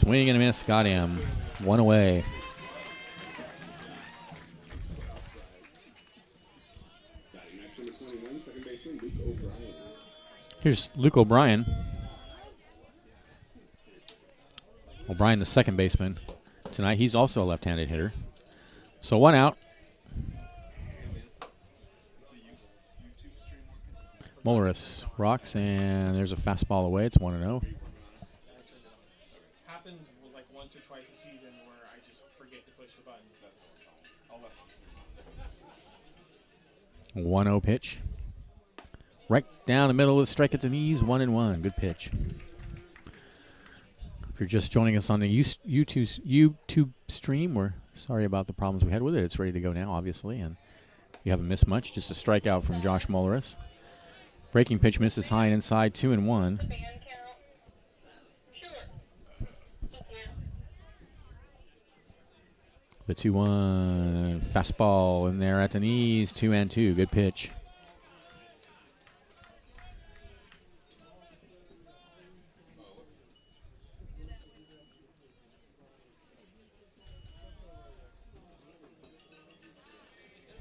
swing and a miss. Got him. One away. Here's Luke O'Brien. O'Brien, the second baseman tonight. He's also a left-handed hitter. So one out. Molaris rocks, and there's a fastball away. It's 1-0. Happens like once or twice a season where I just forget to push the button. 1-0 pitch. Right down the middle of the strike at the knees. 1-1. Good pitch. If you're just joining us on the YouTube stream, we're sorry about the problems we had with it. It's ready to go now, obviously, and you haven't missed much. Just a strikeout from Josh Molaris. Breaking pitch misses high and inside. 2-1. The 2-1 fastball in there at the knees. 2-2. Good pitch.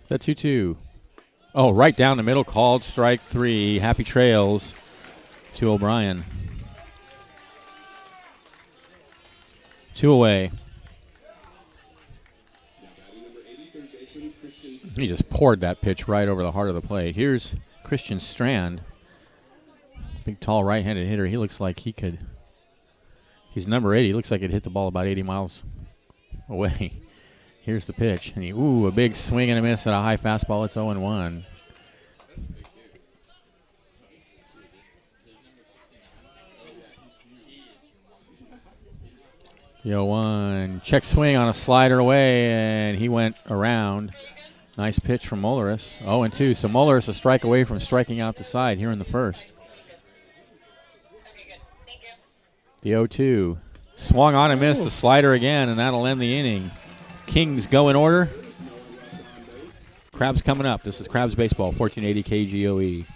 The 2-2. Oh, right down the middle. Called strike 3. Happy trails to O'Brien. 2 away. He just poured that pitch right over the heart of the plate. Here's Christian Strand. Big, tall, right-handed hitter. He looks like he could. He's number 8. He looks like he'd hit the ball about 80 miles away. Here's the pitch. And a big swing and a miss at a high fastball. It's 0-1. The 0-1. Check swing on a slider away, and he went around. Nice pitch from Molaris. 0-2. So Molaris a strike away from striking out the side here in the first. The 0-2. Swung on and missed the slider again, and that'll end the inning. Kings go in order. Crabs coming up. This is Crabs Baseball, 1480 KGOE.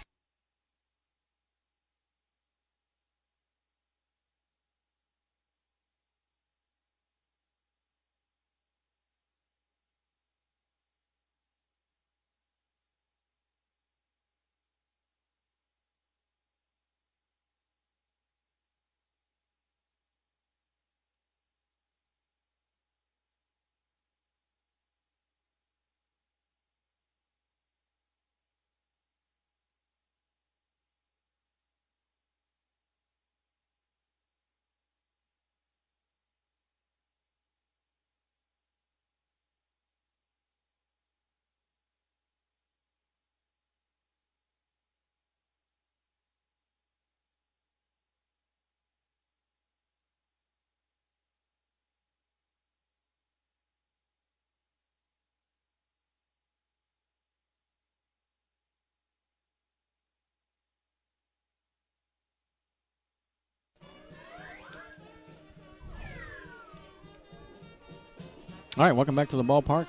All right, welcome back to the ballpark.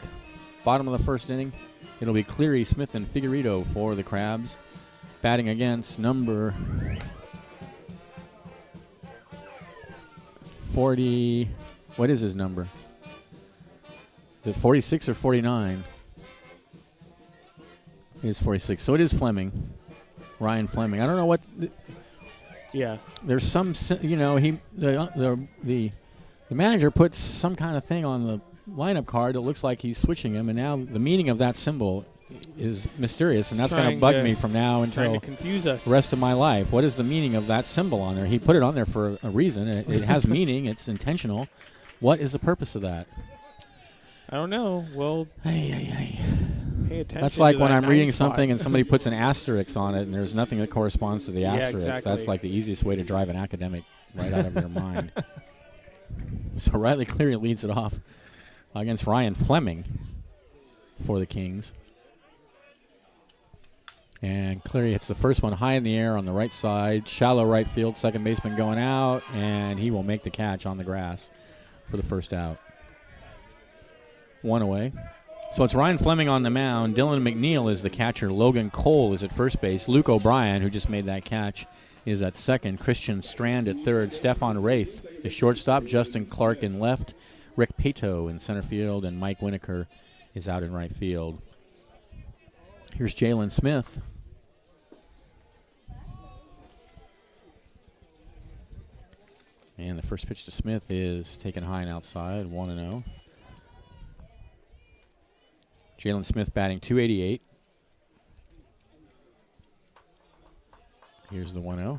Bottom of the first inning. It'll be Cleary, Smith, and Figueredo for the Crabs. Batting against number 40. What is his number? Is it 46 or 49? It is 46. So it is Fleming. Ryan Fleming. I don't know what. Yeah. There's some, the manager puts some kind of thing on the lineup card that looks like he's switching him, and now the meaning of that symbol is mysterious, and that's going to bug me from now until confuse us. The rest of my life. What is the meaning of that symbol on there? He put it on there for a reason. It has meaning. It's intentional. What is the purpose of that? I don't know. Well, pay attention. That's like to when that I'm reading spot. something and somebody puts an asterisk on it, and there's nothing that corresponds to the asterisk. exactly. That's like the easiest way to drive an academic right out of your mind. So Riley Cleary leads it off against Ryan Fleming for the Kings. And Cleary hits the first one high in the air on the right side. Shallow right field, second baseman going out, and he will make the catch on the grass for the first out. One away. So it's Ryan Fleming on the mound. Dylan McNeil is the catcher. Logan Cole is at first base. Luke O'Brien, who just made that catch is at second. Christian Strand at third. Stefan Wraith, the shortstop. Justin Clark in left. Rick Pato in center field. And Mike Winokur is out in right field. Here's Jalen Smith. And the first pitch to Smith is taken high and outside, 1-0. Jalen Smith batting .288. Here's the 1-0.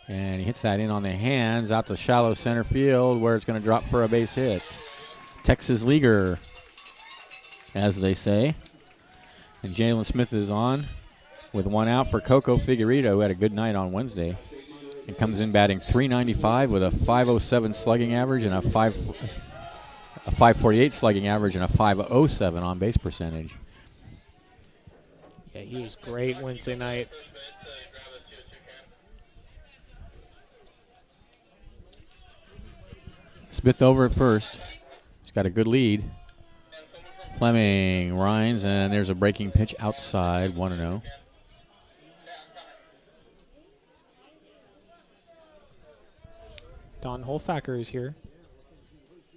And he hits that in on the hands out to shallow center field where it's going to drop for a base hit. Texas Leaguer, as they say. And Jalen Smith is on with one out for Coco Figueredo, who had a good night on Wednesday. And comes in batting .395 with a .507 slugging average and a 548 slugging average and a .507 on base percentage. Yeah, he was great Wednesday night. Smith over at first. He's got a good lead. Fleming, Rhines, and there's a breaking pitch outside, 1-0. Don Holfacker is here.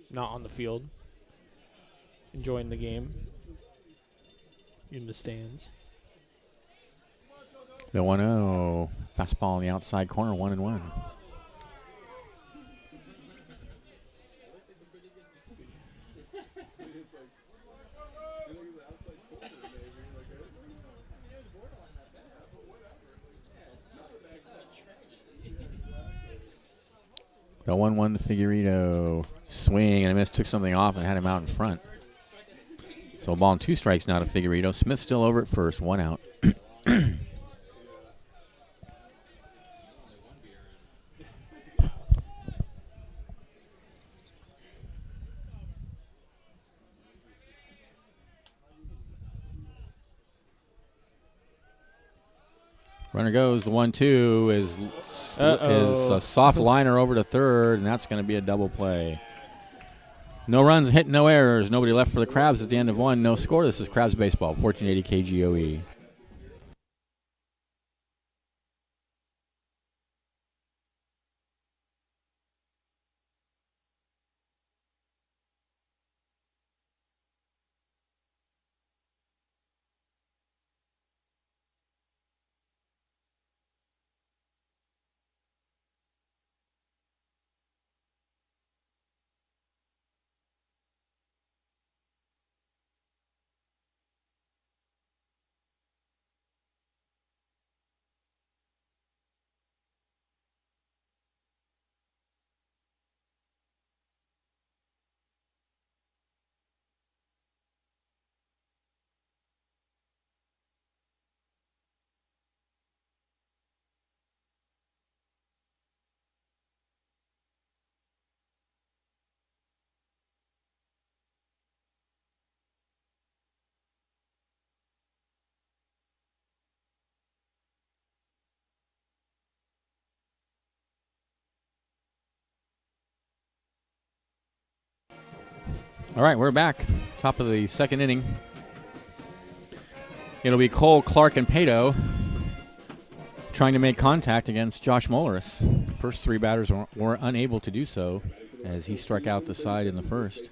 Not on the field. Enjoying the game. In the stands. The 1-0. Fastball on the outside corner, 1-1. The 1-1 to Figueredo. Swing and a miss. Took something off and had him out in front. So a ball and 2 strikes now to Figueredo. Smith still over at first. 1 out. Runner goes. The 1-2 is a soft liner over to third, and that's going to be a double play. No runs, hit, no errors. Nobody left for the Crabs at the end of 1. No score. This is Crabs Baseball, 1480 KGOE. All right, we're back. Top of the second inning. It'll be Cole, Clark, and Pato trying to make contact against Josh Molaris. First 3 batters were unable to do so as he struck out the side in the first.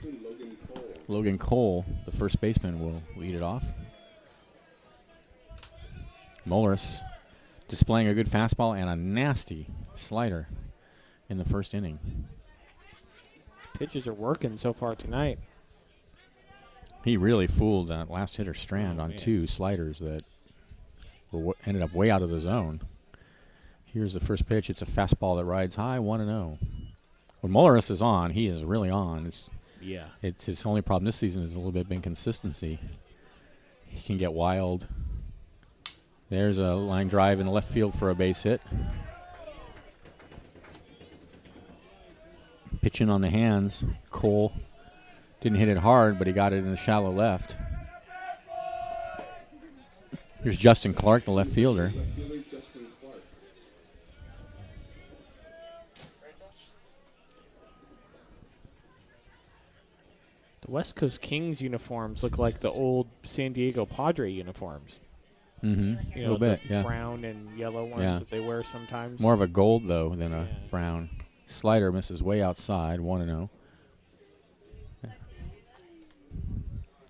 Logan Cole, the first baseman, will lead it off. Molaris displaying a good fastball and a nasty slider in the first inning. Pitches are working so far tonight. He really fooled that last hitter Strand on 2 sliders that ended up way out of the zone. Here's the first pitch. It's a fastball that rides high, 1-0. When Molaris is on, he is really on. It's his only problem this season is a little bit of inconsistency. He can get wild. There's a line drive in the left field for a base hit. Pitching on the hands. Cole didn't hit it hard, but he got it in the shallow left. Here's Justin Clark, the left fielder. The West Coast Kings uniforms look like the old San Diego Padre uniforms. Mm-hmm. You A know, little bit, the yeah. brown and yellow ones Yeah. that they wear sometimes. More of a gold, though, than a Yeah. brown. Slider misses way outside, 1-0.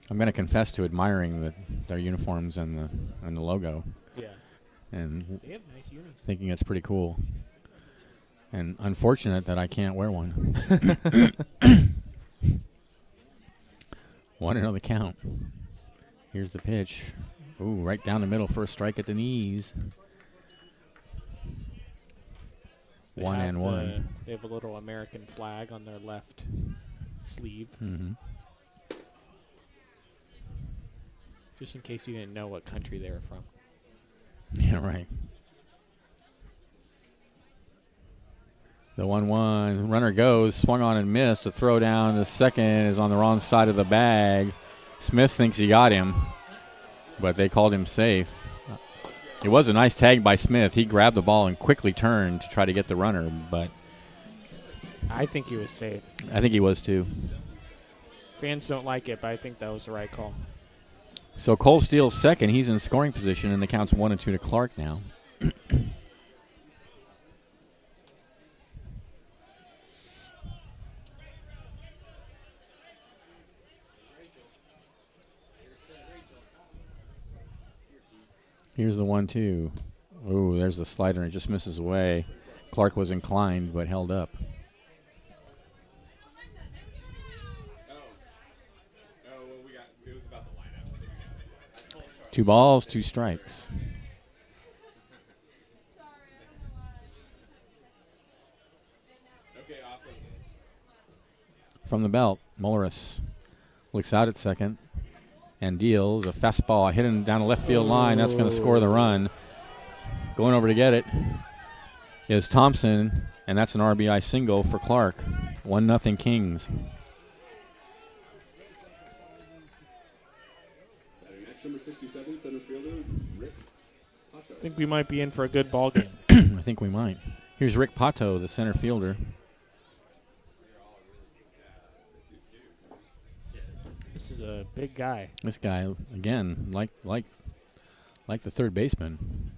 I'm going to confess to admiring their uniforms and the logo, Yeah. and They have nice unis. thinking it's pretty cool. And unfortunate that I can't wear one. 1-0 the count. Here's the pitch. Ooh, right down the middle for a strike at the knees. They 1-1. They have a little American flag on their left sleeve, Mm-hmm. just in case you didn't know what country they were from. Yeah, right. The 1-1. Runner goes. Swung on and missed. A throw down. The second is on the wrong side of the bag. Smith thinks he got him, but they called him safe. It was a nice tag by Smith. He grabbed the ball and quickly turned to try to get the runner, but I think he was safe. I think he was too. Fans don't like it, but I think that was the right call. So Cole Steele's second. He's in scoring position, and the count's 1-2 to Clark now. Here's the 1-2. Ooh, there's the slider, and it just misses away. Clark was inclined, but held up. It was about the lineup. 2 balls, 2 strikes. Okay, awesome. From the belt, Mulleris looks out at second and deals a fastball hidden down the left field line. That's going to score the run. Going over to get it is Thompson, and that's an RBI single for Clark. 1-0 Kings. Number 67, center fielder, Rick Pato. I think we might be in for a good ball game. I think we might. Here's Rick Pato, the center fielder. This is a big guy. This guy, again, like the third baseman.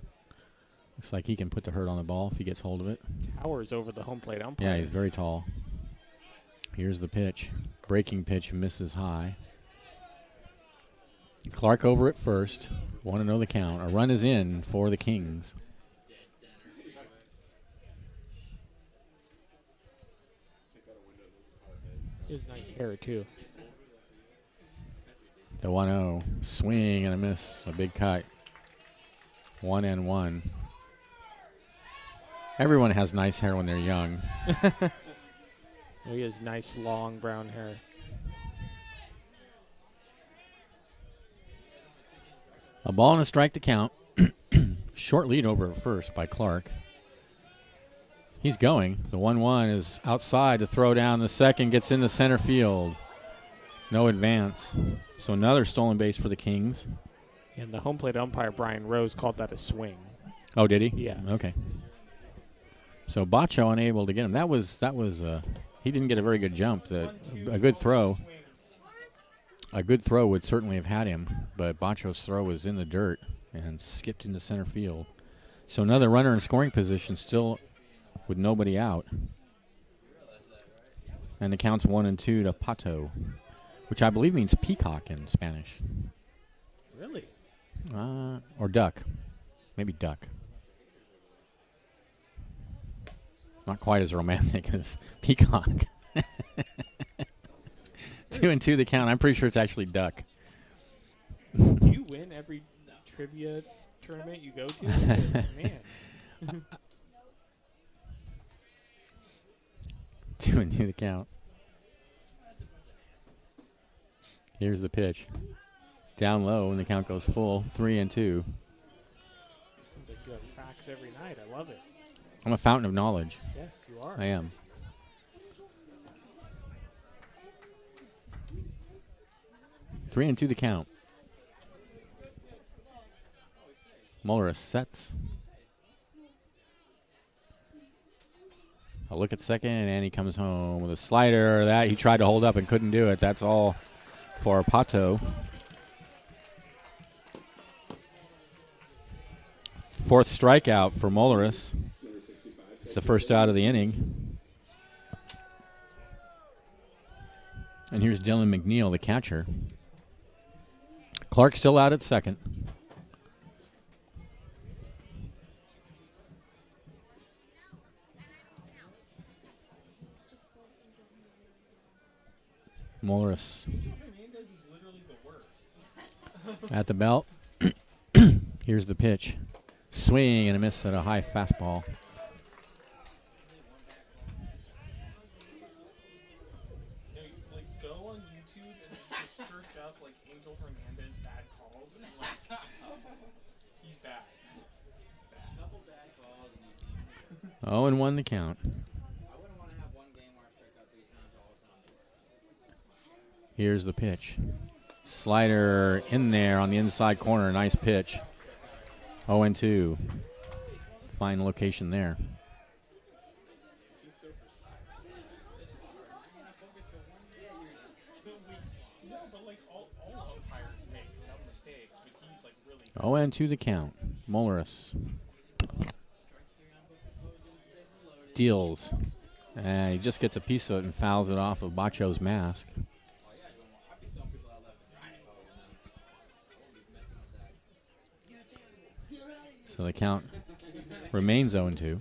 Looks like he can put the hurt on the ball if he gets hold of it. Towers over the home plate umpire. Yeah, he's very tall. Here's the pitch. Breaking pitch misses high. Clark over at first. 1-0 the count. A run is in for the Kings. He has nice hair, too. The 1-0. Swing and a miss. A big cut. 1-1. Everyone has nice hair when they're young. He has nice, long brown hair. A ball and a strike to count. Short lead over at first by Clark. He's going. The 1-1 is outside to throw down. The second gets into center field. No advance. So another stolen base for the Kings. And the home plate umpire, Brian Rose, called that a swing. Oh, did he? Yeah. Okay. So Bacho unable to get him. That was he didn't get a very good jump. A good throw. A good throw would certainly have had him, but Bacho's throw was in the dirt and skipped into center field. So another runner in scoring position, still with nobody out. And the count's 1-2 to Pato, which I believe means peacock in Spanish. Really? Or duck. Maybe duck. Not quite as romantic as peacock. 2-2 the count. I'm pretty sure it's actually duck. Do you win every trivia tournament you go to? Man. 2-2 the count. Here's the pitch. Down low and the count goes full. 3-2. Seems like you have facts every night. I love it. I'm a fountain of knowledge. Yes, you are. I am. Three and two the count. Mulleris sets. A look at second, and he comes home with a slider. That he tried to hold up and couldn't do it. That's all for Pato. Fourth strikeout for Molaris. It's the first out of the inning. And here's Dylan McNeil, the catcher. Clark still out at second. Molaris Hernandez is literally the worst. at the belt. Here's the pitch. Swing and a miss at a high fastball. You know, like go on YouTube and just search up like Angel Hernandez bad calls and like he's bad. 0-1 the count. Here's the pitch. Slider in there on the inside corner. Nice pitch. 0-2. Fine location there. No, but like all umpires make some mistakes, but he's like really 0-2 the count. Molaris deals. And he just gets a piece of it and fouls it off of Bacho's mask. So the count remains 0-2. If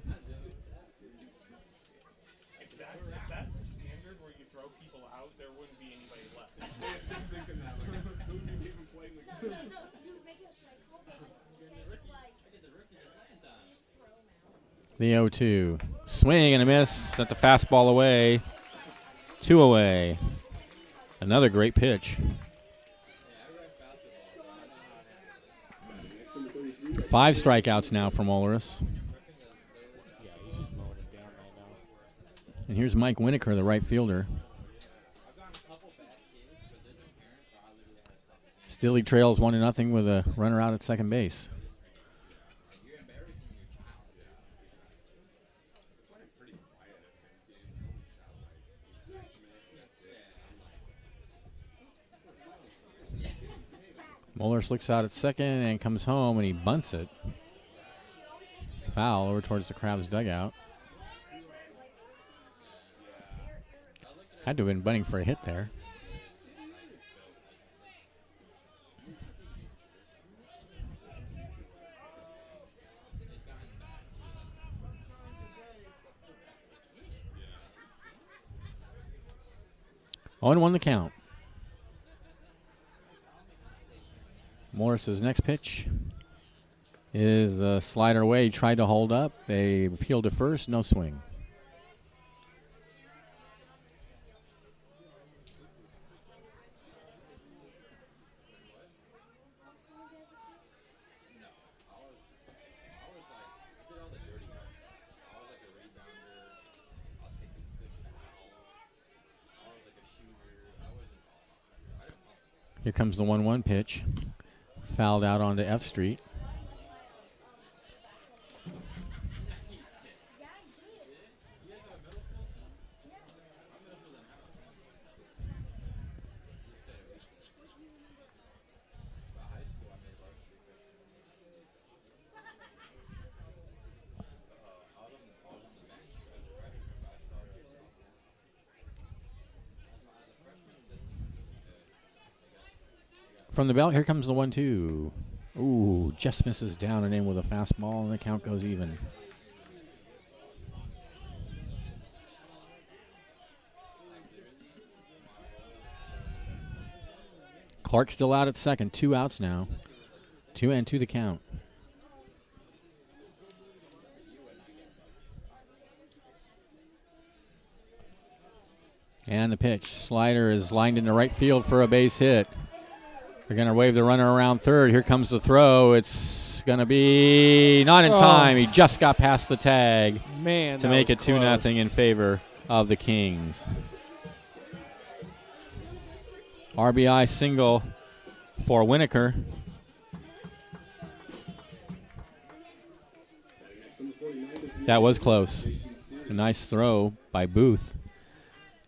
that's the standard where you throw people out, there wouldn't be anybody left. Just thinking that, like, who would you even play with? No, you make a strike call, but like, just throw him out. The 0-2. Swing and a miss at the fastball away. 2 away. Another great pitch. 5 strikeouts now for Molaris. Yeah, he's just mowing him down right now. And here's Mike Winokur, the right fielder. Still he trails 1-0 with a runner out at second base. Molaris looks out at second and comes home, and he bunts it. Foul over towards the Crabs dugout. Had to have been bunting for a hit there. Oh, and 1 the count. Morris's next pitch is a slider away. He tried to hold up. They appealed to first. No swing. Here comes the 1-1 pitch. Fouled out onto F Street. From the belt, here comes the 1-2. Ooh, just misses down and in with a fastball, and the count goes even. Clark still out at second. 2 outs now. 2-2 the count. And the pitch. Slider is lined into right field for a base hit. They're going to wave the runner around third. Here comes the throw. It's going to be not in time. He just got past the tag Man, to make it 2-0 in favor of the Kings. RBI single for Winokur. That was close. A nice throw by Booth.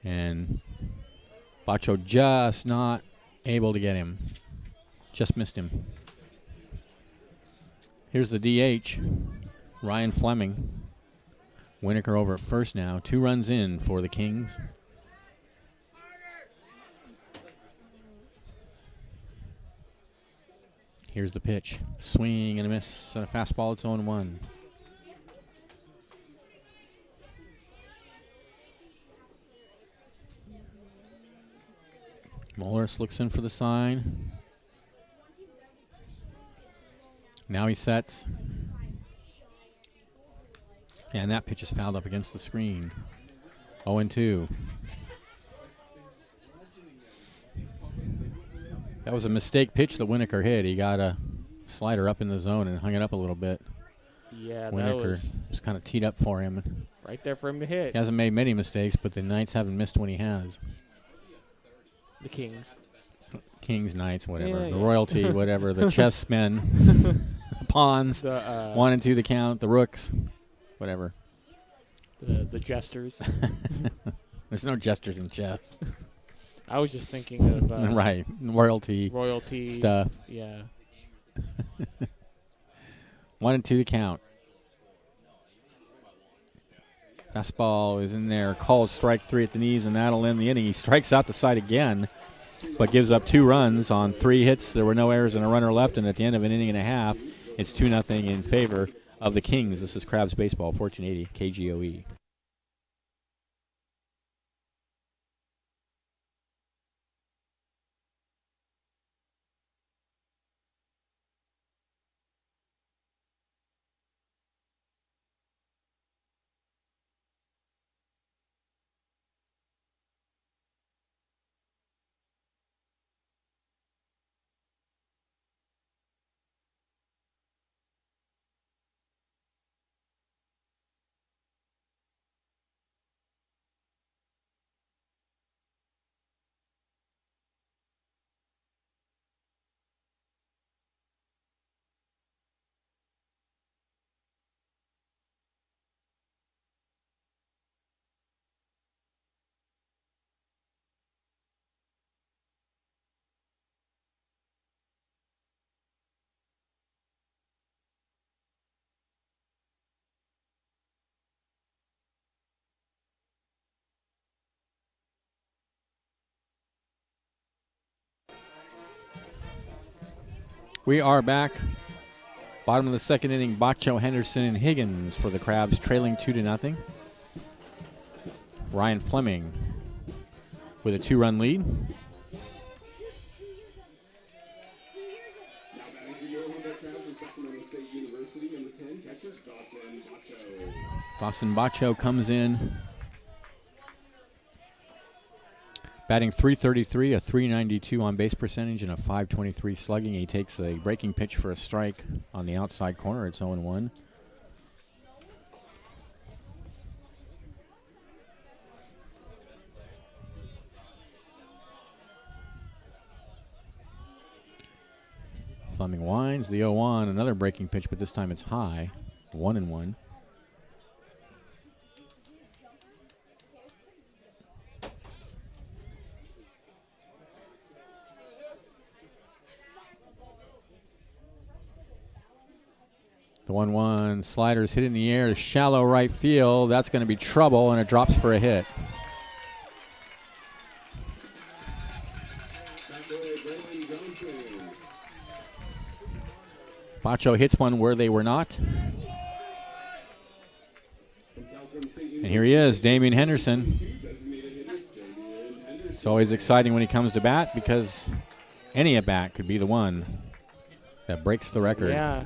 And Bacho just not able to get him. Just missed him. Here's the DH, Ryan Fleming. Winokur over at first now. 2 runs in for the Kings. Here's the pitch. Swing and a miss on a fastball. It's 0-1. Morris looks in for the sign. Now he sets. And that pitch is fouled up against the screen. 0-2. That was a mistake pitch that Winokur hit. He got a slider up in the zone and hung it up a little bit. Yeah, that Winokur was kind of teed up for him. right there for him to hit. He hasn't made many mistakes, but the Knights haven't missed when he has. The Kings. Kings, Knights, whatever. Yeah, the yeah. royalty, whatever. The chessmen, the pawns, The 1 and 2 the count, the rooks, whatever. the jesters. There's no jesters in chess. I was just thinking of Right. Royalty royalty stuff. Yeah. 1 and 2 the count. Fastball is in there. Called strike 3 at the knees, and that'll end the inning. He strikes out the side again, but gives up 2 runs on 3 hits. There were no errors and a runner left, and at the end of an inning and a half, it's 2-0 in favor of the Kings. This is Crabs Baseball, 1480 KGOE. We are back. Bottom of the second inning, Bacho, Henderson, and Higgins for the Crabs, trailing 2-0. Ryan Fleming with a 2-run lead. Now batting for your home crowd from Sacramento State University, number 10, catcher Dawson Bacho. Dawson Bacho comes in, batting .333, a .392 on base percentage, and a .523 slugging. He takes a breaking pitch for a strike on the outside corner. It's 0-1. Fleming winds the 0-1, another breaking pitch, but this time it's high. 1-1. The 1-1 slider's hit in the air to shallow right field. That's going to be trouble, and it drops for a hit. Bacho hits one where they were not. And here he is, Damian Henderson. It's always exciting when he comes to bat because any at bat could be the one that breaks the record. Yeah.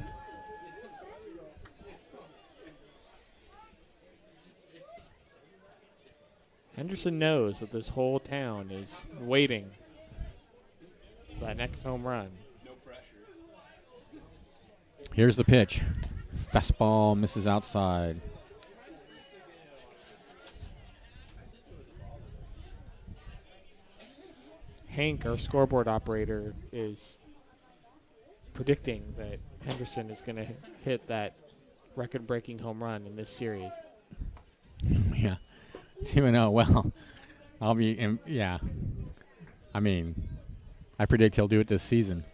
Henderson knows that this whole town is waiting for that next home run. Here's the pitch. Fastball misses outside. Hank, our scoreboard operator, is predicting that Henderson is going to hit that record-breaking home run in this series. Yeah. 2-0. Well, I'll be, yeah. I mean, I predict he'll do it this season.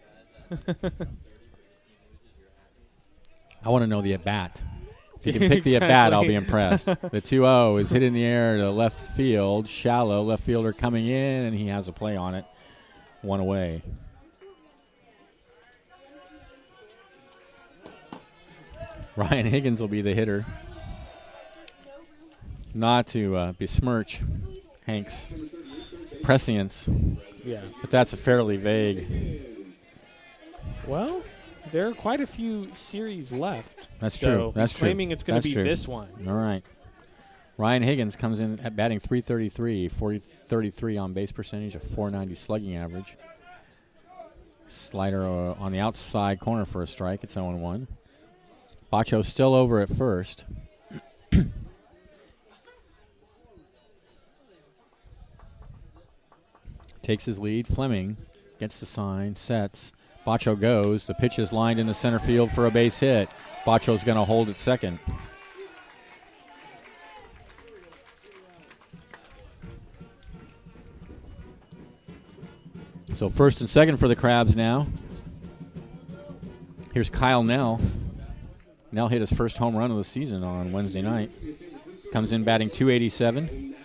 I want to know the at-bat. If you can pick the at-bat, I'll be impressed. The 2-0 is hit in the air to left field, shallow. Left fielder coming in, and he has a play on it. One away. Ryan Higgins will be the hitter. Not to besmirch Hank's prescience, Yeah. but that's a fairly vague. Well, there are quite a few series left. That's so true. That's he's true. claiming it's going That's to be true. this one. All right. Ryan Higgins comes in at batting 333, 33 on base percentage, a 490 slugging average. Slider on the outside corner for a strike. It's 0-1. Bacho still over at first. Takes his lead. Fleming gets the sign, sets. Bacho goes. The pitch is lined into center field for a base hit. Bacho's going to hold at second. So first and second for the Crabs now. Here's Kyle Nell. Nell hit his first home run of the season on Wednesday night. Comes in batting 287.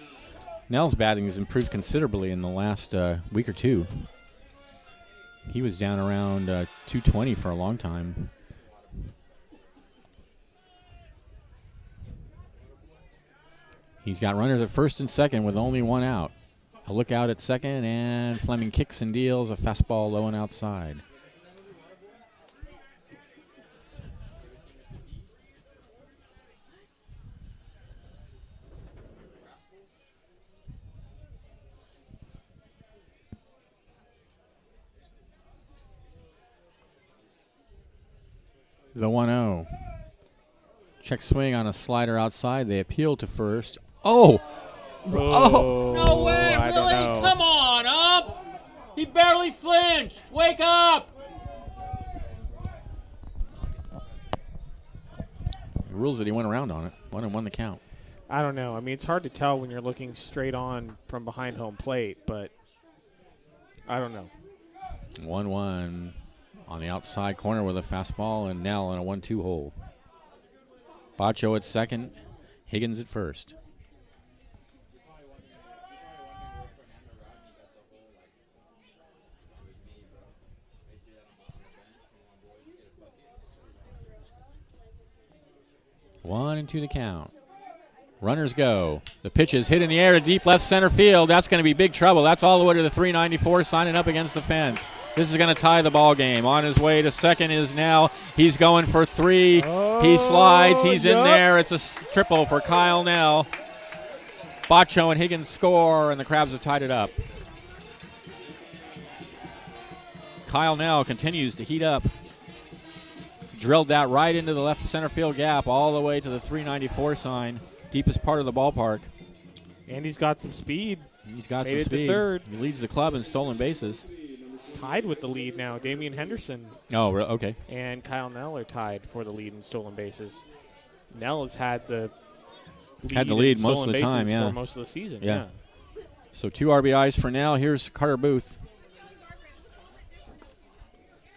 Nell's batting has improved considerably in the last week or two. He was down around 220 for a long time. He's got runners at first and second with only one out. A look out at second, and Fleming kicks and deals a fastball low and outside. The 1-0. Check swing on a slider outside. They appeal to first. Oh! Oh, No way! I don't Really? know. Come on, up! He barely flinched. Wake up! The rules that he went around on it. Won the count. I don't know. I mean, it's hard to tell when you're looking straight on from behind home plate, but I don't know. 1-1 on the outside corner with a fastball, and Nell in a 1-2 hole. Bacho at second, Higgins at first. One and two to count. Runners go. The pitch is hit in the air to deep left center field. That's going to be big trouble. That's all the way to the 394, signing up against the fence. This is going to tie the ball game. On his way to second is now. He's going for three. He slides. He's in there. It's a triple for Kyle Nell. Bacho and Higgins score, and the Crabs have tied it up. Kyle Nell continues to heat up. Drilled that right into the left center field gap all the way to the 394 sign. Deepest part of the ballpark. And he's got some speed. He's got Made some it to speed. third. He leads the club in stolen bases. Tied with the lead now. Damian Henderson Oh, okay. and Kyle Nell are tied for the lead in stolen bases. Nell has had the lead in most of stolen the time, bases yeah. for most of the season. Yeah. So 2 RBIs for now. Here's Carter Booth.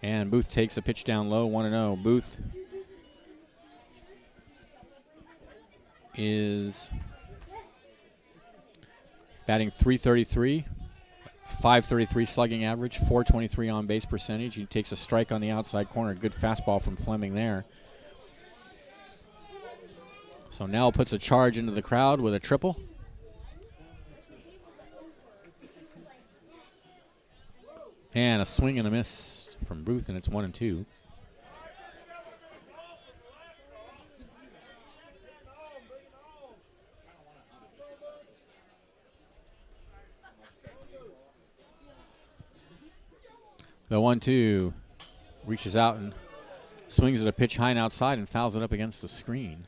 And Booth takes a pitch down low, 1-0. Booth is batting 333, 533 slugging average, 423 on base percentage. He takes a strike on the outside corner. Good fastball from Fleming there. So Nell puts a charge into the crowd with a triple. And a swing and a miss from Booth, and it's 1-2. The 1-2 reaches out and swings at a pitch high and outside and fouls it up against the screen.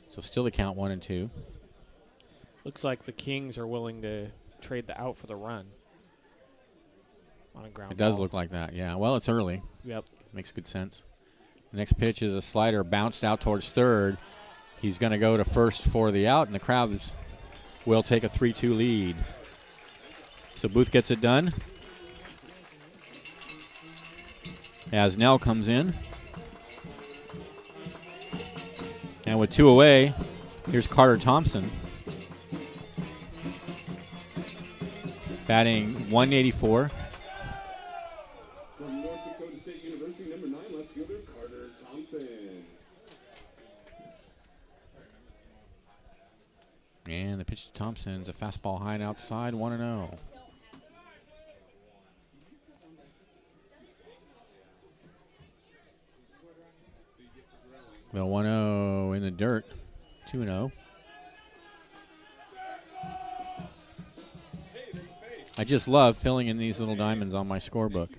So still the count 1-2. Looks like the Kings are willing to trade the out for the run on a ground It does ball. look like that, yeah. Well, it's early. Yep. Makes good sense. The next pitch is a slider bounced out towards third. He's going to go to first for the out, and the Crabs will take a 3-2 lead. So Booth gets it done. As Nell comes in. And with 2 away, here's Carter Thompson. Batting 184. From North Dakota State University, number 9 left fielder Carter Thompson. And the pitch to Thompson's a fastball high and outside, 1-0. The 1-0 in the dirt, 2-0. I just love filling in these little diamonds on my scorebook.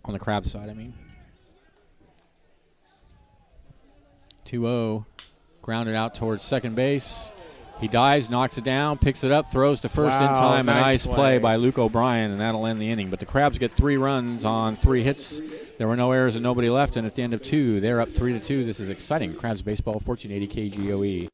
On the Crab side, I mean. 2-0. Grounded out towards second base. He dives, knocks it down, picks it up, throws to first in Wow, time. nice A nice play play by Luke O'Brien, and that'll end the inning. But the Crabs get 3 runs on 3 hits. There were no errors and nobody left, and at the end of 2, they're up 3-2. This is exciting. Crabs baseball, 1480 KGOE.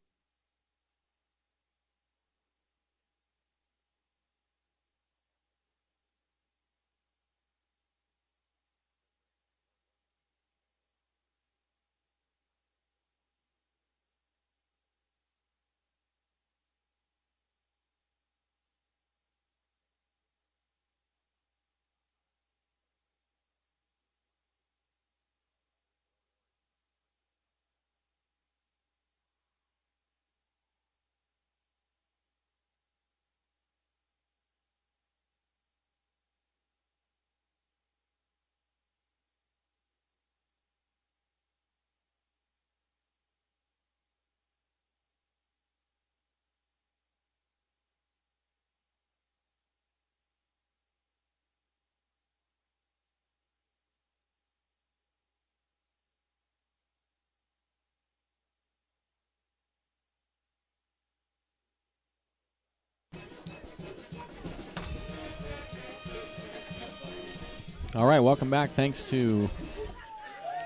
All right, welcome back. Thanks to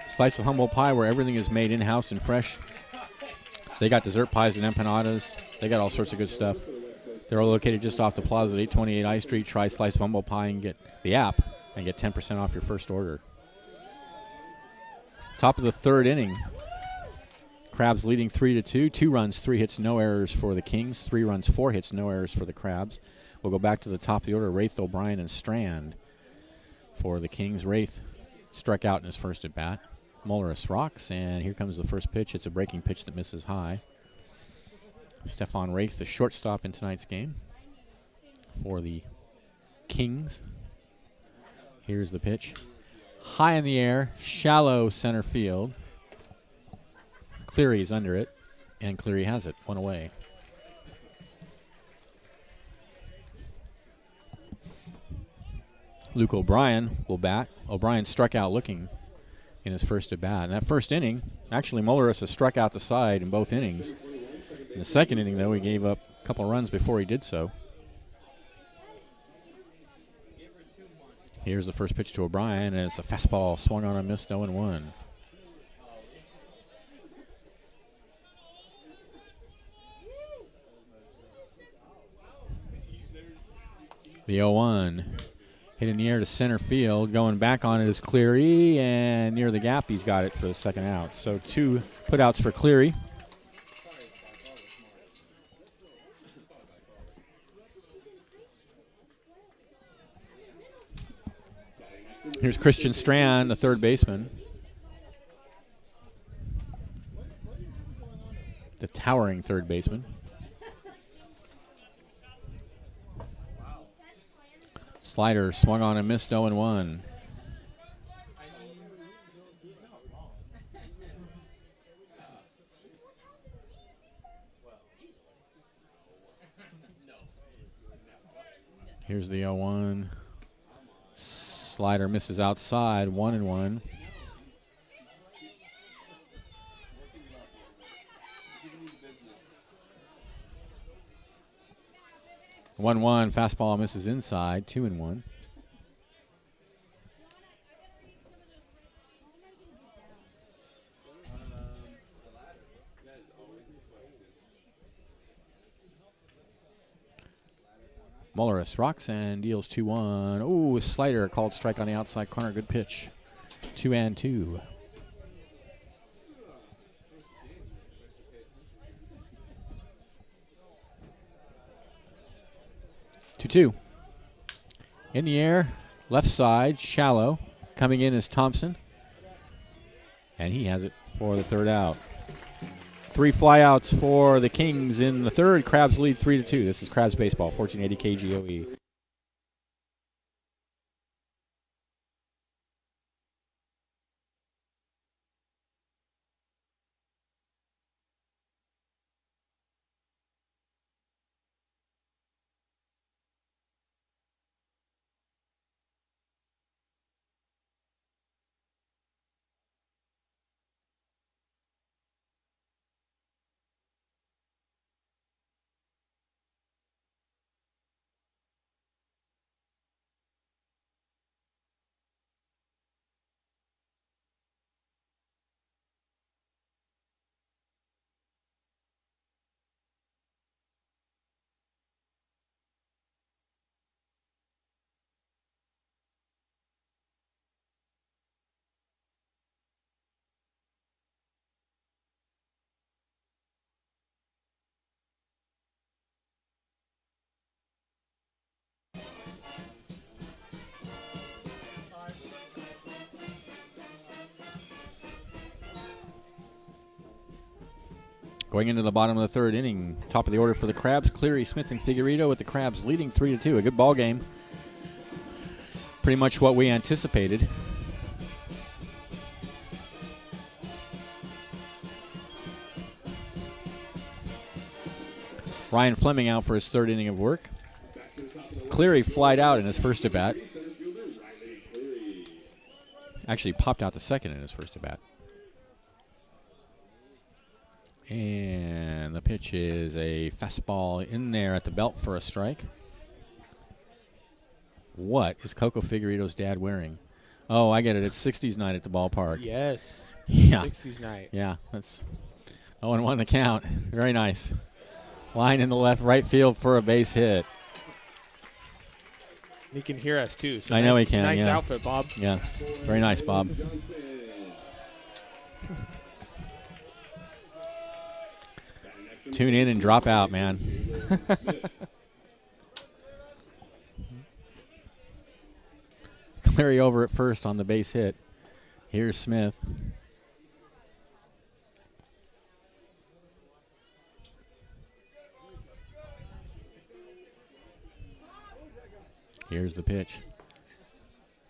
Slice of Humble Pie, where everything is made in-house and fresh. They got dessert pies and empanadas. They got all sorts of good stuff. They're all located just off the plaza at 828 I Street. Try Slice of Humble Pie and get the app and get 10% off your first order. Top of the 3rd inning. Crabs leading 3-2. 2 runs, 3 hits, no errors for the Kings. 3 runs, 4 hits, no errors for the Crabs. We'll go back to the top of the order. Wraith, O'Brien, and Strand for the Kings. Wraith struck out in his first at-bat. Mullerus rocks, and here comes the first pitch. It's a breaking pitch that misses high. Stefan Wraith, the shortstop in tonight's game for the Kings. Here's the pitch. High in the air, shallow center field. Cleary's under it, and Cleary has it. 1 away. Luke O'Brien will bat. O'Brien struck out looking in his first at-bat. In that first inning, actually Mullerus has struck out the side in both innings. In the second inning, though, he gave up a couple runs before he did so. Here's the first pitch to O'Brien, and it's a fastball swung on and missed, 0-1. The 0-1. Hit in the air to center field. Going back on it is Cleary, and near the gap he's got it for the second out. So 2 putouts for Cleary. Here's Christian Strand, the third baseman. The towering third baseman. Slider swung on and missed, 0-1. Here's the 0-1. Slider misses outside, 1-1. One fastball misses inside, 2-1. Mullerus rocks and deals 2-1. Ooh, slider called strike on the outside corner. Good pitch. 2-2. 2. In the air, left side, shallow. Coming in is Thompson. And he has it for the third out. 3 flyouts for the Kings in the third. Crabs lead 3-2. This is Crabs Baseball, 1480 KGOE. Going into the bottom of the third inning, top of the order for the Crabs, Cleary, Smith, and Figueredo, with the Crabs leading 3-2. A good ball game. Pretty much what we anticipated. Ryan Fleming out for his third inning of work. Cleary flied out in his first at-bat. Actually popped out the second in his first at-bat. And the pitch is a fastball in there at the belt for a strike. What is Coco Figueredo's dad wearing? Oh, I get it. It's 60s night at the ballpark. Yes. Yeah. 60s night. Yeah, that's 0-1 the count. Very nice. Line in the left right field for a base hit. He can hear us, too. So I know he can, Nice yeah. outfit, Bob. Yeah, very nice, Bob. Tune in and drop out, man. Cleary over at first on the base hit. Here's Smith. Here's the pitch.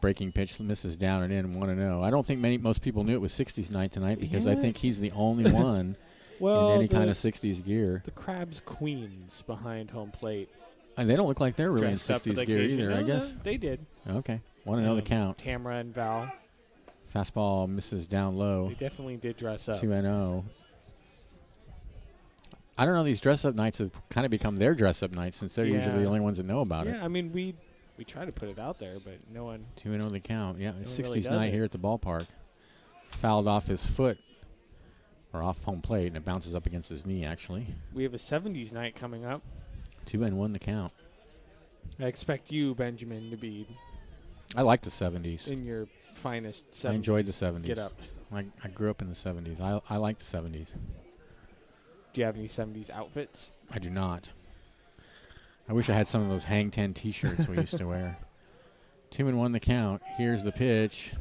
Breaking pitch misses down and in, 1-0. I don't think most people knew it was 60s night tonight because I think he's the only one Well, in any kind of 60s gear. The Crabs Queens behind home plate. And they don't look like they're really in dressed up for 60s the gear occasion. either, No, I no, guess. they did. Okay. Want to know the count. Tamara and Val. Fastball misses down low. They definitely did dress up. 2-0. I don't know. These dress-up nights have kind of become their dress-up nights since they're usually the Yeah. only ones that know about it. Yeah, I mean, we try to put it out there, but no one. 2-0 the count. Yeah, it's one really 60s does night it. here at the ballpark. Fouled off his foot, or off home plate, and it bounces up against his knee, actually. We have a 70s night coming up. 2-1 the count. I expect you, Benjamin, to be I like the 70s. in your finest 70s. I enjoyed the 70s. Get up. I grew up in the 70s. I like the 70s. Do you have any 70s outfits? I do not. I wish I had some of those Hang 10 T-shirts we used to wear. 2-1 the count. Here's the pitch.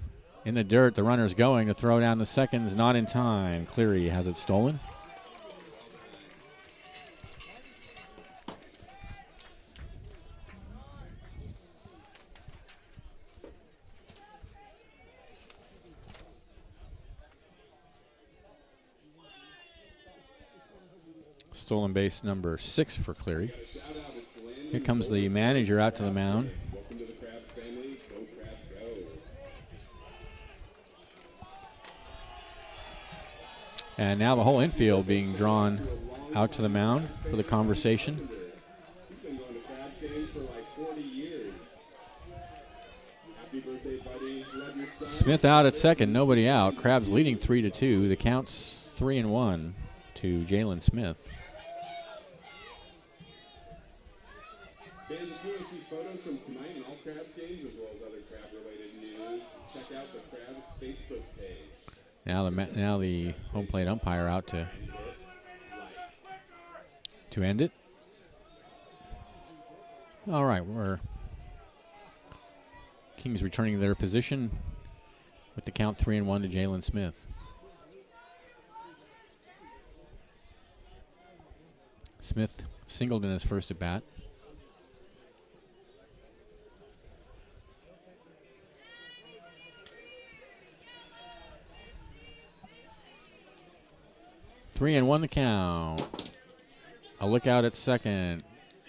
In the dirt, the runner's going to throw down the seconds. Not in time. Cleary has it stolen. Stolen base number 6 for Cleary. Here comes the manager out to the mound. Welcome to the Crabs family. Go Crabs, go. And now the whole infield being drawn out to the mound for the conversation. He's been going to Crabs games for like 40 years. Happy birthday, buddy. Love your son. Smith out at second, nobody out. Crabs leading 3-2. The count's 3-1 to Jalen Smith. Fans, if you want to see photos from tonight and all Crabs games, as well as other Crab-related news, check out the Crabs Facebook page. Now the home plate umpire out to end it. All right, we're Kings returning to their position with the count 3-1 to Jalen Smith. Smith singled in his first at bat. Three and one the count. A look out at second,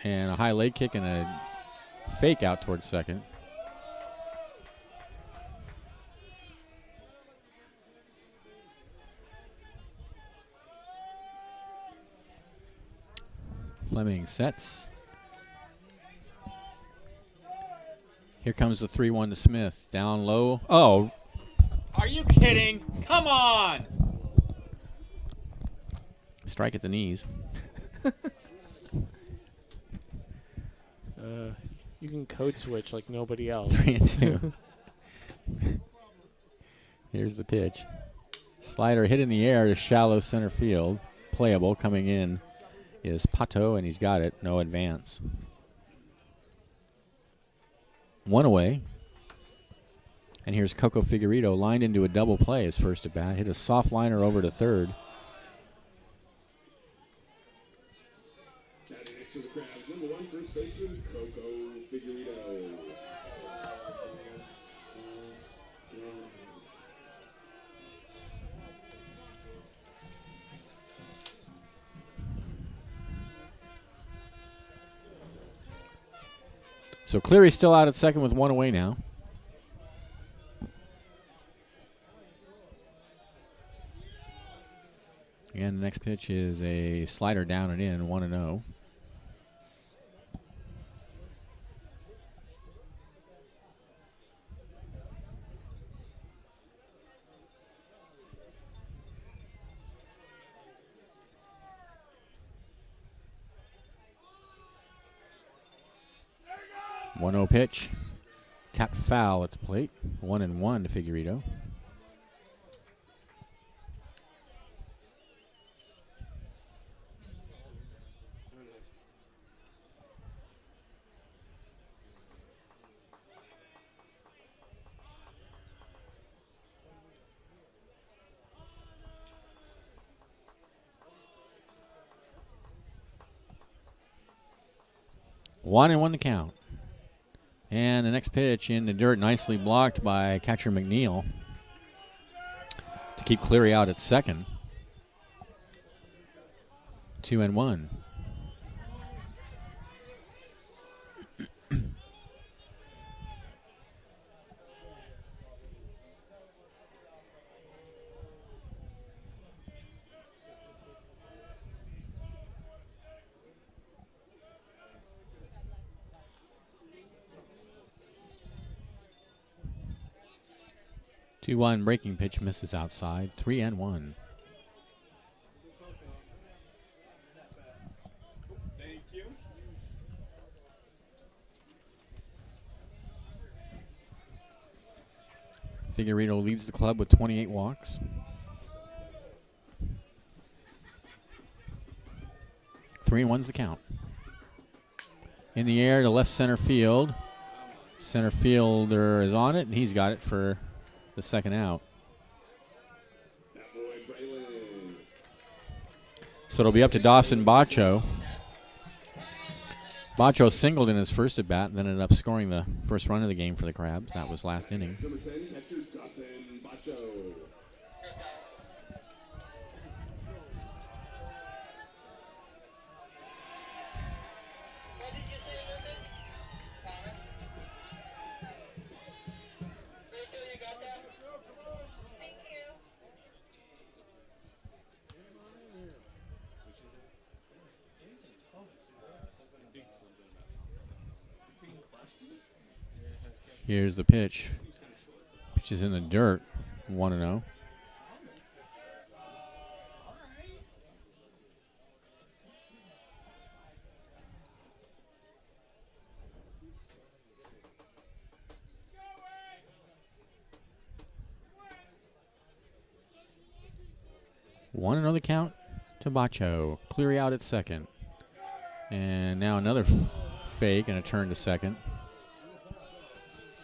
and a high leg kick and a fake out towards second. Fleming sets. Here comes the 3-1 to Smith. Down low. Oh, are you kidding? Come on! Strike at the knees. You can code switch like nobody else. 3-2. Here's the pitch. Slider hit in the air to shallow center field. Playable. Coming in is Pato, and he's got it. No advance. One away. And here's Coco Figueredo lined into a double play his first at bat. Hit a soft liner over to third. Batting next to the Crabs, number 1 first baseman, Coco Figueredo. So Cleary's still out at second with one away now. And the next pitch is a slider down and in, 1-0. One 1-0 pitch. Tapped foul at the plate. 1-1 to Figueredo. One and one to count. And the next pitch in the dirt, nicely blocked by catcher McNeil to keep Cleary out at second. 2-1. Two one breaking pitch misses outside. 3-1. Thank you. Figueredo leads the club with 28 walks. Three and one's the count. In the air to left center field. Center fielder is on it, and he's got it for the second out. That boy, Braylon. So it'll be up to Dawson Bacho. Bacho singled in his first at bat and then ended up scoring the first run of the game for the Crabs. That was last inning. Number 10, catcher Dawson Bacho. Here's the pitch. Pitch is in the dirt. 1-0. One another count to Bacho. Cleary out at second. And now another fake and a turn to second.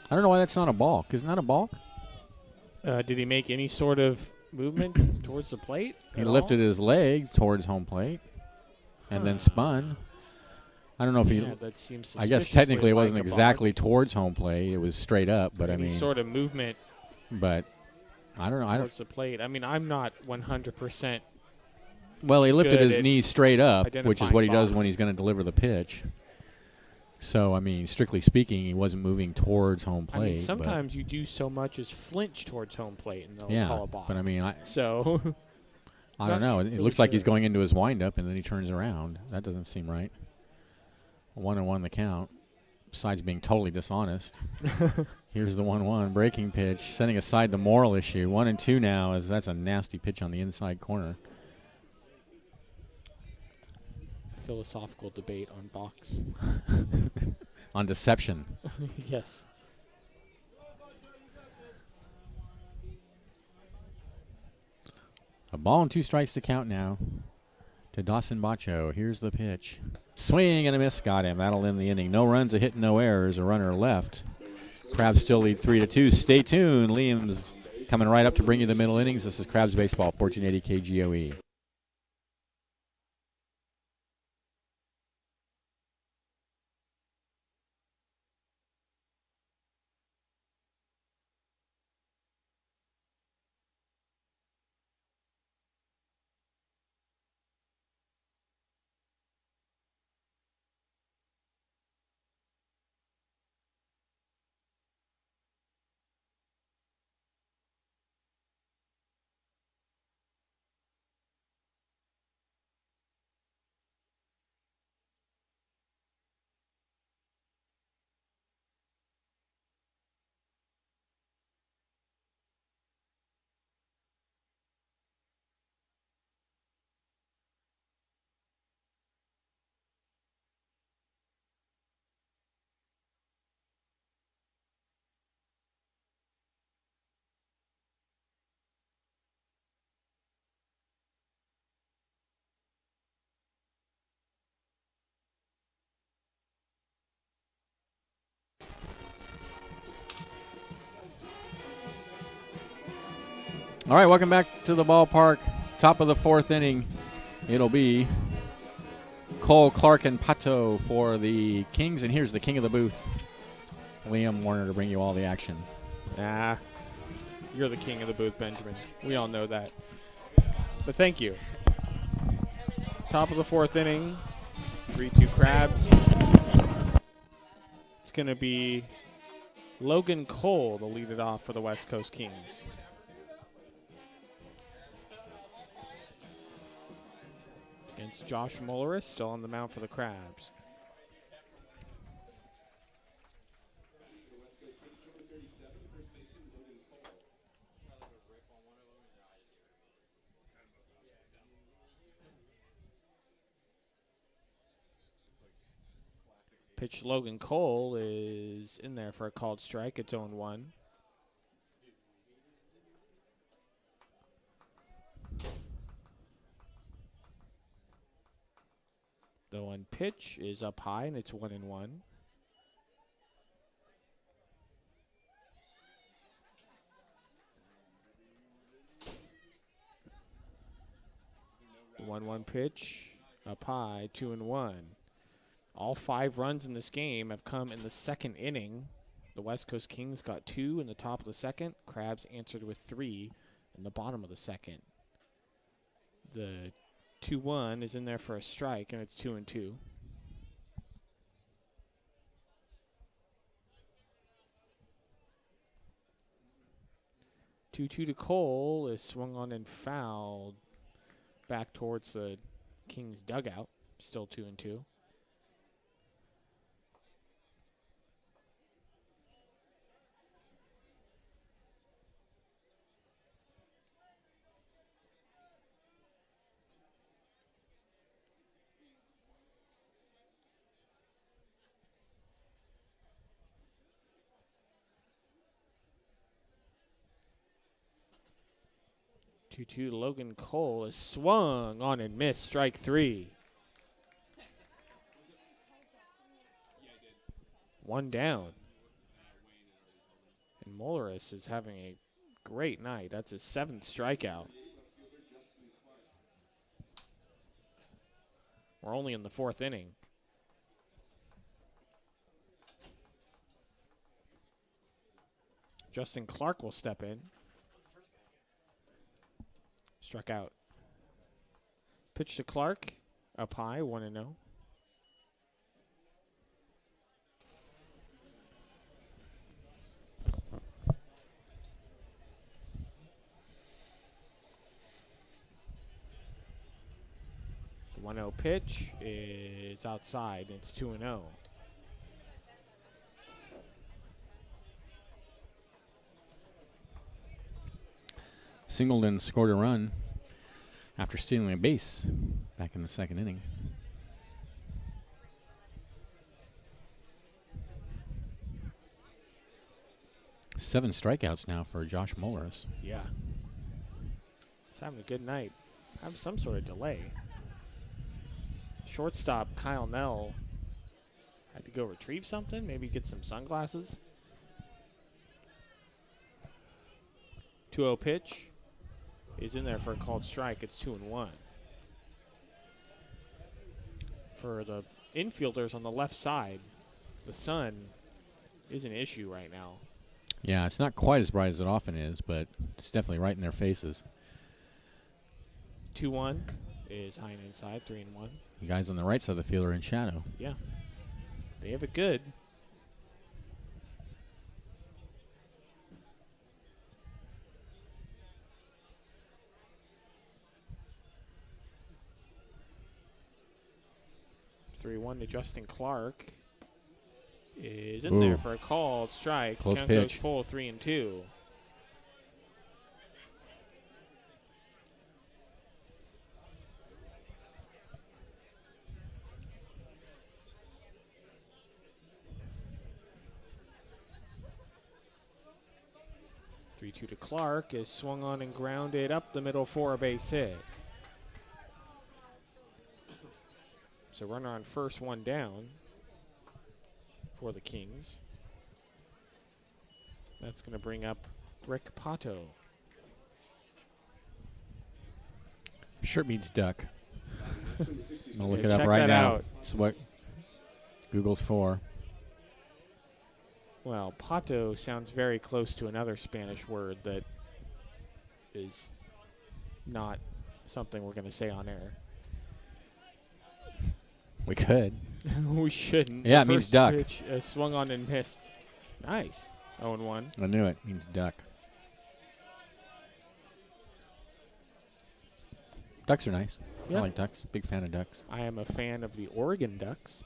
I don't know why that's not a balk. Isn't that a balk? Did he make any sort of movement towards the plate? He at lifted all? his leg towards home plate and then spun. I don't know if he. Yeah, that seems I guess suspiciously technically it wasn't like a exactly balk. towards home plate. It was straight up, but I Any mean, sort of movement but I don't know. I don't. towards the plate. I mean, I'm not 100%. Well, he lifted good his at knees straight up, which is identifying what he does balks. when he's going to deliver the pitch. So, I mean, strictly speaking, he wasn't moving towards home I plate. mean, sometimes you do so much as flinch towards home plate, and they'll but, yeah, call a balk. but I mean, So I don't know. It really looks like he's sure. going into his windup, and then he turns around. That doesn't seem right. 1-1 the count. Besides being totally dishonest. Here's the 1-1 breaking pitch, setting aside the moral issue. 1-2 now, as that's a nasty pitch on the inside corner. philosophical debate on balks. On deception. Yes. A ball and 2 strikes to count now to Dawson Bacho. Here's the pitch. Swing and a miss. Got him. That'll end the inning. No runs, a hit, no errors. A runner left. Crabs still lead 3-2. Stay tuned. Liam's coming right up to bring you the middle innings. This is Crabs Baseball, 1480 KGOE. All right, welcome back to the ballpark. Top of the 4th inning. It'll be Cole, Clark, and Pato for the Kings. And here's the king of the booth, Liam Warner, to bring you all the action. Nah. You're the king of the booth, Benjamin. We all know that. But thank you. Top of the 4th inning. 3-2 Crabs. It's going to be Logan Cole to lead it off for the West Coast Kings. Against Josh Mulleris, still on the mound for the Crabs. Pitch Logan Cole is in there for a called strike. It's 0-1. The 1 pitch is up high, and it's 1-1. The 1-1 pitch up high, 2-1. All 5 runs in this game have come in the 2nd inning. The West Coast Kings got 2 in the top of the 2nd. Crabs answered with 3 in the bottom of the 2nd. The 2-1 is in there for a strike, and it's 2-2. Two-two to Cole is swung on and fouled back towards the Kings dugout. Still 2-2. Two-two. Logan Cole is swung on and missed. Strike 3. One down. And Molaris is having a great night. That's his 7th strikeout. We're only in the 4th inning. Justin Clark will step in. Struck out. Pitch to Clark. Up high, 1-0. The 1-0 pitch is outside. It's 2-0. Singleton scored a run after stealing a base back in the 2nd inning. Seven strikeouts now for Josh Molaris. Yeah. He's having a good night. Have some sort of delay. Shortstop Kyle Nell had to go retrieve something, maybe get some sunglasses. 2-0 pitch is in there for a called strike. It's 2-1. For the infielders on the left side, the sun is an issue right now. Yeah, it's not quite as bright as it often is, but it's definitely right in their faces. 2-1 is high and inside, 3-1. The guys on the right side of the field are in shadow. Yeah. They have it good. Three-one to Justin Clark is in there for a called strike. Close Count goes pitch. full, 3-2. Three-two to Clark is swung on and grounded up the middle for a base hit. So runner on first, one down for the Kings. That's going to bring up Rick Pato. Sure means duck. I'm gonna look Yeah, it up check right that now. out. It's what Google's for. Well, pato sounds very close to another Spanish word that is not something we're going to say on air. We could. We shouldn't. Yeah, The it means first duck. Pitch, swung on and missed. Nice. 0-1. I knew it. Means duck. Ducks are nice. Yeah. I like ducks. Big fan of ducks. I am a fan of the Oregon Ducks.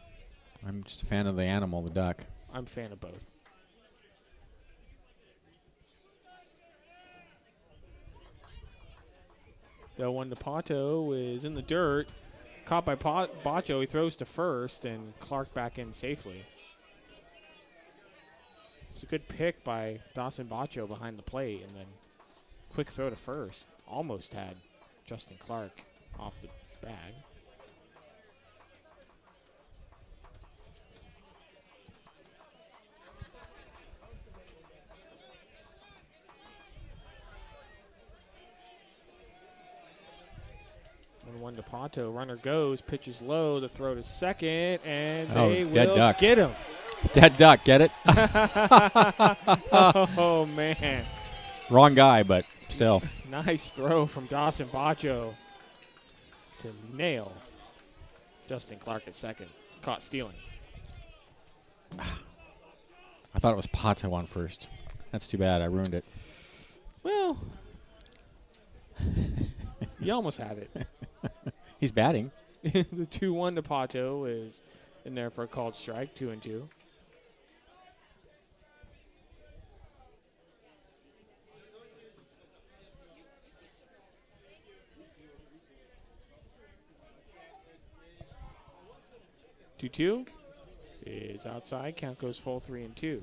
I'm just a fan of the animal, the duck. I'm a fan of both. The one to Pato is in the dirt. Caught by Bacho. He throws to first, and Clark back in safely. It's a good pick by Dawson Bacho behind the plate, and then quick throw to first. Almost had Justin Clark off the bag. And one to Pato. Runner goes, pitches low, the throw to second, and Oh, they dead will duck. get him. Dead duck, get it? Oh, man. Wrong guy, but still. Nice throw from Dawson Bacho to nail Justin Clark at second. Caught stealing. I thought it was Pato on first. That's too bad. I ruined it. Well, you almost had it. He's batting. The 2-1 to Pato is in there for a called strike, 2-2. Two is outside. Count goes full, 3-2.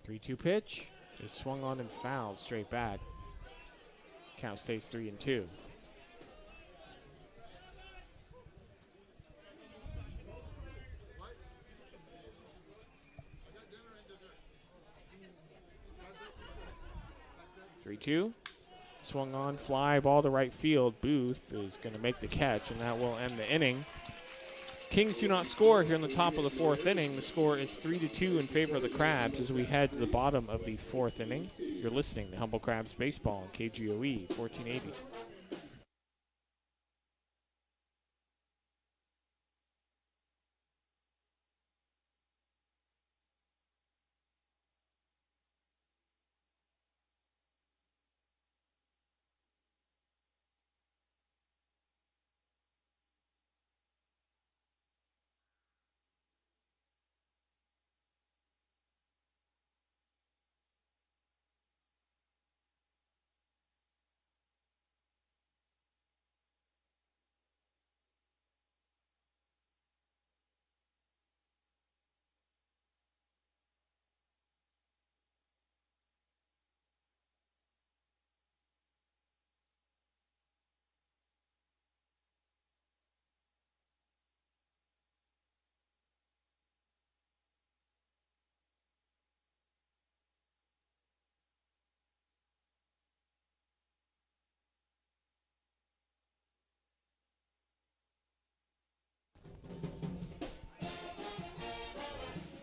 Three-two pitch is swung on and fouled straight back. Count stays 3-2. Three-two. Swung on, fly ball to right field. Booth is going to make the catch, and that will end the inning. Kings do not score here in the top of the 4th inning. The score is 3-2 in favor of the Crabs as we head to the bottom of the 4th inning. You're listening to Humble Crabs Baseball on KGOE 1480.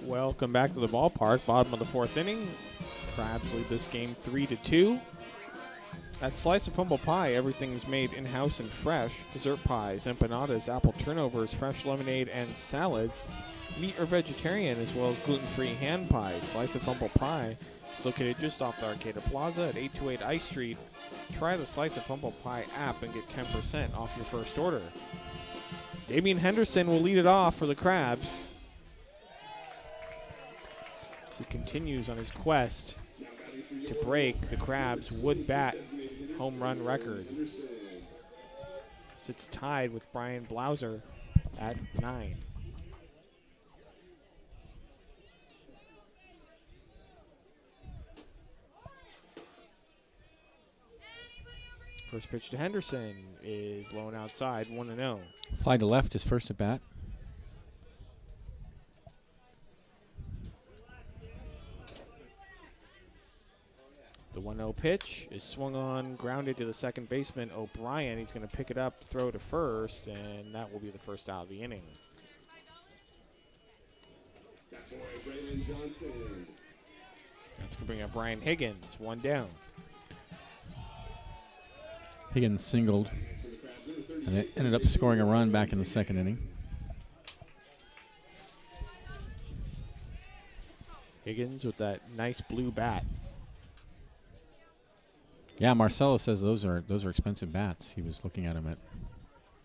Welcome back to the ballpark. Bottom of the 4th inning. Crabs lead this game 3-2. At Slice of Humble Pie, everything is made in-house and fresh. Dessert pies, empanadas, apple turnovers, fresh lemonade, and salads. Meat or vegetarian, as well as gluten-free hand pies. Slice of Humble Pie is located just off the Arcata Plaza at 828 I Street. Try the Slice of Humble Pie app and get 10% off your first order. Damian Henderson will lead it off for the Crabs. He continues on his quest to break the Crabs' wood bat home run record. Sits tied with Brian Blauser at 9. First pitch to Henderson is low and outside, 1-0. Fly to left his first at bat. The 1-0 pitch is swung on, grounded to the second baseman, O'Brien. He's going to pick it up, throw to first, and that will be the first out of the inning. That boy, Braylon Johnson. That's going to bring up Brian Higgins, 1 down. Higgins singled, and it ended up scoring a run back in the 2nd inning. Higgins with that nice blue bat. Yeah, Marcelo says those are expensive bats. He was looking at them at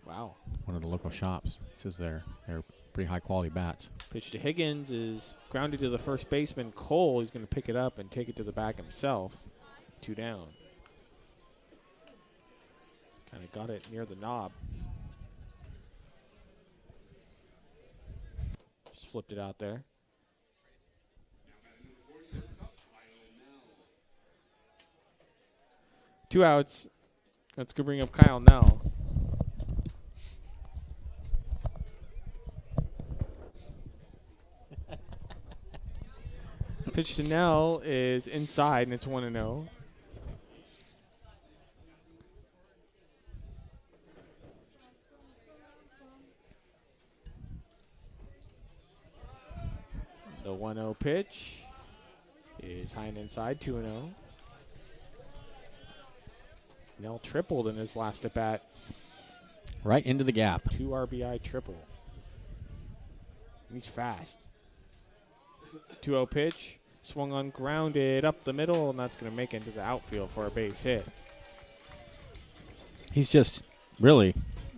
Wow. one of the local shops. He says they're pretty high quality bats. Pitch to Higgins is grounded to the first baseman, Cole. He's going to pick it up and take it to the back himself. 2 down. Kind of got it near the knob. Just flipped it out there. Two outs. That's going to bring up Kyle Nell. Pitch to Nell is inside, and it's 1-0. The 1-0 pitch is high and inside, 2-0. Nell tripled in his last at bat. Right into the gap. 2 RBI triple. He's fast. 2-0 pitch. Swung on, grounded up the middle, and that's going to make it into the outfield for a base hit. He's just really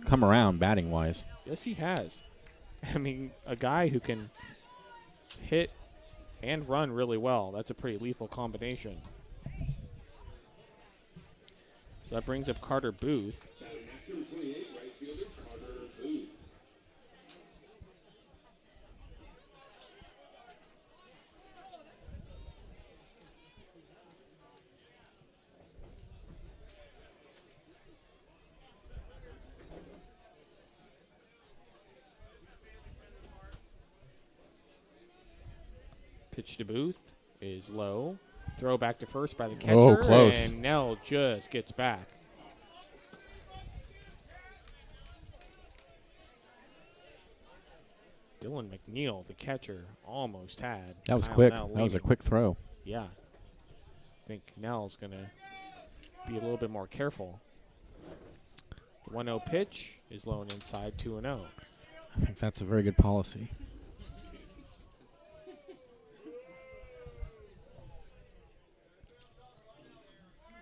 come around batting-wise. Yes, he has. I mean, a guy who can hit and run really well. That's a pretty lethal combination. So that brings up Carter Booth. Next number 28, right fielder Carter Booth. Pitch to Booth is low. Throw back to first by the catcher. Oh, close. And Nell just gets back. Dylan McNeil, the catcher, almost had. That was Kyle quick. Nell That was a leading. quick throw. Yeah. I think Nell's going to be a little bit more careful. The 1-0 pitch is low and inside, 2-0. I think that's a very good policy.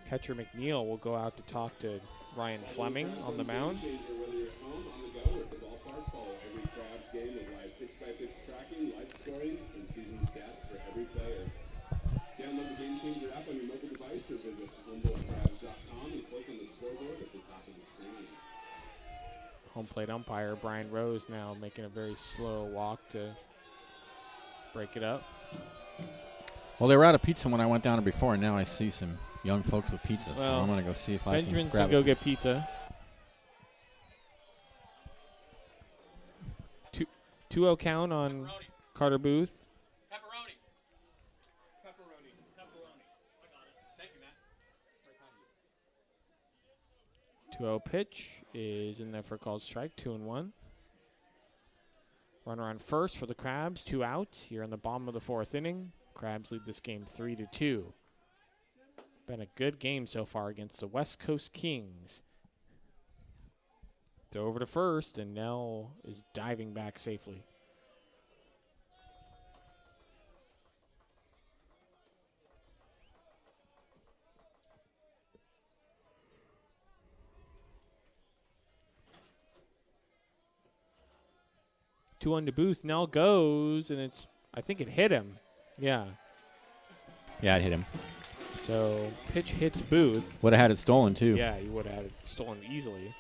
Catcher McNeil will go out to talk to Ryan Fleming on the mound. Changer, whether you're home, on the go, or at the ballpark, follow every Crabs game with live pitch-by-pitch tracking, live scoring, and season stats for every player. Download the Game Changer app on your mobile device or visit humboldtcrabs.com and click on the scoreboard at the top of the screen. Home plate umpire Brian Rose now making a very slow walk to break it up. Well, they were out of pizza when I went down there before, and now I see some young folks with pizza, so Well, I'm going to go see if I Benjamin's can going grab to go it. get pizza. 2-0 count on Carter Booth. Pepperoni. Pepperoni. Pepperoni. I got it. Thank you, Matt. 2-0 pitch is in there for a called strike, 2-1. Runner on first for the Crabs, 2 outs here in the bottom of the 4th inning. Crabs lead this game 3-2. Been a good game so far against the West Coast Kings. Throw over to first, and Nell is diving back safely. Two on to Booth. Nell goes, and I think it hit him. Yeah. Yeah, it hit him. So pitch hits Booth. Would have had it stolen, too. Yeah, he would have had it stolen easily.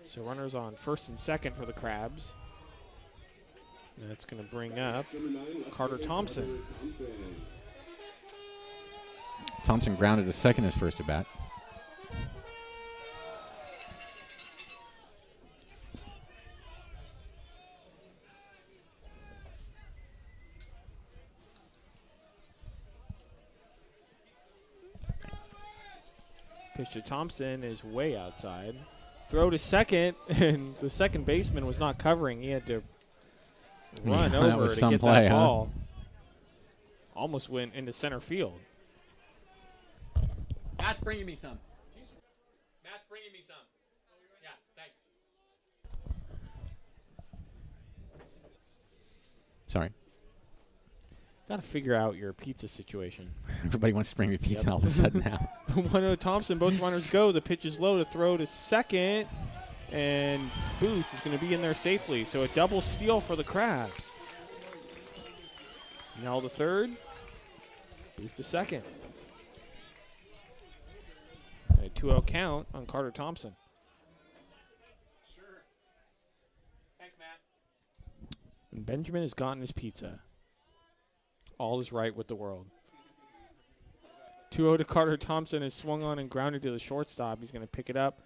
So runners on first and second for the Crabs. And that's going to bring up Carter Thompson. Thompson grounded to second his first at bat. Pitch to Thompson is way outside. Throw to second, and the second baseman was not covering. He had to run Yeah, that over was to some get play, that huh? ball. Almost went into center field. Matt's bringing me some. Matt's bringing me some. Yeah, thanks. Sorry. Got to figure out your pizza situation. Everybody wants to bring me pizza all of a sudden now. 1-0 Thompson, both runners go. The pitch is low to throw to second, and Booth is going to be in there safely. So a double steal for the Crabs. Now the third, Booth the second. And a 2-0 count on Carter Thompson. Sure. Thanks, Matt. And Benjamin has gotten his pizza. All is right with the world. 2-0 to Carter Thompson is swung on and grounded to the shortstop. He's going to pick it up,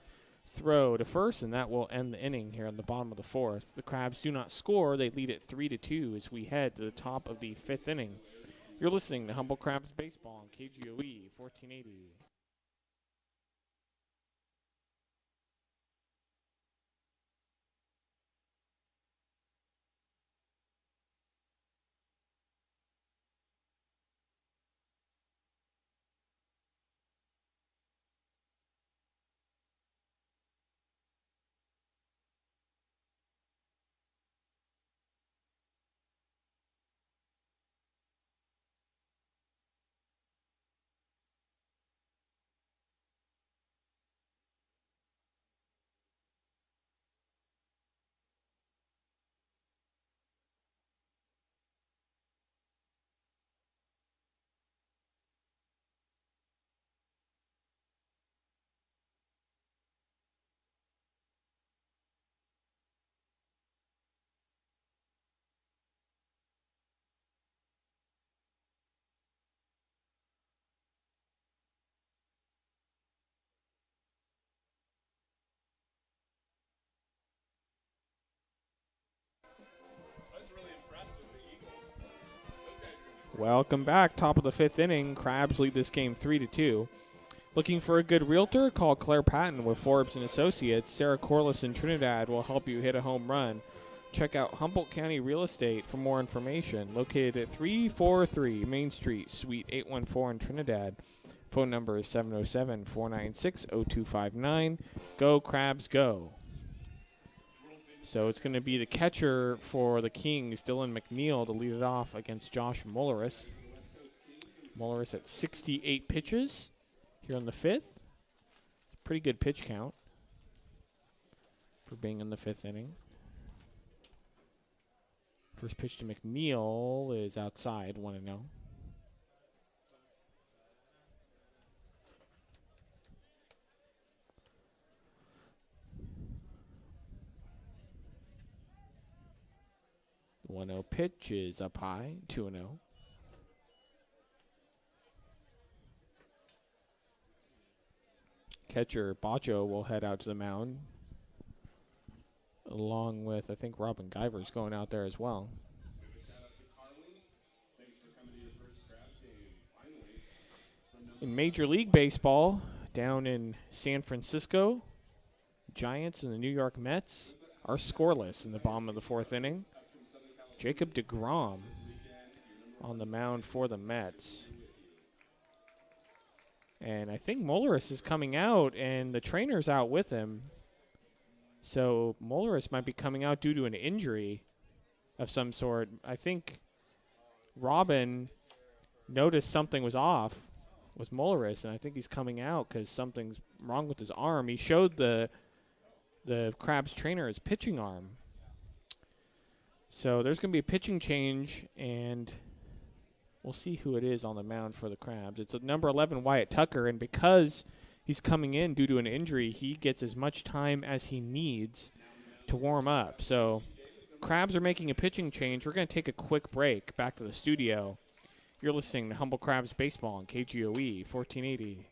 throw to first, and that will end the inning here on the bottom of the 4th. The Crabs do not score. They lead it 3-2 as we head to the top of the 5th inning. You're listening to Humble Crabs Baseball on KGOE 1480. Welcome back. Top of the 5th inning. Crabs lead this game 3-2. Looking for a good realtor? Call Claire Patton with Forbes and Associates. Sarah Corliss in Trinidad will help you hit a home run. Check out Humboldt County Real Estate for more information. Located at 343 Main Street, Suite 814 in Trinidad. Phone number is 707-496-0259. Go Crabs, go. So it's going to be the catcher for the Kings, Dylan McNeil, to lead it off against Josh Mulleris. Mulleris at 68 pitches here on the 5th. Pretty good pitch count for being in the 5th inning. First pitch to McNeil is outside, 1-0. The 1-0 pitch is up high, 2-0. Catcher Bacho will head out to the mound, along with, I think, Robin Guyver's going out there as well. In Major League Baseball, down in San Francisco, Giants and the New York Mets are scoreless in the bottom of the 4th inning. Jacob deGrom on the mound for the Mets. And I think Mulleris is coming out, and the trainer's out with him. So Mulleris might be coming out due to an injury of some sort. I think Robin noticed something was off with Mulleris, and I think he's coming out because something's wrong with his arm. He showed the Crabs trainer his pitching arm. So there's going to be a pitching change, and we'll see who it is on the mound for the Crabs. It's number 11, Wyatt Tucker, and because he's coming in due to an injury, he gets as much time as he needs to warm up. So Crabs are making a pitching change. We're going to take a quick break. Back to the studio. You're listening to Humboldt Crabs Baseball on KGOE 1480.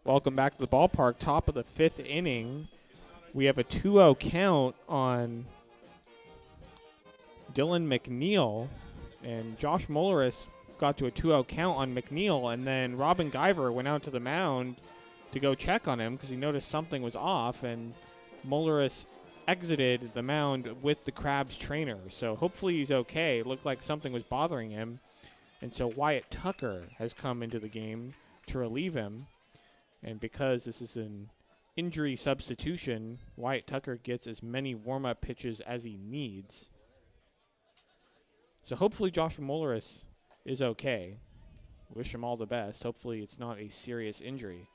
Welcome back to the ballpark. Top of the 5th inning. We have a 2-0 count on Dylan McNeil, and Josh Mulleris got to a 2-0 count on McNeil, and then Robin Guyver went out to the mound to go check on him because he noticed something was off, and Mulleris exited the mound with the Crabs trainer. So hopefully he's okay. It looked like something was bothering him, and so Wyatt Tucker has come into the game to relieve him. And because this is an injury substitution, Wyatt Tucker gets as many warm-up pitches as he needs. So hopefully Joshua Mulleris is okay. Wish him all the best. Hopefully it's not a serious injury.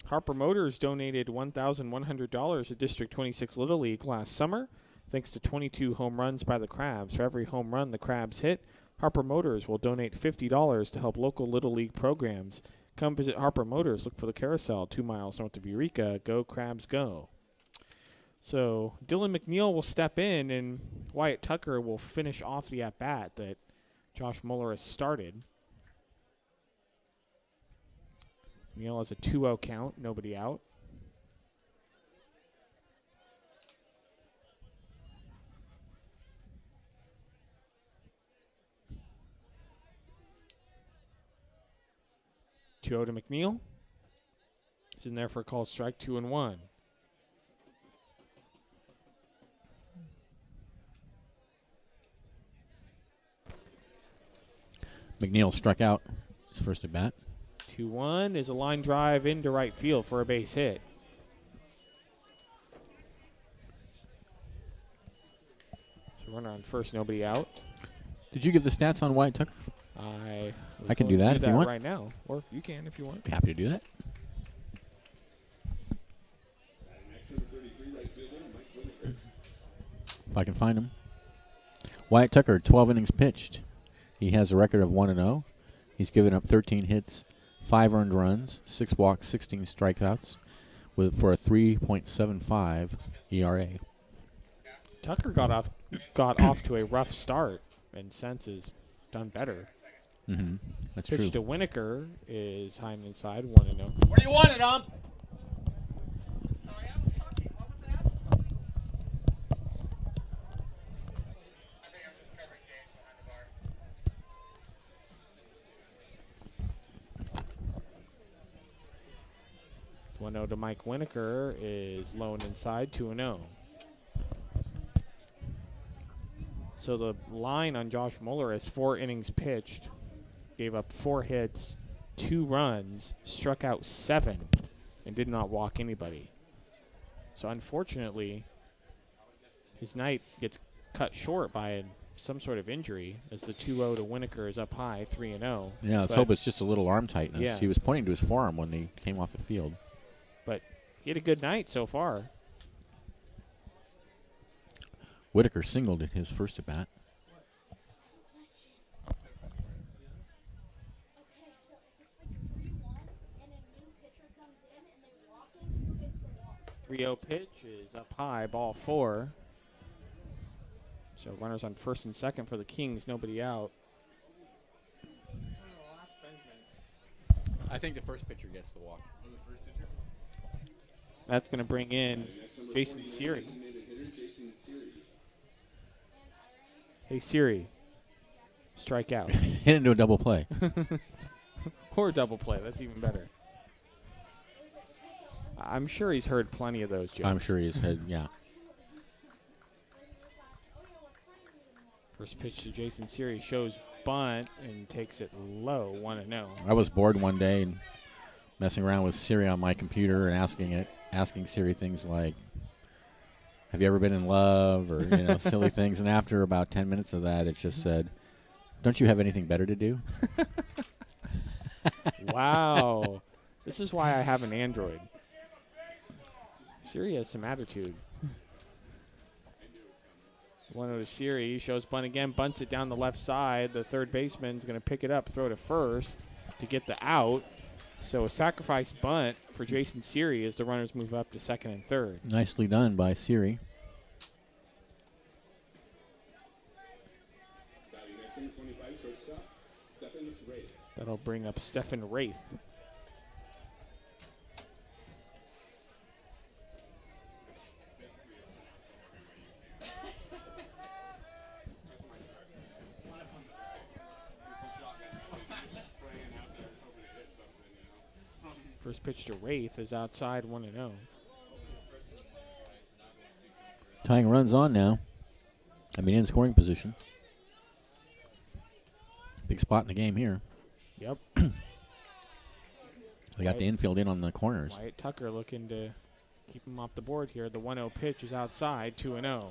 Harper Motors donated $1,100 to District 26 Little League last summer, thanks to 22 home runs by the Crabs. For every home run the Crabs hit, Harper Motors will donate $50 to help local Little League programs. Come visit Harper Motors. Look for the carousel 2 miles north of Eureka. Go Crabs, go. So Dylan McNeil will step in, and Wyatt Tucker will finish off the at-bat that Josh Mulleris started. Neal has a 2-0 count, nobody out. 2-0 to McNeil. He's in there for a called strike, 2-1. McNeil struck out his first at bat. 2-1 is a line drive into right field for a base hit. So runner on first, nobody out. Did you give the stats on Wyatt Tucker? I can do that if you want. right now, or you can if you want. Be happy to do that. If I can find him. Wyatt Tucker, 12 innings pitched. He has a record of 1-0. He's given up 13 hits, 5 earned runs, 6 walks, 16 strikeouts, for a 3.75 ERA. Tucker got off to a rough start, and since has done better. Mm-hmm. That's Pitch true. to Winokur is high and inside, 1-0. Where do you want it, One-0 to Mike Winokur is low and inside, 2-0. So the line on Josh Mueller is 4 innings pitched, gave up 4 hits, 2 runs, struck out 7, and did not walk anybody. So unfortunately, his night gets cut short by some sort of injury as the 2-0 to Winokur is up high, 3-0. Yeah, let's But- hope it's just a little arm tightness. Yeah. He was pointing to his forearm when he came off the field. But he had a good night so far. Whitaker singled in his first at bat. Okay, so if it's like 3-1 and a new pitcher comes in and they walk it, who gets the walk? 3-0 pitch is up high, ball 4. So runners on first and second for the Kings, nobody out. Last Benjamin. I think the first pitcher gets the walk. That's going to bring in Jason Siri. Hey, Siri. Strike out. Hit into a double play. Or double play. That's even better. I'm sure he's heard plenty of those jokes. I'm sure he's had, yeah. First pitch to Jason Siri shows bunt and takes it low, 1-0. I was bored one day and messing around with Siri on my computer and asking Siri things like, have you ever been in love, or silly things. And after about 10 minutes of that, it just said, don't you have anything better to do? Wow. This is why I have an Android. Siri has some attitude. 1-0 to Siri. Shows bunt again. Bunts it down the left side. The third baseman's going to pick it up, throw to first to get the out. So a sacrifice bunt for Jason Siri as the runners move up to second and third. Nicely done by Siri. That'll bring up Stephen Wraith. First pitch to Wraith is outside, 1-0. Tying runs on now. In scoring position. Big spot in the game here. Yep. They got the infield in on the corners. Wyatt Tucker looking to keep him off the board here. The 1-0 pitch is outside, 2-0.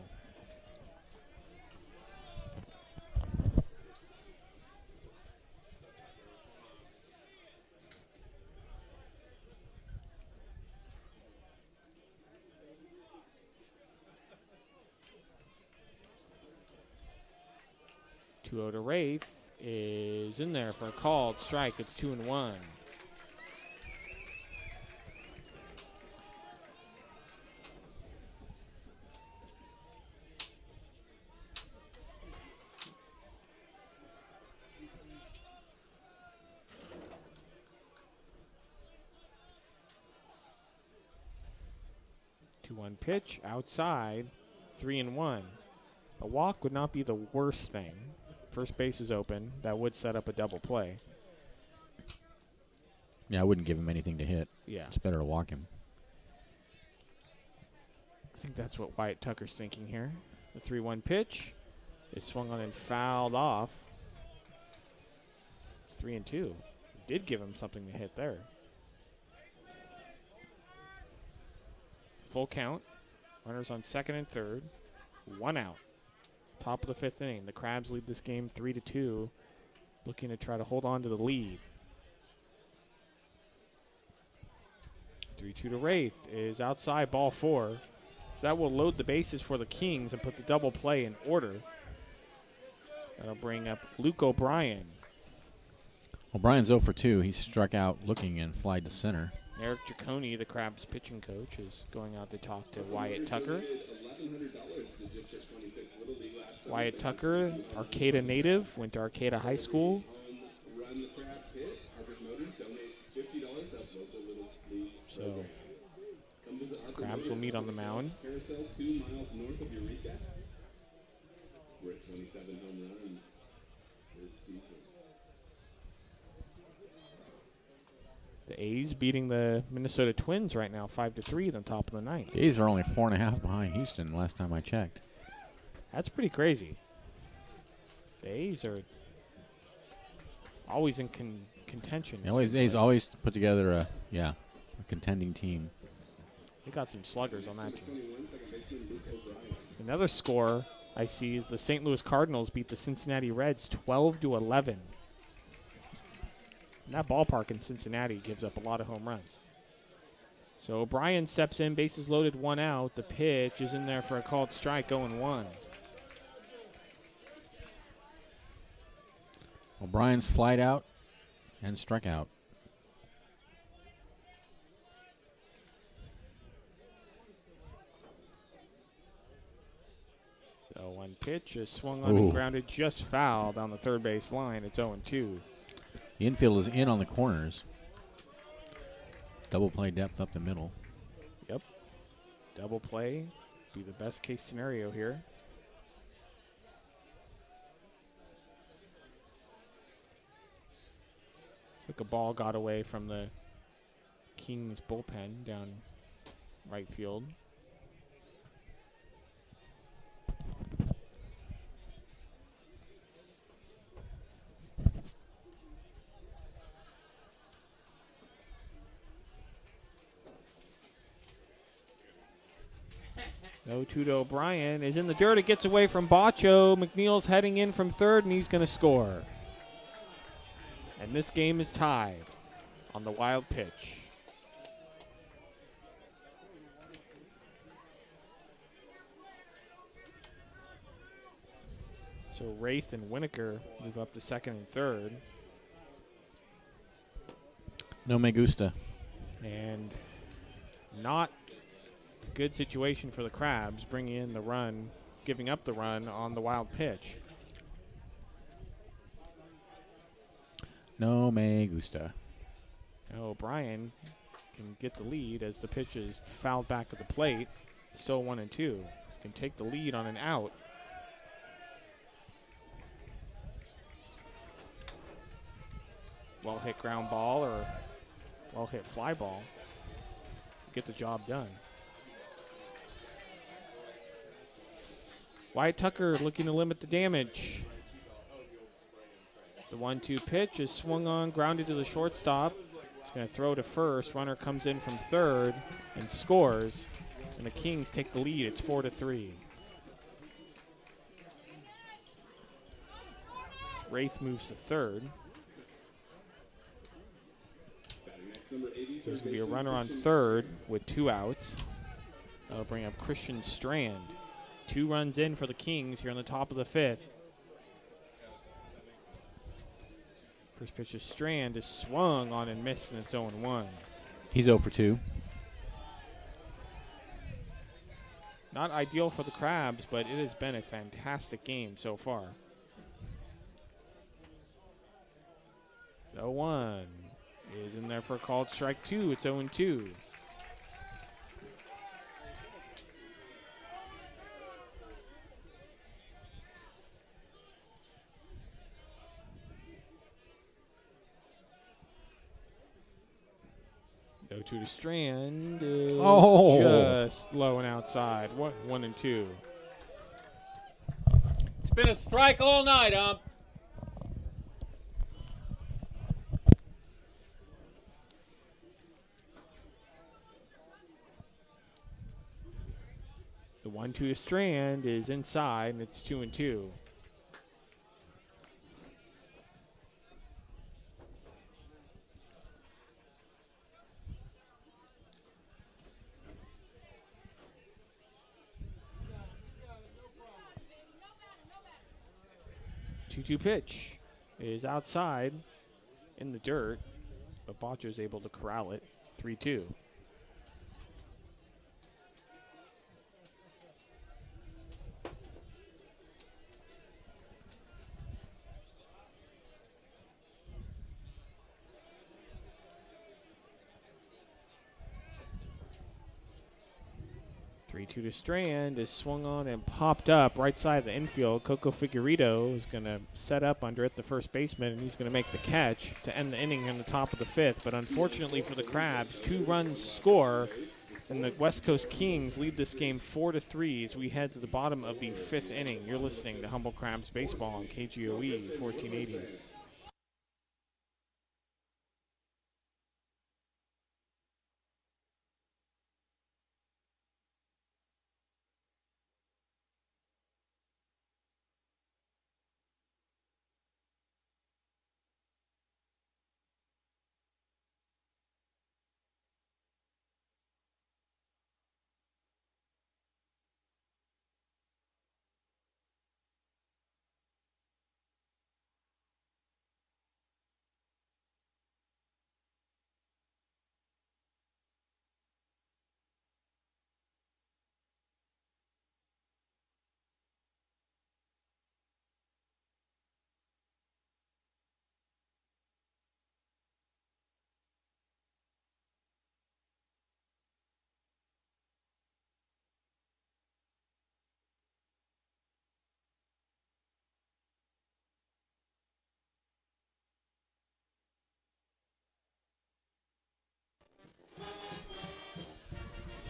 To Wraith is in there for a called strike. It's 2-1. Two-one pitch outside, 3-1. A walk would not be the worst thing. First base is open. That would set up a double play. Yeah, I wouldn't give him anything to hit. Yeah. It's better to walk him. I think that's what Wyatt Tucker's thinking here. The 3-1 pitch is swung on and fouled off. It's 3-2. Did give him something to hit there. Full count. Runners on second and third. 1 out. Top of the 5th inning. The Crabs lead this game 3-2. Looking to try to hold on to the lead. 3-2 to Wraith is outside, ball 4. So that will load the bases for the Kings and put the double play in order. That'll bring up Luke O'Brien. O'Brien's 0 for 2. He struck out looking and flied to center. Eric Giacone, the Crabs pitching coach, is going out to talk to Wyatt Tucker. Wyatt Tucker, Arcata native, went to Arcata High School. Run the Crabs hit. Harvard Motors donates $50 to help local little league. So Come visit Harvard Crabs will Motors meet on the mound. Carousel 2 miles north of Eureka. We're at 27 home runs this season. The A's beating the Minnesota Twins right now 5-3 at the top of the 9th. The A's are only 4.5 behind Houston last time I checked. That's pretty crazy. The A's are always in contention. The A's always put together a contending team. They got some sluggers on that team. Another score I see is the St. Louis Cardinals beat the Cincinnati Reds 12-11. And that ballpark in Cincinnati gives up a lot of home runs. So O'Brien steps in, bases loaded, 1 out. The pitch is in there for a called strike, 0-1. O'Brien's flied out and struck out. The 1 pitch is swung on and grounded, just foul down the third base line. It's 0-2. The infield is in on the corners. Double play depth up the middle. Yep. Double play. Be the best case scenario here. Looks like a ball got away from the Kings bullpen down right field. No, to O'Brien is in the dirt. It gets away from Bacho. McNeil's heading in from third, and he's going to score. And this game is tied on the wild pitch. So Wraith and Winokur move up to second and third. No me gusta. And not a good situation for the Crabs, bringing in the run, giving up the run on the wild pitch. No me gusta. Now O'Brien can get the lead as the pitch is fouled back at the plate. Still 1-2. Can take the lead on an out. Well hit ground ball or well hit fly ball. Get the job done. Wyatt Tucker looking to limit the damage. The 1-2 pitch is swung on, grounded to the shortstop. He's going to throw to first. Runner comes in from third and scores. And the Kings take the lead. It's 4-3. Wraith moves to third. So there's going to be a runner on third with 2 outs. That'll bring up Christian Strand. 2 runs in for the Kings here on the top of the 5th. First pitch to Strand is swung on and missed, and it's 0-1. He's 0 for 2. Not ideal for the Crabs, but it has been a fantastic game so far. 0-1 is in there for a called strike 2. It's 0-2. 0-2 to Strand is Oh. just low and outside. 1-2. It's been a strike all night, The 1-2 to Strand is inside, and it's 2-2. Two-two pitch is outside in the dirt, but Botcho's able to corral it. 3-2. To Strand is swung on and popped up right side of the infield. Coco Figueredo is going to set up under it, the first baseman, and he's going to make the catch to end the inning in the top of the fifth. But unfortunately for the Crabs, 2 runs score, and the West Coast Kings lead this game 4-3 as we head to the bottom of the fifth inning. You're listening to Humble Crabs Baseball on KGOE 1480.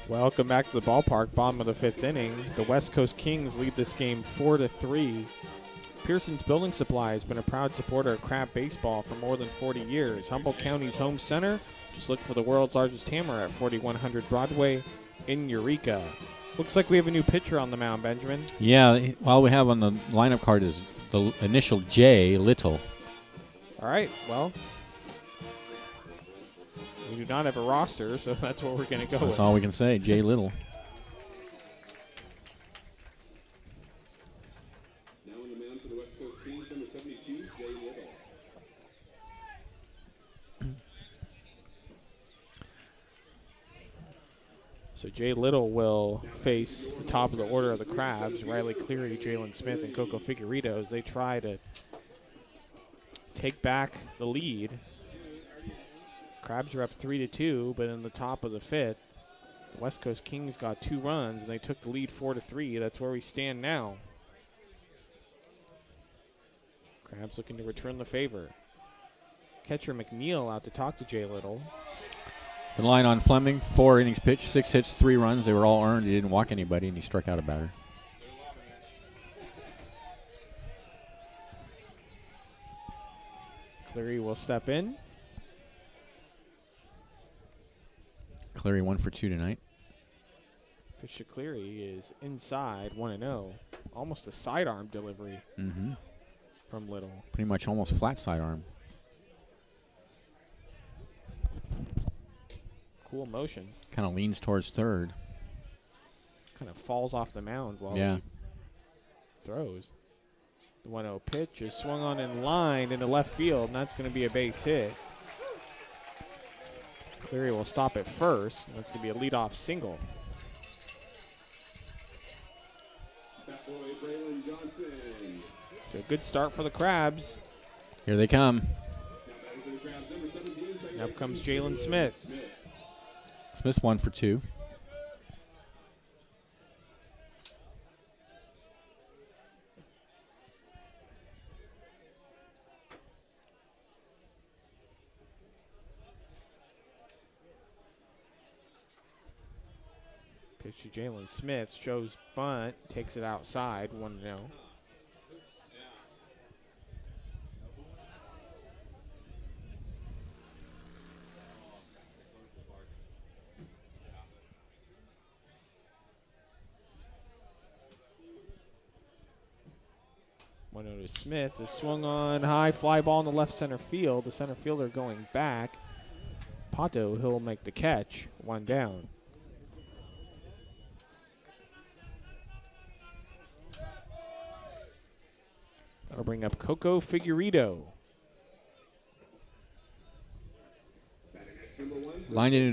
Welcome back to the ballpark, bottom of the fifth inning. The West Coast Kings lead this game 4-3. Pearson's Building Supply has been a proud supporter of Crab baseball for more than 40 years. Humboldt County's home center. Just look for the world's largest hammer at 4100 Broadway in Eureka. Looks like we have a new pitcher on the mound, Benjamin. Yeah, all we have on the lineup card is the initial J, Little. All right, well, we do not have a roster, so that's what we're going to go with. That's all we can say, J, Little. Now on the mound for the West Coast Kings, number 72, Jay Little. So Jay Little will face the top of the order of the Crabs, Riley Cleary, Jalen Smith, and Coco Figueredo, as they try to take back the lead. Crabs are up 3-2, but in the top of the fifth, the West Coast Kings got 2 runs, and they took the lead 4-3. That's where we stand now. Crabs looking to return the favor. Catcher McNeil out to talk to Jay Little. The line on Fleming, 4 innings pitched, 6 hits, 3 runs. They were all earned. He didn't walk anybody, and he struck out a batter. Cleary will step in. Cleary 1 for 2 tonight. Pitch to Cleary is inside, 1-0. Almost a sidearm delivery from Little. Pretty much almost flat sidearm. Cool motion. Kind of leans towards third. Kind of falls off the mound while Yeah. he throws. The 1-0 pitch is swung on in line into left field, and that's going to be a base hit. Cleary will stop at first. And that's going to be a leadoff single. Bat boy Braylon Johnson. So a good start for the Crabs. Here they come. Now batting for the Crabs, number 17, second Up base, comes Jalen Smith. Smith's 1 for 2. Pitch to Jalen Smith. Shows bunt. Takes it outside. 1-0. To Smith is swung on high, fly ball in the left center field. The center fielder going back. Pato, he'll make the catch. 1 down. That'll bring up Coco Figueredo. Lined into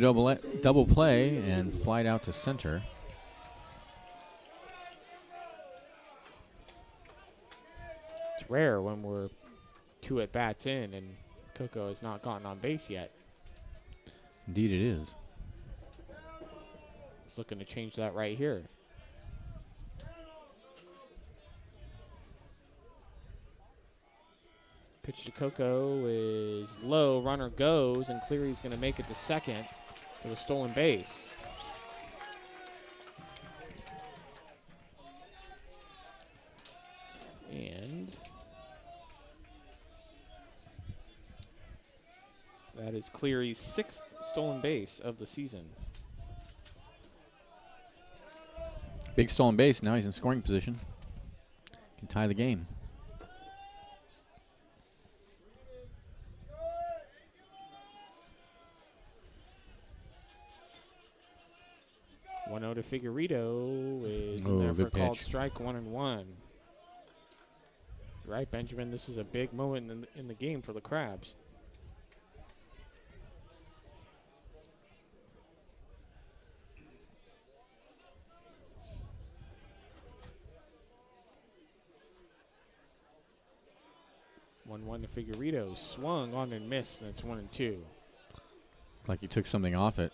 double play and flied out to center. It's rare when we're 2 at bats in and Coco has not gotten on base yet. Indeed it is. He's looking to change that right here. Pitch to Coco is low. Runner goes, and Cleary's going to make it to second for the stolen base. And that is Cleary's 6th stolen base of the season. Big stolen base. Now he's in scoring position. Can tie the game. To Figueredo is in there for a called pitch. strike. 1-1. Right, Benjamin. This is a big moment in the game for the Crabs. One to Figueredo. Swung on and missed, and it's 1-2. Like he took something off it.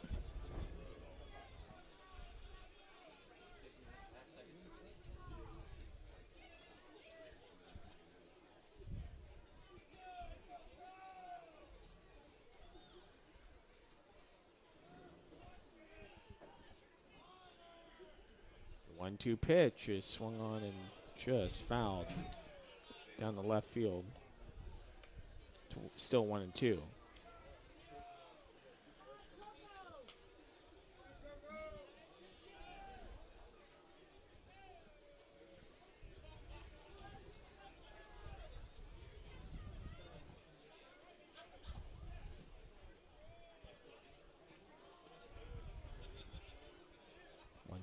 The 1-2 pitch is swung on and just fouled down the left field. Still 1-2.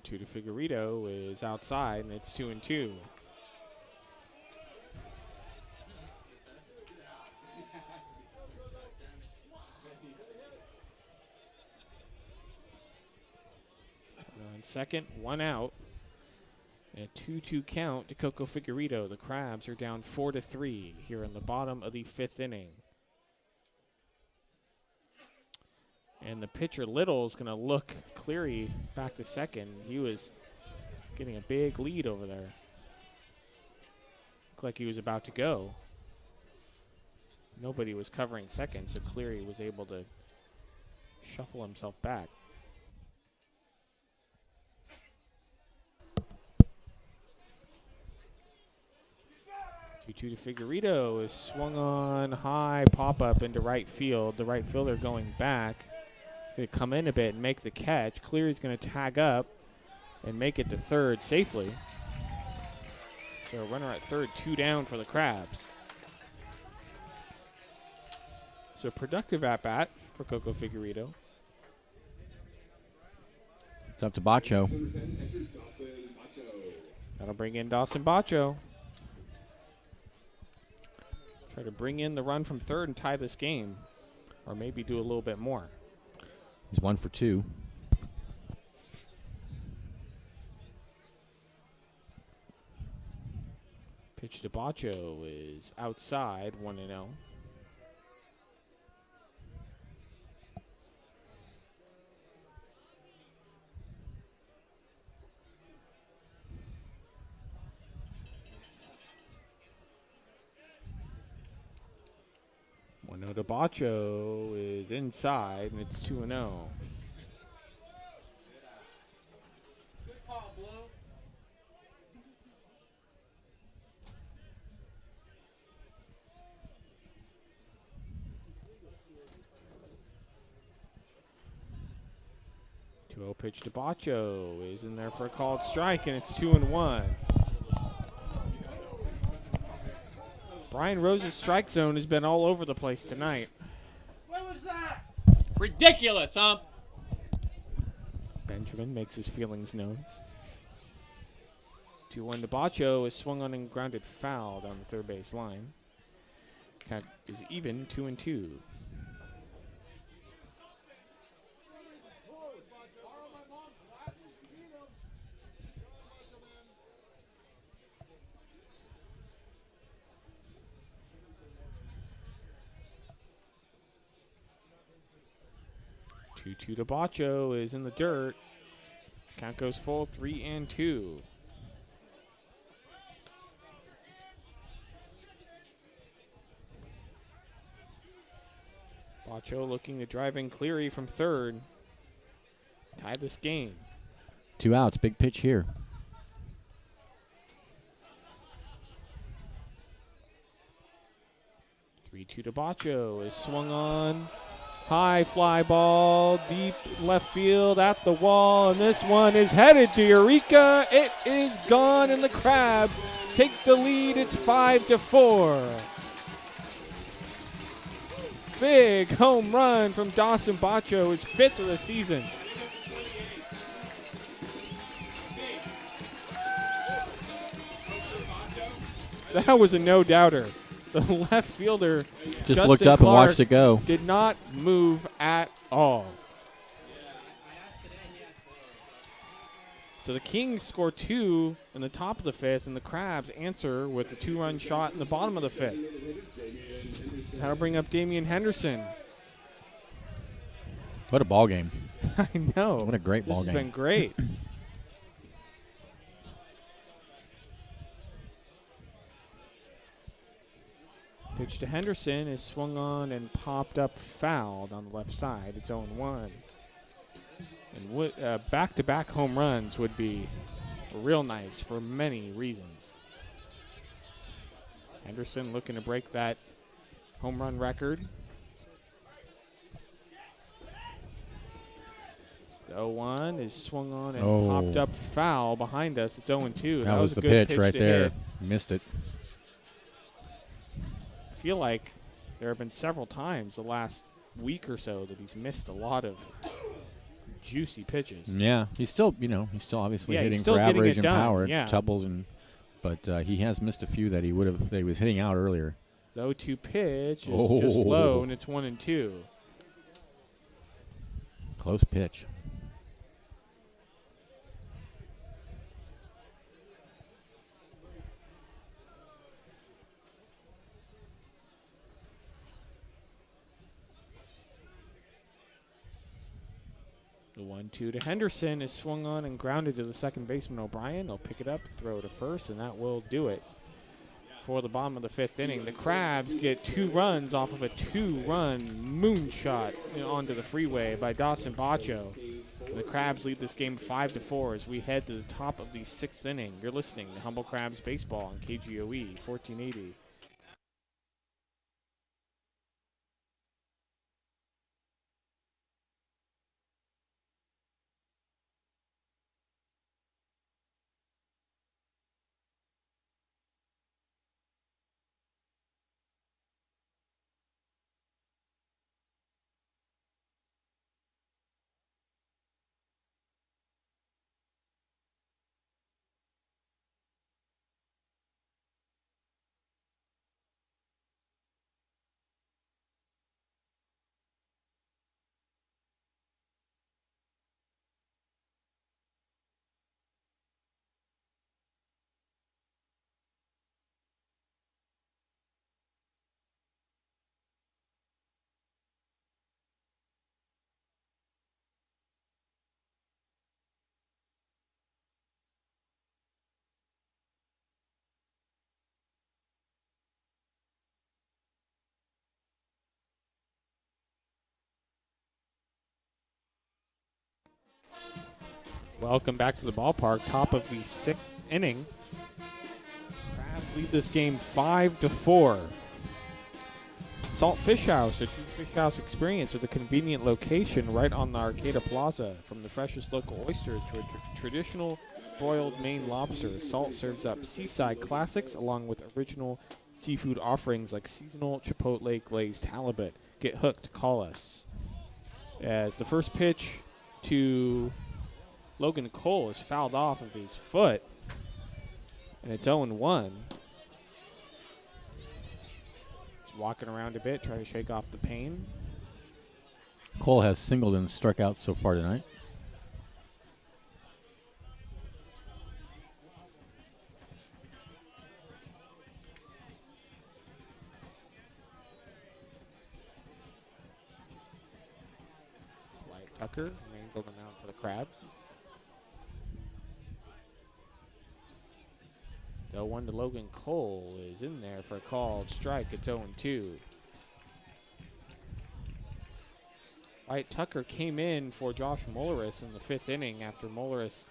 To Figueredo is outside, and it's 2-2. On second, 1 out. And a 2-2 count to Coco Figueredo. The Crabs are down 4-3 here in the bottom of the 5th inning. And the pitcher Little is going to look Cleary back to second. He was getting a big lead over there. Looked like he was about to go. Nobody was covering second, so Cleary was able to shuffle himself back. To Figueredo is swung on high, pop up into right field. The right fielder going back. Going to come in a bit and make the catch. Cleary's going to tag up and make it to third safely. So a runner at third, 2 down for the Crabs. So productive at-bat for Coco Figueredo. It's up to Bacho. That'll bring in Dawson Bacho. Try to bring in the run from third and tie this game, or maybe do a little bit more. He's 1 for 2. Pitch to Bacho is outside, 1-0. To Bacho is inside, and it's 2-0. Low pitch to Bacho is in there for a called strike, and it's 2-1. Brian Rose's strike zone has been all over the place tonight. Ridiculous, huh? Benjamin makes his feelings known. 2-1 to Bacho is swung on and grounded foul down the third base line. Count is even, 2-2. Two to Bacho is in the dirt. Count goes full, 3-2. Bacho looking to drive in Cleary from third. Tie this game. 2 outs. Big pitch here. Three-two to Bacho is swung on. High fly ball, deep left field at the wall, and this one is headed to Eureka. It is gone, and the Crabs take the lead. It's 5-4. Big home run from Dawson Bacho, his 5th of the season. That was a no-doubter. The left fielder Just Justin looked up Clark and watched it go. did not move at all. So the Kings score 2 in the top of the 5th, and the Crabs answer with a 2-run shot in the bottom of the 5th. That'll bring up Damian Henderson. What a ball game. I know. What a great This ball has game. been great. Pitch to Henderson is swung on and popped up fouled on the left side. It's 0-1. And back-to-back home runs would be real nice for many reasons. Henderson looking to break that home run record. The 0-1 is swung on and popped up foul behind us. It's 0-2. That was a the good pitch right to there. hit. Missed it. I feel like there have been several times the last week or so that he's missed a lot of juicy pitches. Yeah, he's still, obviously Yeah, he's hitting still for getting average it and done, power. yeah. Doubles but he has missed a few that he was hitting out earlier. The 0-2 pitch is just low, and it's 1-2. Close pitch. The 1-2 to Henderson is swung on and grounded to the second baseman O'Brien. He'll pick it up, throw to first, and that will do it for the bottom of the 5th inning. The Crabs get 2 runs off of a 2-run moonshot onto the freeway by Dawson Bacho. And the Crabs lead this game 5-4 as we head to the top of the 6th inning. You're listening to Humble Crabs Baseball on KGOE 1480. Welcome back to the ballpark. Top of the 6th inning. Crabs lead this game 5-4. Salt Fish House, a true fish house experience with a convenient location right on the Arcata Plaza. From the freshest local oysters to a traditional broiled Maine lobster, Salt serves up seaside classics along with original seafood offerings like seasonal chipotle glazed halibut. Get hooked, call us. As the first pitch to Logan Cole is fouled off of his foot, and it's 0-1. He's walking around a bit, trying to shake off the pain. Cole has singled and struck out so far tonight. Wyatt Tucker remains on the mound for the Crabs. The 1 to Logan Cole is in there for a called strike. It's 0-2. Wyatt Tucker came in for Josh Molaris in the 5th inning after Molaris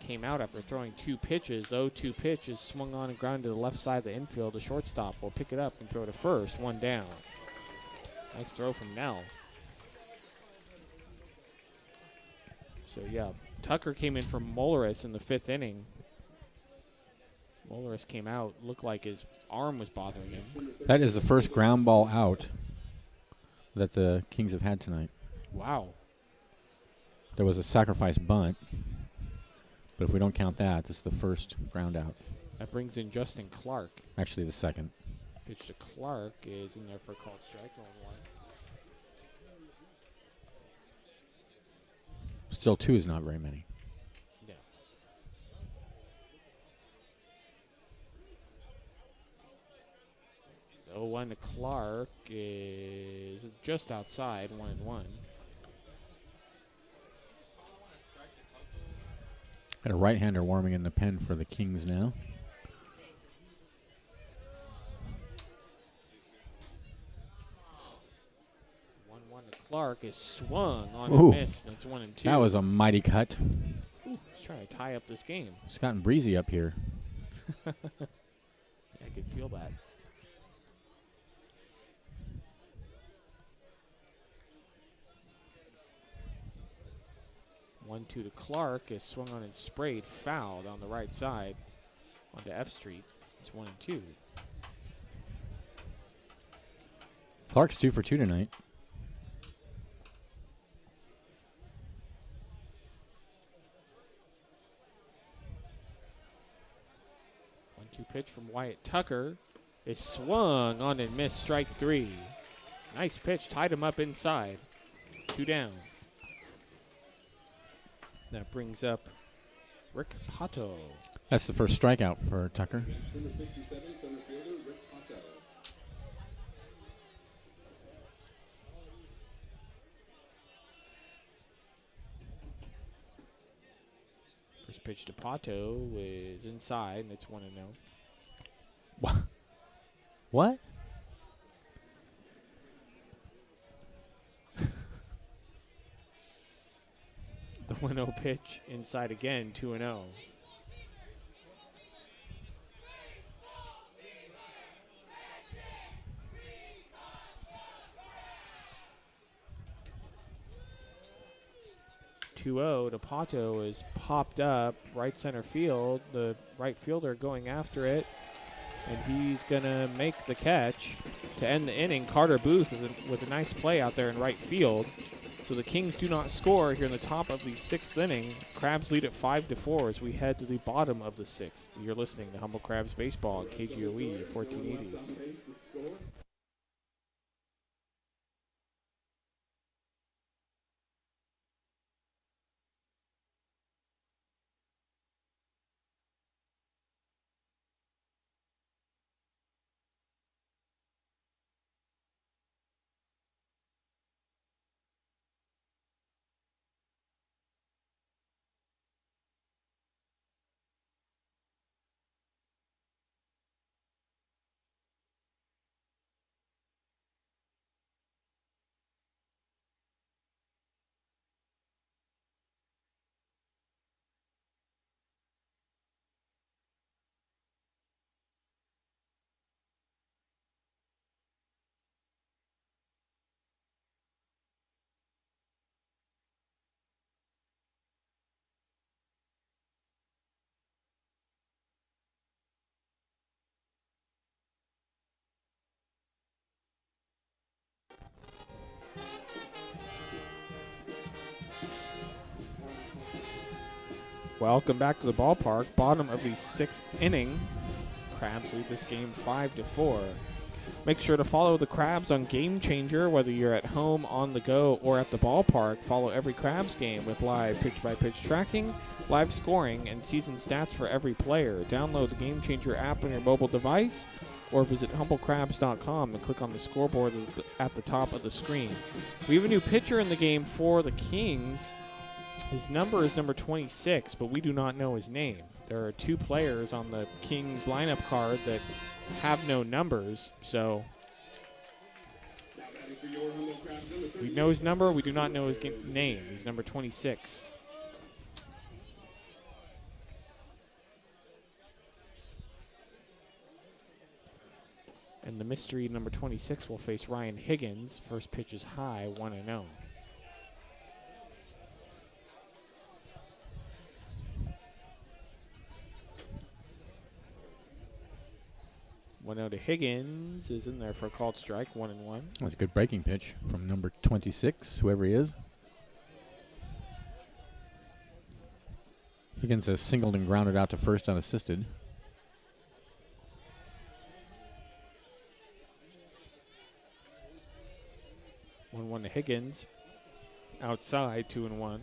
came out after throwing 2 pitches. 0-2 pitch is swung on and grounded to the left side of the infield. The shortstop will pick it up and throw to first. 1 down. Nice throw from Nell. So, yeah, Tucker came in for Molaris in the 5th inning. Molaris came out, looked like his arm was bothering him. That is the first ground ball out that the Kings have had tonight. Wow. There was a sacrifice bunt, but if we don't count that, this is the first ground out. That brings in Justin Clark. Actually, the second. Pitch to Clark is in there for a called strike. 0-1. Still 2 is not very many. Yeah. The 0-1 to Clark is just outside. 1-1. Got a right-hander warming in the pen for the Kings now. Clark is swung on Ooh. and missed. That's 1-2. That was a mighty cut. He's trying to tie up this game. It's gotten breezy up here. I could feel that. One-two to Clark is swung on and sprayed, fouled on the right side onto F Street. It's 1-2. Clark's 2 for 2 tonight. Pitch from Wyatt Tucker is swung on and missed. Strike 3. Nice pitch. Tied him up inside. 2 down. That brings up Rick Pato. That's the first strikeout for Tucker. Number 67, center fielder, Rick Pato. First pitch to Pato is inside, and it's 1-0. What? The 1-0 pitch inside again, 2-0. To Pato is popped up right center field. The right fielder going after it, and he's going to make the catch to end the inning. Carter Booth is with a nice play out there in right field. So the Kings do not score here in the top of the 6th inning. Crabs lead at 5-4 as we head to the bottom of the 6th. You're listening to Humble Crabs Baseball on KGOE 1480. Welcome back to the ballpark. Bottom of the 6th inning. Crabs lead this game 5-4. Make sure to follow the Crabs on Game Changer, whether you're at home, on the go, or at the ballpark. Follow every Crabs game with live pitch-by-pitch tracking, live scoring, and season stats for every player. Download the Game Changer app on your mobile device, or visit humblecrabs.com and click on the scoreboard at the top of the screen. We have a new pitcher in the game for the Kings. His number is number 26, but we do not know his name. There are 2 players on the Kings lineup card that have no numbers, so we know his number. We do not know his name. He's number 26. And the mystery number 26 will face Ryan Higgins. First pitch is high, 1-0. 1-0 to Higgins is in there for a called strike, 1-1. That's a good breaking pitch from number 26, whoever he is. Higgins has singled and grounded out to first unassisted. One to Higgins. Outside, 2-1.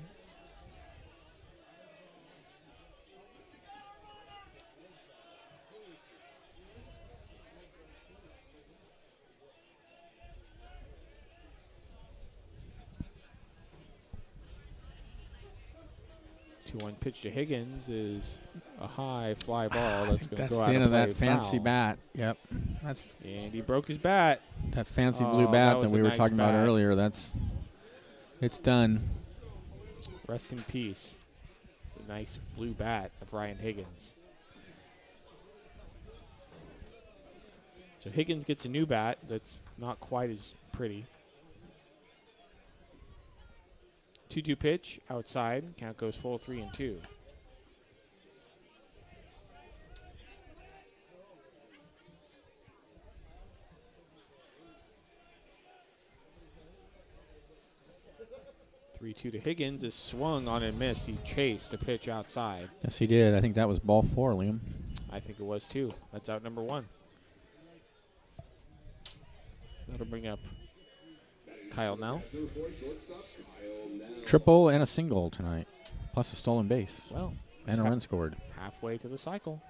One pitch to Higgins is a high fly ball. That's going to go out the end of that play, fancy foul. bat. Yep. And he broke his bat. That fancy blue bat that we were talking about earlier. It's done. Rest in peace. The nice blue bat of Ryan Higgins. So Higgins gets a new bat that's not quite as pretty. 2-2 pitch outside. Count goes full, 3-2. To Higgins is swung on and missed. He chased a pitch outside. Yes, he did. I think that was ball 4, Liam. I think it was too. That's out number 1. That'll bring up Kyle now. Triple and a single tonight, plus a stolen base. Well, and a run scored. Halfway to the cycle.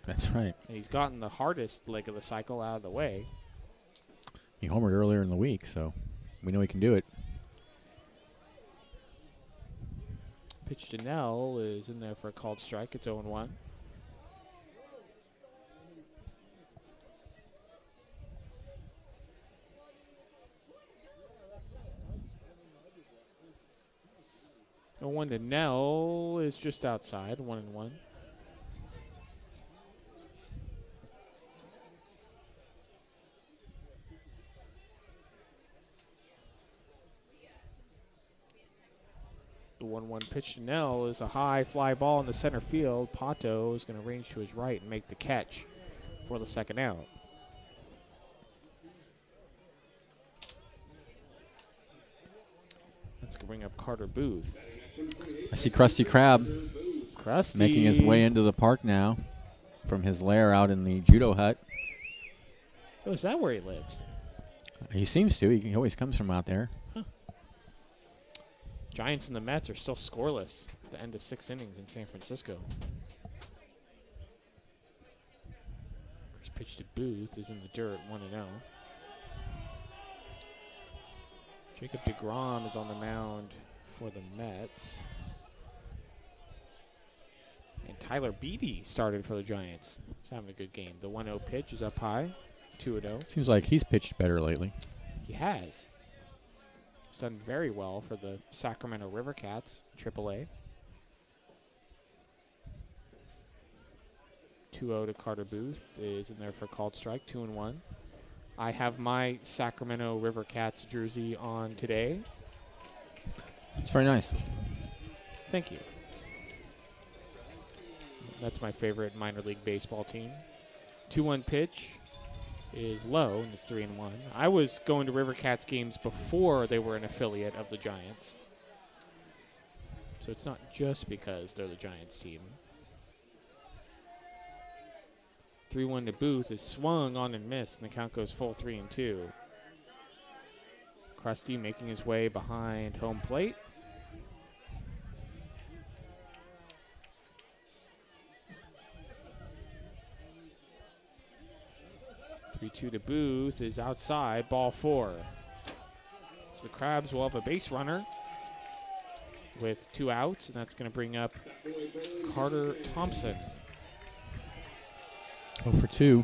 That's right. And he's gotten the hardest leg of the cycle out of the way. He homered earlier in the week, so we know he can do it. Pitch to Nell is in there for a called strike. It's 0-1. The 1 to Nell is just outside, 1-1. The 1-1 pitch to Nell is a high fly ball in the center field. Pato is going to range to his right and make the catch for the second out. Let's bring up Carter Booth. I see Krusty Krab Krusty making his way into the park now from his lair out in the judo hut. Oh, is that where he lives? He seems to. He always comes from out there. Huh. Giants and the Mets are still scoreless at the end of 6 innings in San Francisco. First pitch to Booth is in the dirt, 1-0. Jacob deGrom is on the mound for the Mets. And Tyler Beede started for the Giants. He's having a good game. The 1-0 pitch is up high, 2-0. Seems like he's pitched better lately. He has. He's done very well for the Sacramento River Cats, AAA. 2-0 to Carter Booth is in there for a called strike, 2-1. I have my Sacramento River Cats jersey on today. It's very nice. Thank you. That's my favorite minor league baseball team. 2-1 pitch is low, and it's 3-1. I was going to River Cats games before they were an affiliate of the Giants. So it's not just because they're the Giants team. 3-1 to Booth is swung on and missed, and the count goes full 3-2. Krusty making his way behind home plate. To Booth is outside, ball 4. So the Crabs will have a base runner with 2 outs, and that's going to bring up Carter Thompson. 0 for 2.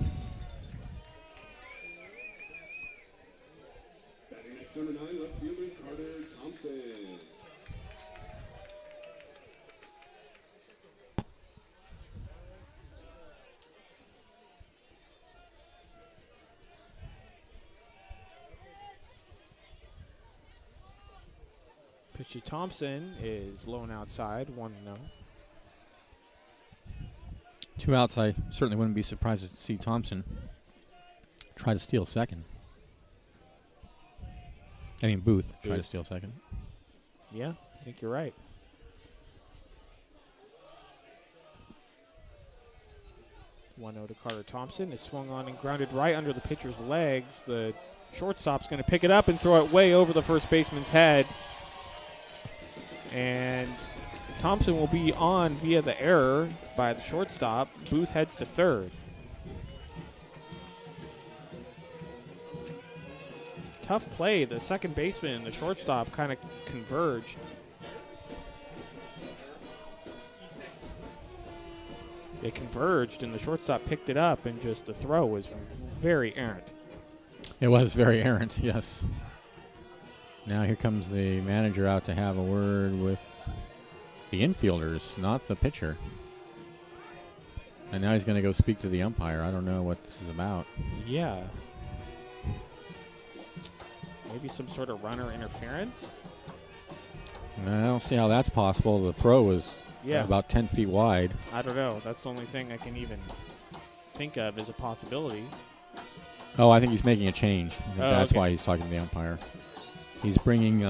Batting next, number 9, left fielder Carter Thompson. Pitch to Thompson is low and outside, 1-0. 2 outs. I certainly wouldn't be surprised to see Thompson try to steal second. I mean, Booth try to steal second. Yeah, I think you're right. One 0 to Carter Thompson is swung on and grounded right under the pitcher's legs. The shortstop's going to pick it up and throw it way over the first baseman's head. And Thompson will be on via the error by the shortstop. Booth heads to third. Tough play. The second baseman and the shortstop kind of converged. They converged, and the shortstop picked it up, and just the throw was very errant. It was very errant, yes. Now here comes the manager out to have a word with the infielders, not the pitcher. And now he's going to go speak to the umpire. I don't know what this is about. Yeah. Maybe some sort of runner interference? I don't see how that's possible. The throw was about 10 feet wide. I don't know. That's the only thing I can even think of as a possibility. Oh, I think he's making a change. I think that's okay. why he's talking to the umpire. He's bringing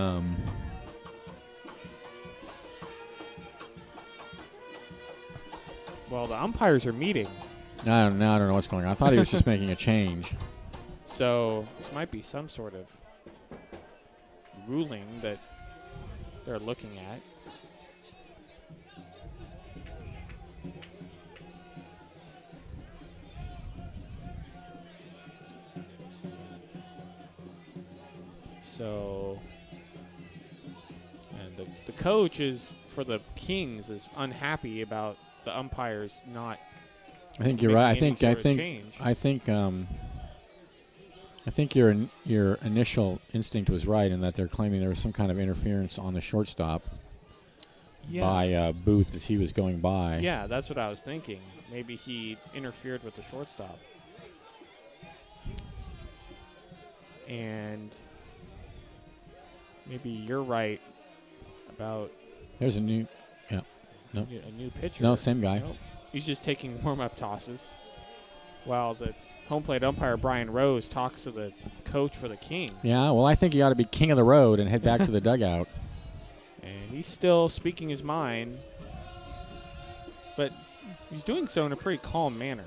well, the umpires are meeting. I don't know what's going on. I thought he was just making a change. So this might be some sort of ruling that they're looking at. So, and the coach is for the Kings is unhappy about the umpires not. I think you're right. I think your initial instinct was right in that they're claiming there was some kind of interference on the shortstop by Booth as he was going by. Yeah, that's what I was thinking. Maybe he interfered with the shortstop. And maybe you're right about There's a new a new pitcher. No, same guy. Nope. He's just taking warm-up tosses while the home plate umpire, Brian Rose, talks to the coach for the Kings. Yeah, well, I think he ought to be king of the road and head back to the dugout. And he's still speaking his mind, but he's doing so in a pretty calm manner.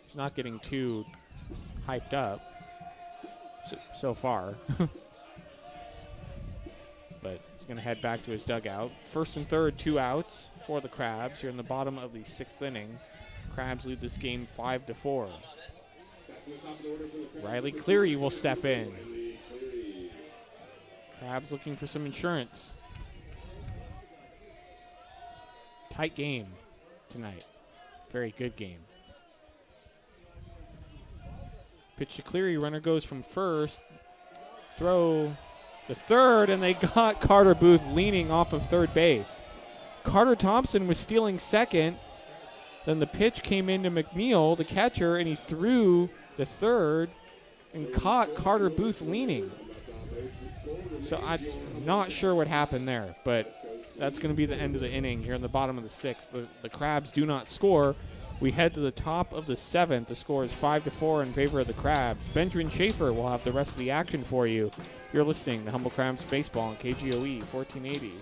He's not getting too hyped up so far. But he's going to head back to his dugout. First and third, 2 outs for the Crabs here in the bottom of the 6th inning. Crabs lead this game 5-4. Riley Cleary will step in. Crabs looking for some insurance. Tight game tonight. Very good game. Pitch to Cleary. Runner goes from first. Throw the third, and they got Carter Booth leaning off of third base. Carter Thompson was stealing second. Then the pitch came into McNeil, the catcher, and he threw the third and caught Carter Booth leaning. So I'm not sure what happened there, but that's going to be the end of the inning here in the bottom of the 6th. The Crabs do not score. We head to the top of the 7th. The score is 5-4 in favor of the Crabs. Benjamin Schaefer will have the rest of the action for you. You're listening to Humble Crabs Baseball on KGOE 1480.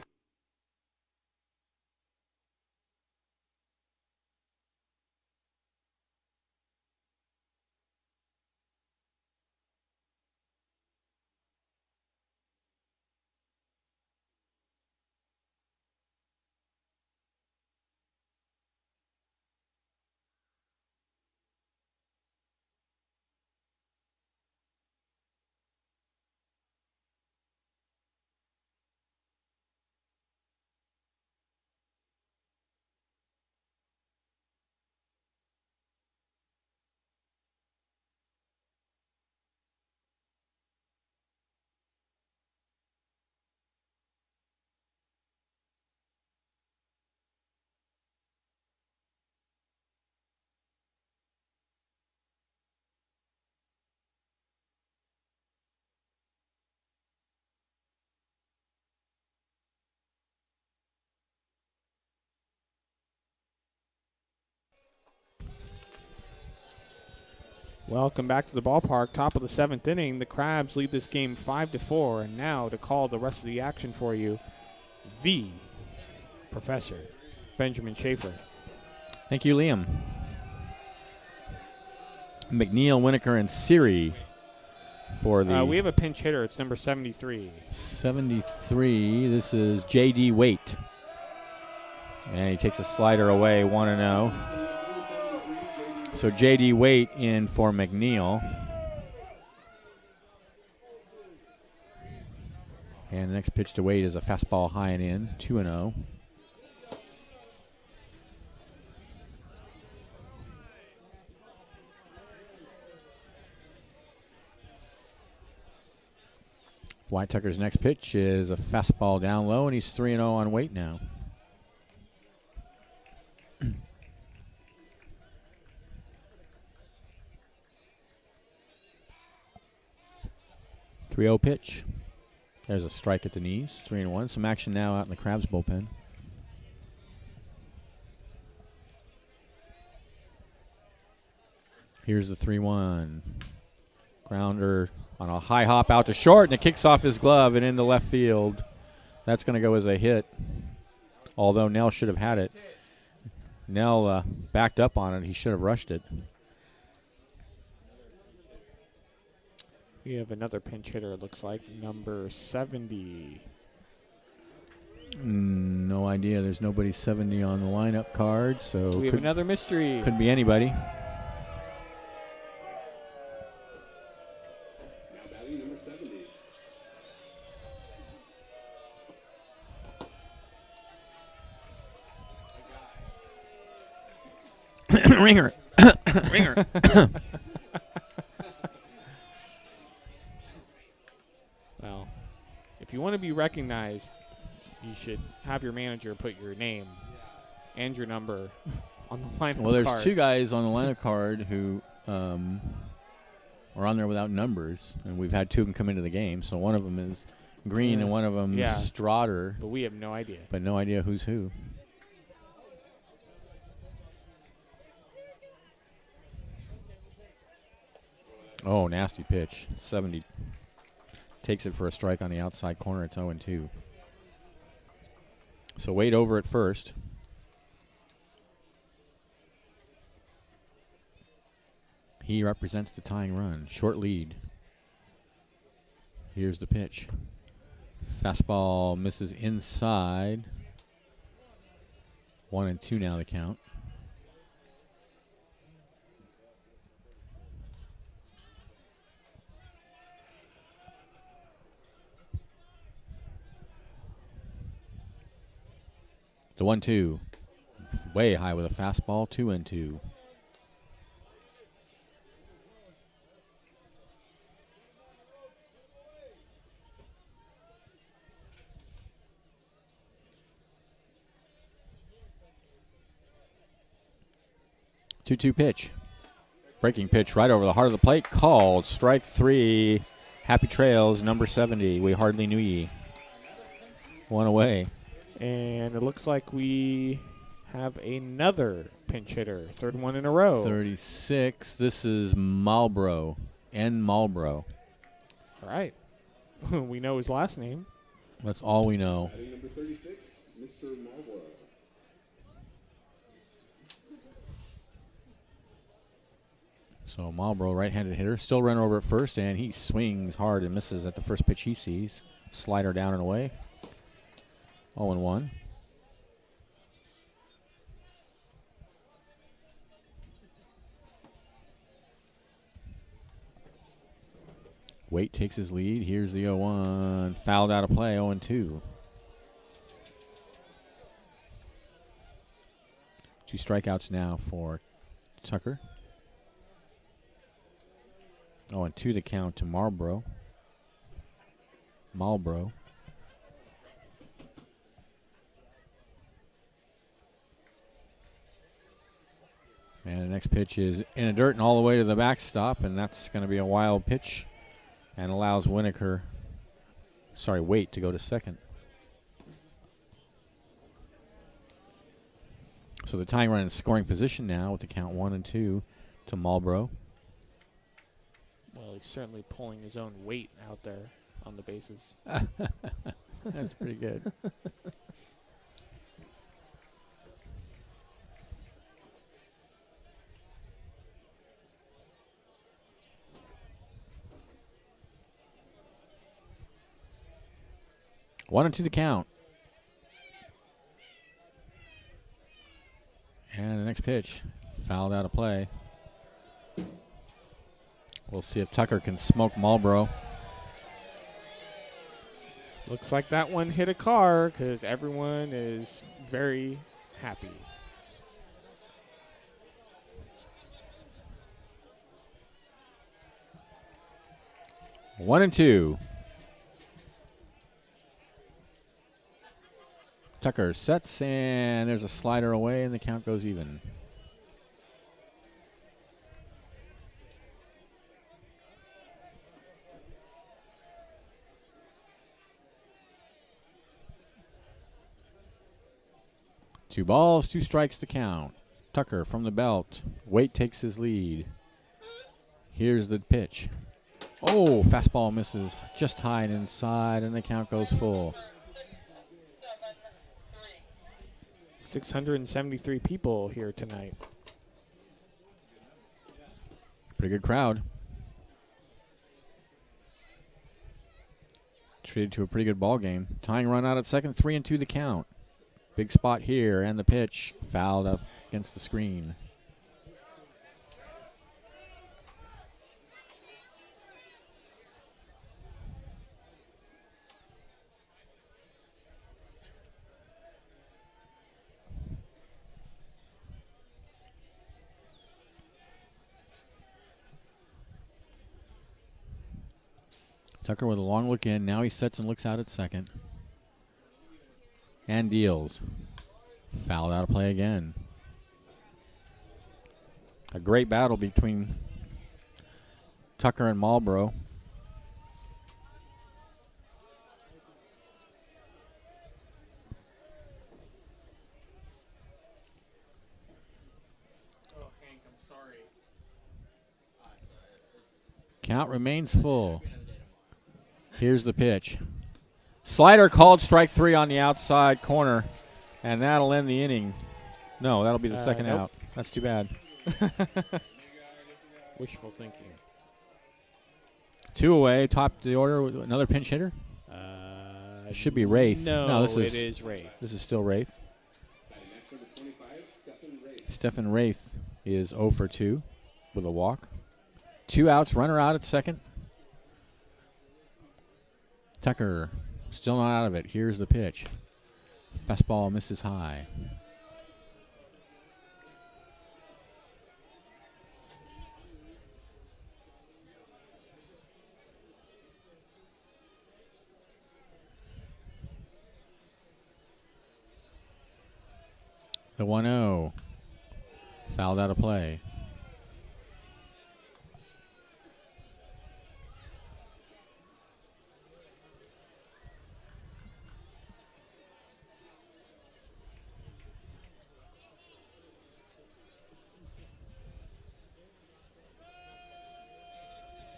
Welcome back to the ballpark. Top of the 7th inning. The Crabs lead this game 5-4. And now to call the rest of the action for you, the Professor, Benjamin Schaefer. Thank you, Liam. McNeil, Winokur, and Siri for the We have a pinch hitter. It's number 73. 73. This is J.D. Waite. And he takes a slider away, 1-0. So J.D. Waite in for McNeil. And the next pitch to Waite is a fastball high and in, 2-0. White Tucker's next pitch is a fastball down low, and he's 3-0 on Waite now. 3-0 pitch. There's a strike at the knees, 3-1. Some action now out in the Crabs bullpen. Here's the 3-1. Grounder on a high hop out to short, and it kicks off his glove and into left field. That's going to go as a hit, although Nell should have had it. Nell backed up on it. He should have rushed it. We have another pinch hitter, it looks like, number 70. No idea. There's nobody 70 on the lineup card, so We have another mystery. could be anybody. Now batting number 70. Ringer. Ringer. Well, if you want to be recognized, you should have your manager put your name and your number on the lineup Well, there's card. two guys on the lineup card who are on there without numbers, and we've had two of them come into the game. So one of them is Green and one of them Yeah. is Strotter, But we have no idea. but no idea who's who. Oh, nasty pitch. 70 takes it for a strike on the outside corner. It's 0-2. So Wade over at first. He represents the tying run. Short lead. Here's the pitch. Fastball misses inside. 1-2 now the count. The 1-2. Way high with a fastball. 2-2. Two-two pitch. Breaking pitch right over the heart of the plate. Called. Strike three. Happy Trails, number 70. We hardly knew ye. One away. And it looks like we have another pinch hitter. Third one in a row. 36. This is Marlboro. N. Marlboro. All right. We know his last name. That's all we know. Batting number 36, Mr. Marlboro. So Marlboro, right-handed hitter, still running over at first, and he swings hard and misses at the first pitch he sees. Slider down and away. 0-1. Waite takes his lead. Here's the 0-1. Fouled out of play, 0-2. Two strikeouts now for Tucker. 0-2 the count to Marlboro. And the next pitch is in the dirt and all the way to the backstop, and that's going to be a wild pitch and allows Waite to go to second. So the tying run in scoring position now with the count 1-2 to Marlboro. Well, he's certainly pulling his own weight out there on the bases. That's pretty good. One and two the count. And the next pitch, fouled out of play. We'll see if Tucker can smoke Marlboro. Looks like that one hit a car because everyone is very happy. One and two. Tucker sets, and there's a slider away, and the count goes even. Two balls, two strikes to count. Tucker from the belt. Waite takes his lead. Here's the pitch. Oh, fastball misses just high and inside, and the count goes full. 673 people here tonight. Pretty good crowd. Treated to a pretty good ball game. Tying run out at second, 3-2 the count. Big spot here, and the pitch fouled up against the screen. Tucker with a long look in. Now he sets and looks out at second. And deals. Fouled out of play again. A great battle between Tucker and Marlboro. Oh, Hank, I'm sorry. Count remains full. Here's the pitch. Slider called, strike three on the outside corner, and that'll end the inning. No, that'll be the second nope. out. That's too bad. Wishful thinking. Two away, top of the order. Another pinch hitter. It should be Wraith. No, this it is Wraith. This is still Wraith. Next number 25, Stephen Ray. Stephen Wraith is 0 for 2 with a walk. Two outs, runner out at second. Tucker still not out of it. Here's the pitch. Fastball misses high. The 1-0. Fouled out of play.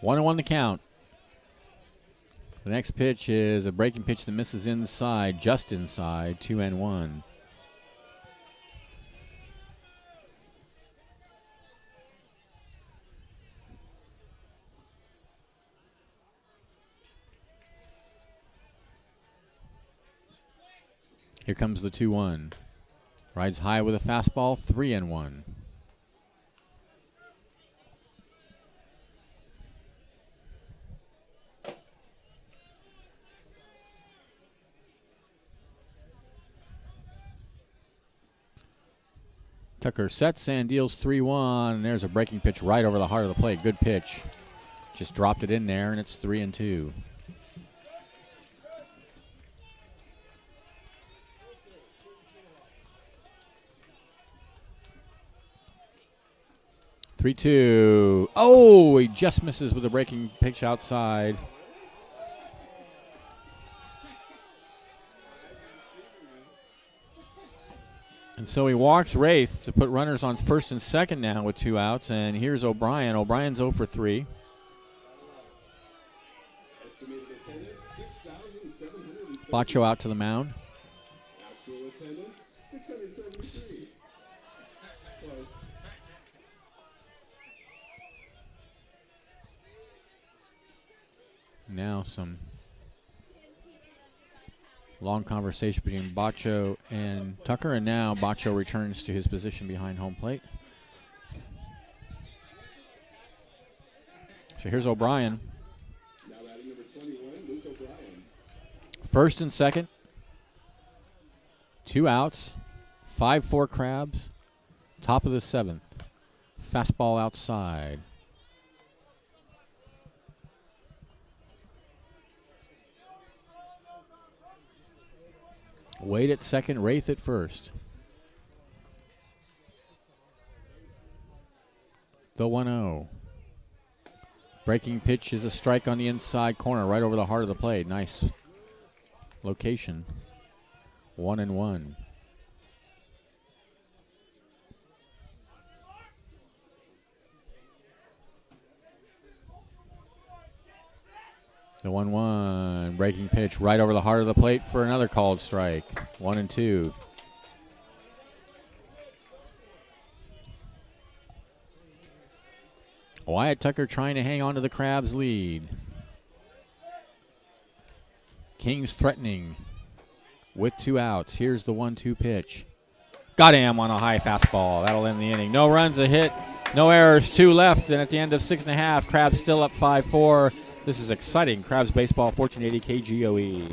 One and one the count. The next pitch is a breaking pitch that misses inside, just inside, 2-1. Here comes the 2-1. Rides high with a fastball, 3-1. Tucker sets and deals 3-1. And there's a breaking pitch right over the heart of the plate. Good pitch. Just dropped it in there, and it's 3-2. Three-two. Oh, he just misses with a breaking pitch outside. And so he walks Wraith to put runners on first and second now with two outs. And here's O'Brien. O'Brien's 0 for 3. Bacho out to the mound. Actual attendance, 673. Close. Now some long conversation between Bacho and Tucker, and now Bacho returns to his position behind home plate. So here's O'Brien. Now batting number 21, Luke O'Brien. First and second. 2 outs. 5-4 Crabs. Top of the 7th. Fastball outside. Wade at second, Wraith at first. The 1-0. Breaking pitch is a strike on the inside corner, right over the heart of the plate. Nice location. 1-1. The 1-1. Breaking pitch right over the heart of the plate for another called strike. 1-2. Wyatt Tucker trying to hang on to the Crabs' lead. Kings threatening with 2 outs. Here's the 1-2 pitch. Got him on a high fastball. That'll end the inning. No runs, a hit, no errors, 2 left, and at the end of 6.5, Crabs still up 5-4. This is exciting. Crabs Baseball, 1480 KGOE.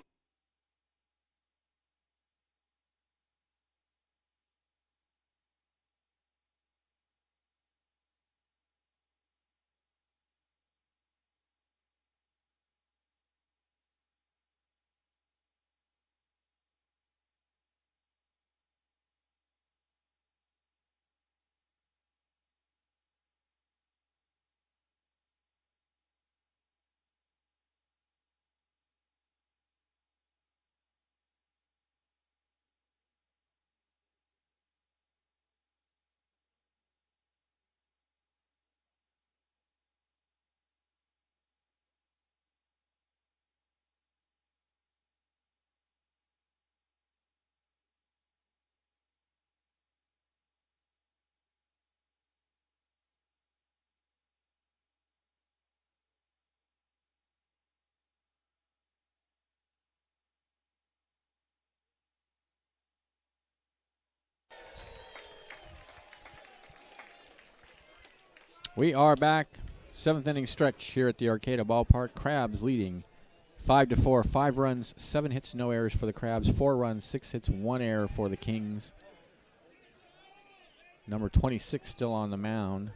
We are back. 7th inning stretch here at the Arcata Ballpark. Crabs leading 5-4. 5 runs, 7 hits, no errors for the Crabs. 4 runs, 6 hits, 1 error for the Kings. Number 26 still on the mound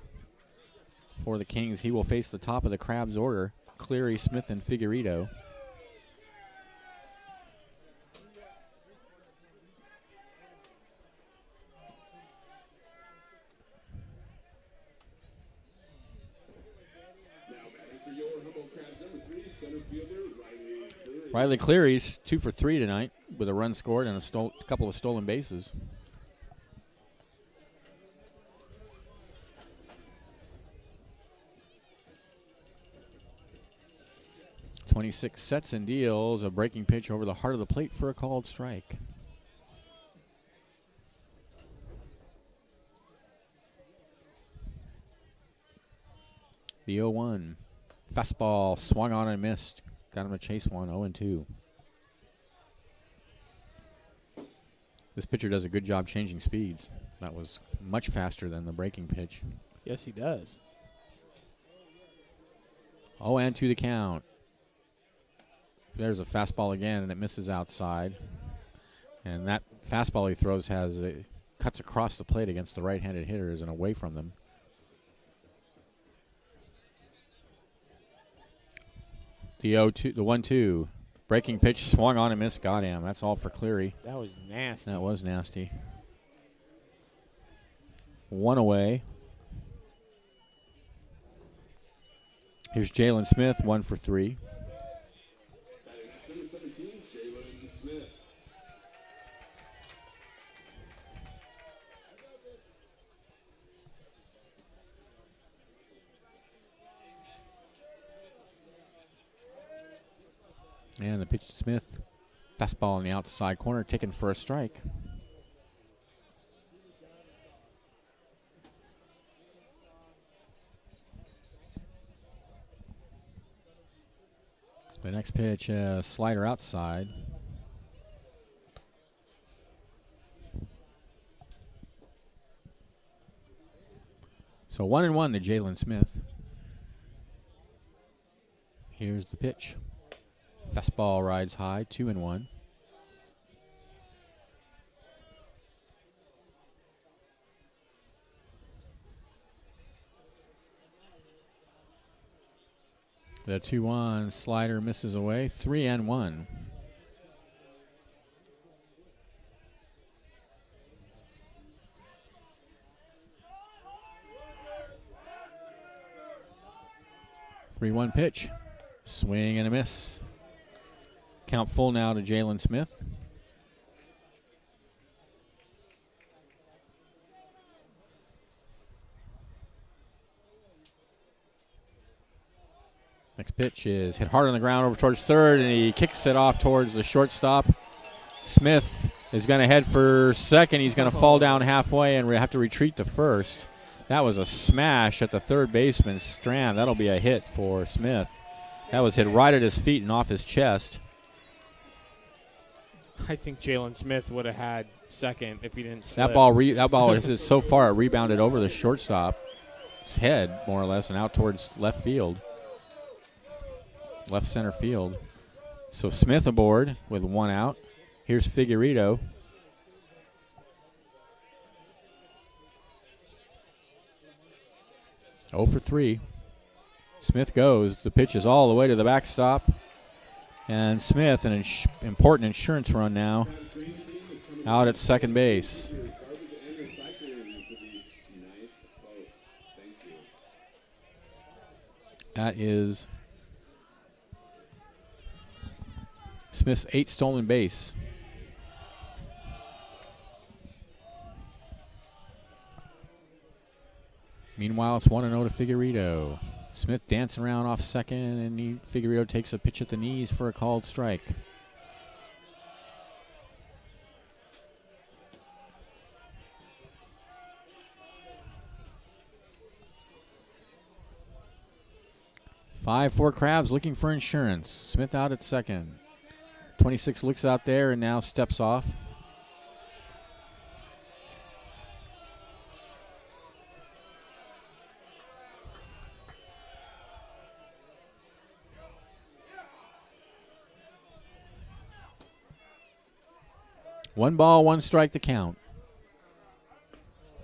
for the Kings. He will face the top of the Crabs order, Cleary, Smith, and Figueredo. Riley Cleary's 2 for 3 tonight with a run scored and a couple of stolen bases. .26 sets and deals a breaking pitch over the heart of the plate for a called strike. The 0-1. Fastball swung on and missed. Got him to chase one, 0-2. This pitcher does a good job changing speeds. That was much faster than the breaking pitch. Yes, he does. 0-2 the count. There's a fastball again, and it misses outside. And that fastball he throws cuts across the plate against the right-handed hitters and away from them. The 1-2. Breaking pitch, swung on and missed. Got him. That's all for Cleary. That was nasty. That was nasty. 1 away. Here's Jalen Smith, 1 for 3. Number 17, Jalen Smith. And the pitch to Smith Fastball in the outside corner, taken for a strike. The next pitch, slider outside. So 1-1 to Jalen Smith. Here's the pitch. Fastball rides high, 2-1. The 2-1 slider misses away, 3-1. Three-one pitch, swing and a miss. Count full now to Jalen Smith. Next pitch is hit hard on the ground over towards third, and he kicks it off towards the shortstop. Smith is going to head for second. He's going to fall down halfway and have to retreat to first. That was a smash at the third baseman, Strand. That'll be a hit for Smith. That was hit right at his feet and off his chest. I think Jalen Smith would have had second if he didn't slip. That ball is so far, it rebounded over the shortstop's head, more or less, and out towards left field. Left center field. So Smith aboard with one out. Here's Figueredo. Oh for 3. Smith goes. The pitch is all the way to the backstop. And Smith, an important insurance run now, out at second base. That is Smith's 8th stolen base. Meanwhile, it's 1-0 to Figueredo. Smith dancing around off second, and Figueredo takes a pitch at the knees for a called strike. Five for Crabs looking for insurance. Smith out at second. 26 looks out there and now steps off. One ball, one strike to count.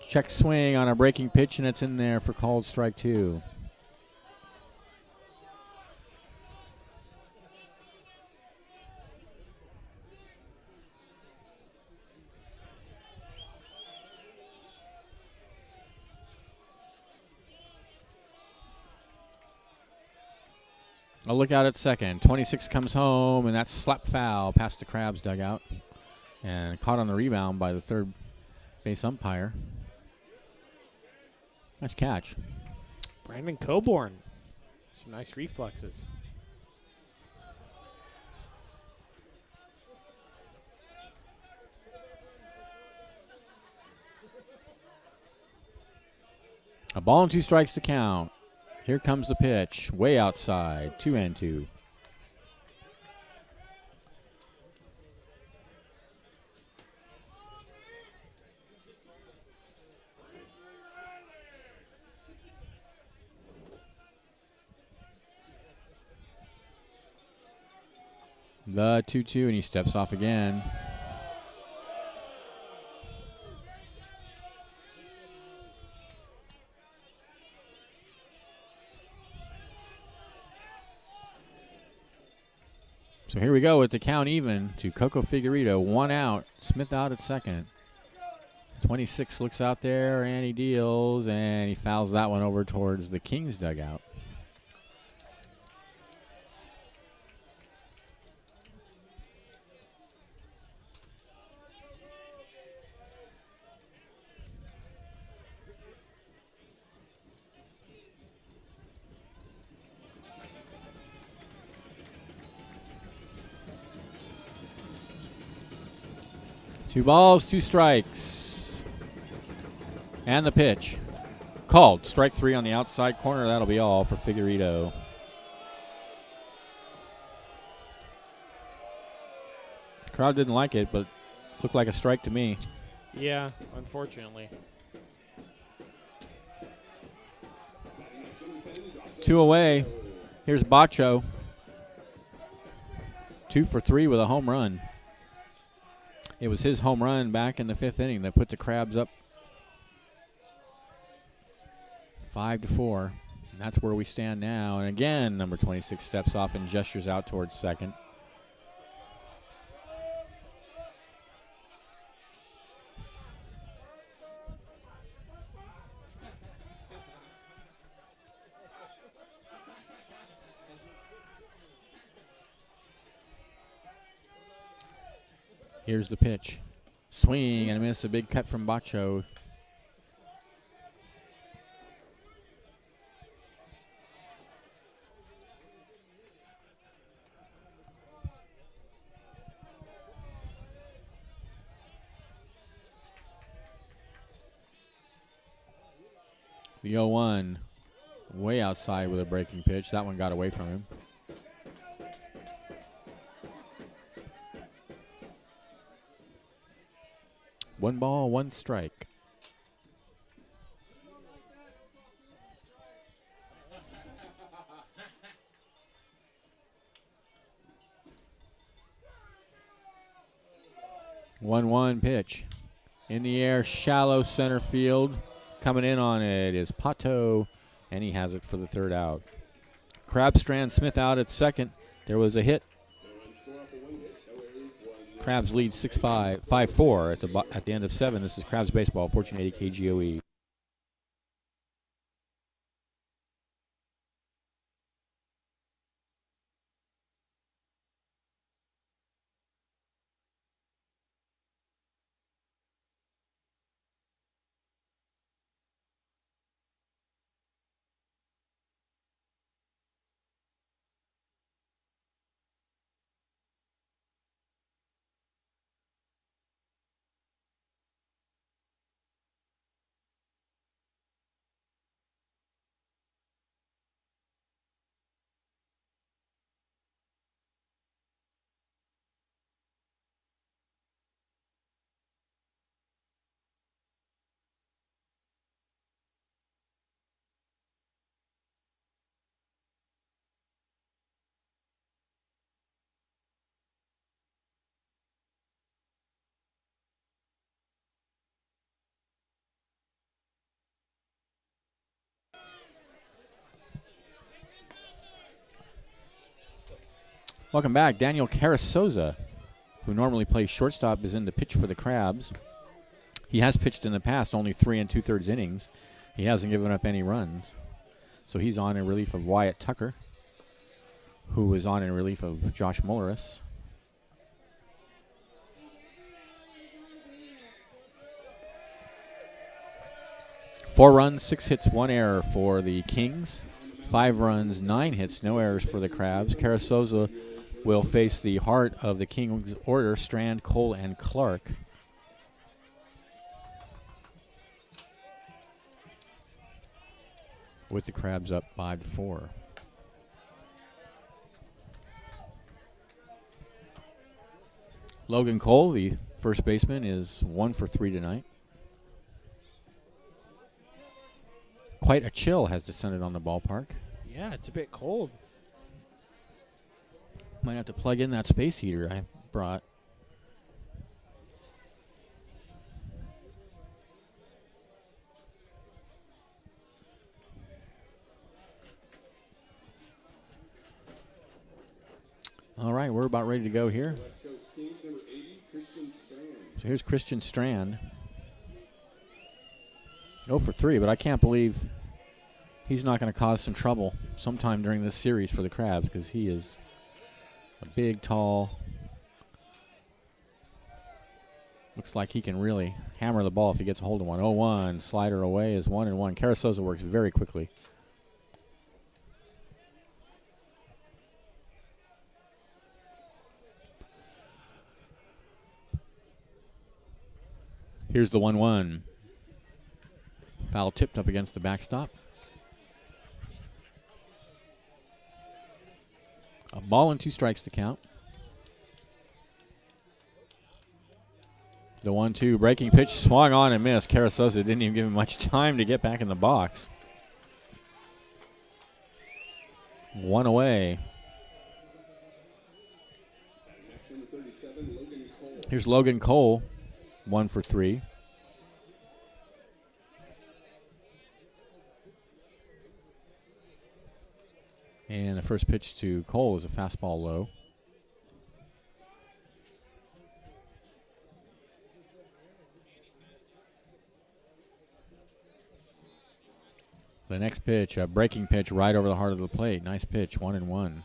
Check swing on a breaking pitch, and it's in there for called strike 2. A look out at second. 26 comes home, and that's slap foul past the Crabs dugout. And caught on the rebound by the third base umpire. Nice catch. Brandon Coburn. Some nice reflexes. A ball and 2 strikes to count. Here comes the pitch. Way outside. 2-2. The 2-2, and he steps off again. So here we go with the count even to Coco Figueredo. 1 out. Smith out at second. 26 looks out there, and he deals, and he fouls that one over towards the Kings dugout. 2 balls, 2 strikes. And the pitch. Called. Strike 3 on the outside corner. That'll be all for Figueredo. Crowd didn't like it, but looked like a strike to me. Yeah, unfortunately. 2 away. Here's Bacho. 2 for 3 with a home run. It was his home run back in the 5th inning that put the Crabs up 5-4. And that's where we stand now. And again, number 26 steps off and gestures out towards second. Here's the pitch. Swing and a miss. A big cut from Bacho. The 0-1 way outside with a breaking pitch. That one got away from him. One ball, 1 strike. One pitch. In the air, shallow center field. Coming in on it is Pato, and he has it for the 3rd out. Crabstrand Smith out at second. There was a hit. Crabs lead 6-5, 5-4 at the end of 7. This is Crabs Baseball, 1480 KGOE. Welcome back. Daniel Carasoza, who normally plays shortstop, is in the pitch for the Crabs. He has pitched in the past, only 3 2/3 innings. He hasn't given up any runs. So he's on in relief of Wyatt Tucker, who was on in relief of Josh Mulleris. Four runs, 6 hits, 1 error for the Kings. 5 runs, 9 hits, no errors for the Crabs. Carasoza will face the heart of the Kings order, Strand, Cole, and Clark. With the Crabs up 5-4. Logan Cole, the first baseman, is 1 for 3 tonight. Quite a chill has descended on the ballpark. Yeah, it's a bit cold. Might have to plug in that space heater I brought. All right, we're about ready to go here. West Coast Kings, number 80, Christian Strand. So here's Christian Strand. 0 for 3, but I can't believe he's not going to cause some trouble sometime during this series for the Crabs, because he is a big, tall. Looks like he can really hammer the ball if he gets a hold of one. 0-1, slider away is 1-1. Carasoza works very quickly. Here's the 1-1. Foul tipped up against the backstop. A ball and 2 strikes to count. The 1-2 breaking pitch swung on and missed. Carrizosa didn't even give him much time to get back in the box. 1 away. Here's Logan Cole, 1 for 3. And the first pitch to Cole is a fastball low. The next pitch, a breaking pitch right over the heart of the plate. Nice pitch, 1-1.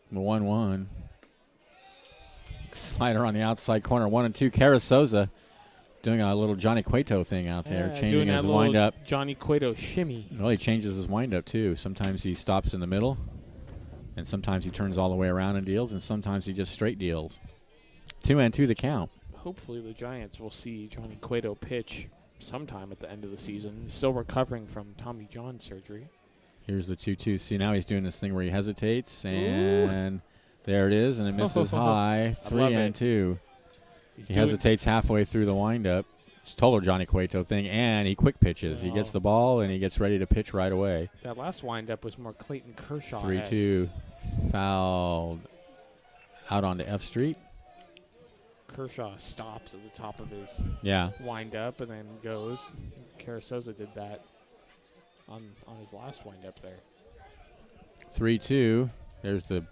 The 1-1. Slider on the outside corner, 1-2. Carrizosa doing a little Johnny Cueto thing out there, changing doing his that little windup. Johnny Cueto shimmy. Well, he changes his windup too. Sometimes he stops in the middle, and sometimes he turns all the way around and deals, and sometimes he just straight deals. 2-2 the count. Hopefully the Giants will see Johnny Cueto pitch sometime at the end of the season. He's still recovering from Tommy John surgery. Here's the 2-2. See, now he's doing this thing where he hesitates, and there it is, and it misses high. 3-2. He hesitates halfway through the windup. It's total Johnny Cueto thing, and he quick pitches. He gets the ball, and he gets ready to pitch right away. That last windup was more Clayton Kershaw. 3-2. Fouled out onto F Street. Kershaw stops at the top of his windup and then goes. Carrizosa did that on his last windup there. 3-2. There's the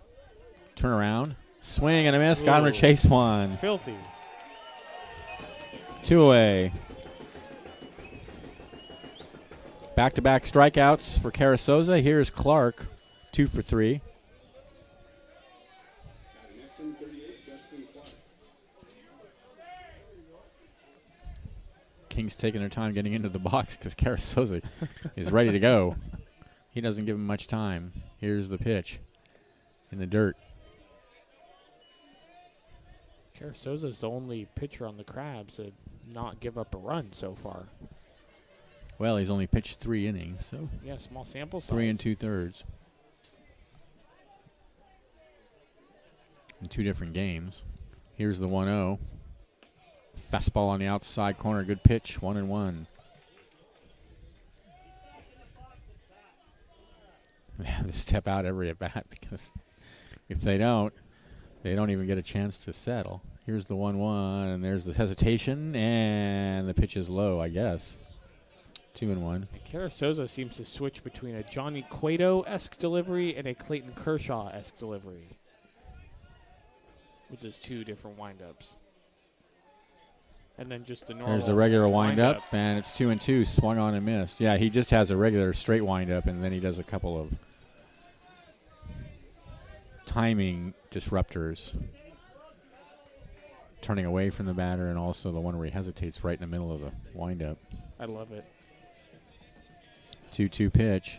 turnaround. Swing and a miss. Got him to chase one. Filthy. 2 away. Back-to-back strikeouts for Carrizosa. Here's Clark, 2 for 3. Kings taking their time getting into the box because Carrizosa is ready to go. He doesn't give him much time. Here's the pitch in the dirt. Carrizosa's the only pitcher on the Crabs that not give up a run so far. Well, he's only pitched 3 innings, so yeah, small sample size. 3 2/3 in 2 different games. Here's the 1-0. Fastball on the outside corner. Good pitch. 1-1. They have to step out every at bat because if they don't even get a chance to settle. Here's the 1-1, and there's the hesitation, and the pitch is low, I guess. 2-1. And Carrizosa seems to switch between a Johnny Cueto-esque delivery and a Clayton Kershaw-esque delivery with his 2 different windups. And then just the normal. There's the regular windup, and it's 2-2. Swung on and missed. Yeah, he just has a regular straight windup, and then he does a couple of timing disruptors, turning away from the batter, and also the one where he hesitates right in the middle of the windup. I love it. 2-2 pitch.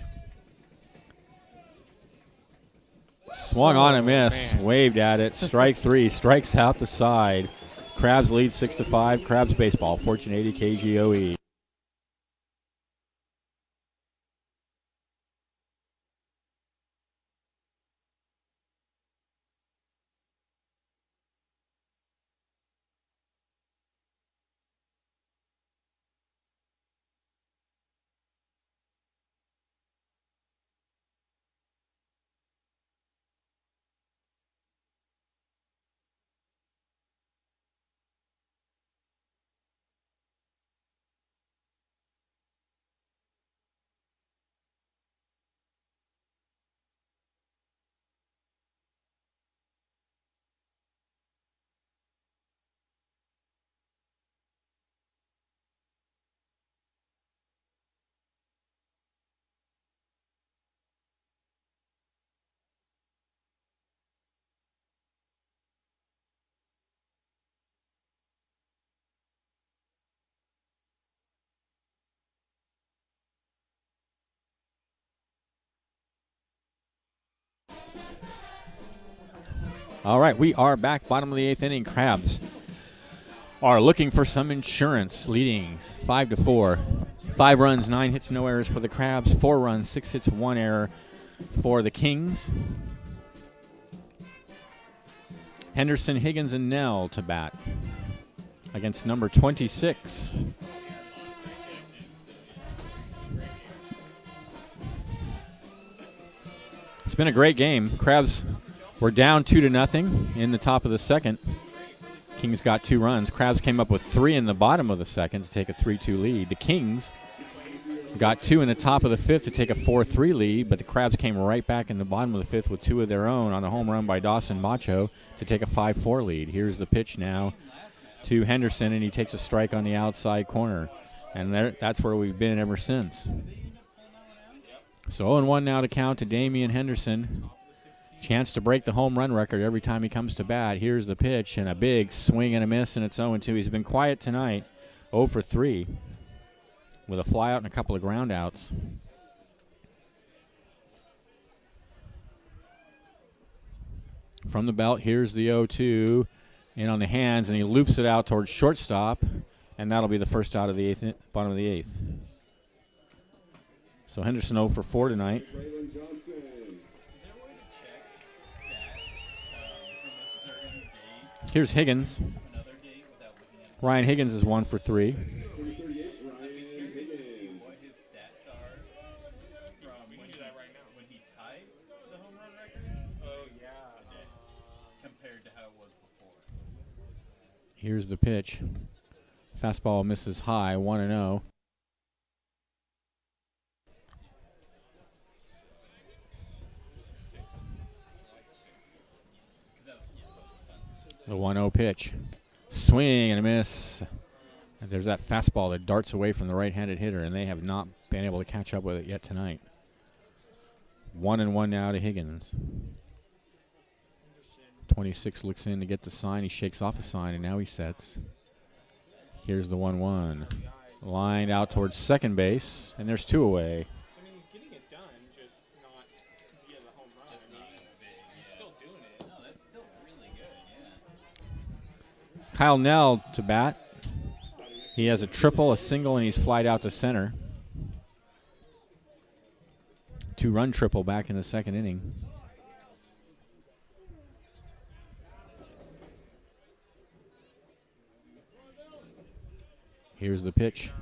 Swung on and missed. Man. Waved at it. Strike 3. Strikes out the side. Crabs lead 6-5. Crabs baseball. 1480 KGOE. All right, we are back. Bottom of the 8th inning. Crabs are looking for some insurance, leading 5-4. 5 runs, 9 hits, no errors for the Crabs. 4 runs, 6 hits, 1 error for the Kings. Henderson, Higgins, and Nell to bat against number 26. It's been a great game. Crabs were down 2-0 in the top of the second. Kings got 2 runs. Crabs came up with 3 in the bottom of the second to take a 3-2 lead. The Kings got 2 in the top of the 5th to take a 4-3 lead, but the Crabs came right back in the bottom of the 5th with 2 of their own on a home run by Dawson Macho to take a 5-4 lead. Here's the pitch now to Henderson, and he takes a strike on the outside corner. And that's where we've been ever since. So 0-1 now to count to Damian Henderson. Chance to break the home run record every time he comes to bat. Here's the pitch, and a big swing and a miss, and it's 0-2. He's been quiet tonight, 0 for 3, with a flyout and a couple of ground outs. From the belt, here's the 0-2, in on the hands, and he loops it out towards shortstop, and that'll be the first out of the bottom of the 8th. So Henderson 0 for 4 tonight. Braylon Johnson. Is there a way to check stats from a certain date, Here's Higgins. another date, without looking at Ryan Higgins is 1 for 3. Number 38, Ryan Higgins. what his stats are from We when can do that right now. when he tied the home run record Oh, yeah. compared to how it was before. Here's the pitch. Fastball misses high, 1-0. The 1-0 pitch. Swing and a miss. And there's that fastball that darts away from the right-handed hitter, and they have not been able to catch up with it yet tonight. 1-1 now to Higgins. 26 looks in to get the sign. He shakes off a sign, and now he sets. Here's the 1-1. Lined out towards second base, and there's 2 away. So, I mean, he's getting it done, just not via the home run. Just not as big. He's still doing it. No, that's still really good. Yeah. Kyle Nell to bat. He has a triple, a single, and he's flied out to center. 2-run triple back in the second inning. Here's the pitch.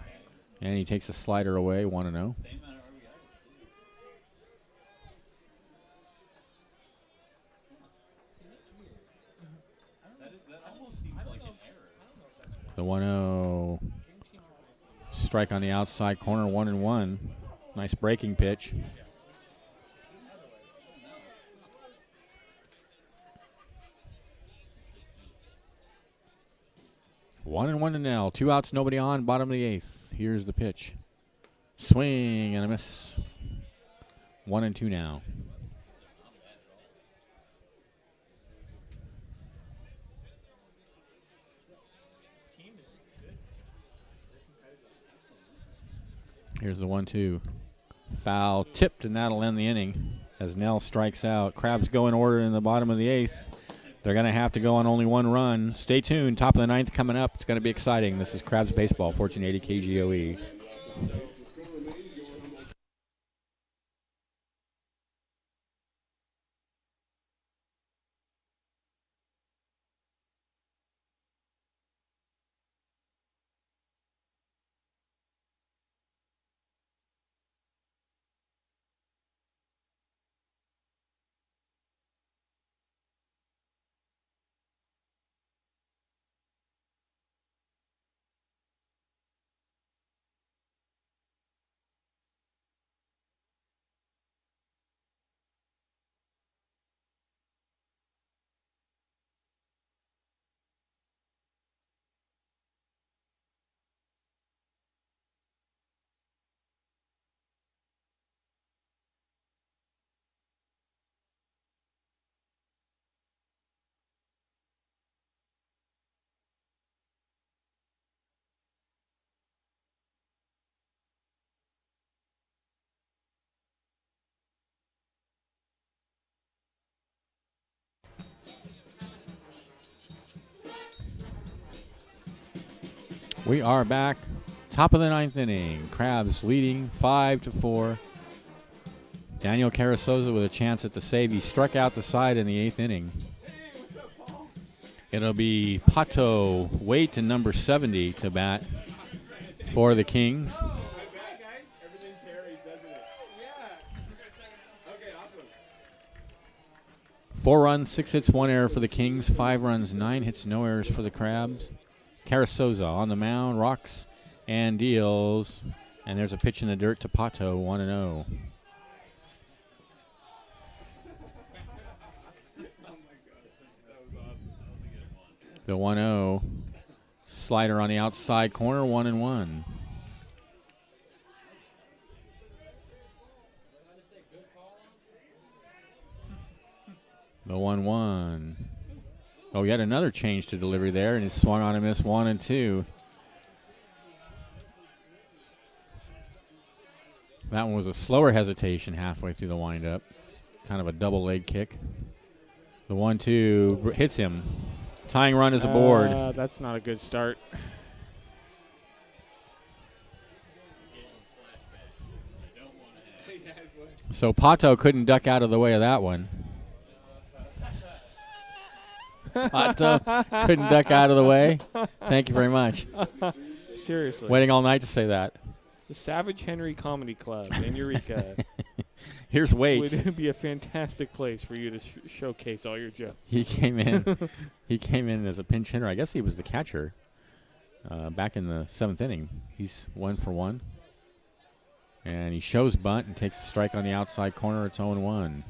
And he takes a slider away, 1-0. Same amount of RBIs. That almost seems like an error. The 1-0 strike on the outside corner, 1-1. Nice breaking pitch. One and 1 to Nell. 2 outs, nobody on. Bottom of the 8th. Here's the pitch. Swing and a miss. 1-2 now. This team is good. Here's the 1-2. Foul tipped, and that'll end the inning as Nell strikes out. Crabs go in order in the bottom of the 8th. They're going to have to go on only 1 run. Stay tuned. Top of the 9th coming up. It's going to be exciting. This is Crabs Baseball, 1480 KGOE. We are back. Top of the 9th inning. Crabs leading 5-4. Daniel Carrizosa with a chance at the save. He struck out the side in the 8th inning. It'll be Pato Wait to number 70 to bat for the Kings. Everything carries, doesn't it? Yeah. Okay, awesome. 4 runs, 6 hits, 1 error for the Kings. 5 runs, 9 hits, no errors for the Crabs. Carrizosa on the mound, rocks and deals. And there's a pitch in the dirt to Pato, 1-0. The 1-0 slider on the outside corner, 1-1. The 1-1. Oh, yet another change to delivery there, and he swung on and missed 1-2. That one was a slower hesitation halfway through the windup. Kind of a double leg kick. The 1-2 hits him. Tying run is aboard. That's not a good start. So Pato couldn't duck out of the way of that one. Pato couldn't duck out of the way. Thank you very much. Seriously. Waiting all night to say that. The Savage Henry Comedy Club in Eureka Here's Wait. would be a fantastic place for you to showcase all your jokes. He came in. He came in as a pinch hitter. I guess he was the catcher back in the 7th inning. He's 1 for 1. And he shows bunt and takes a strike on the outside corner. It's 0-1.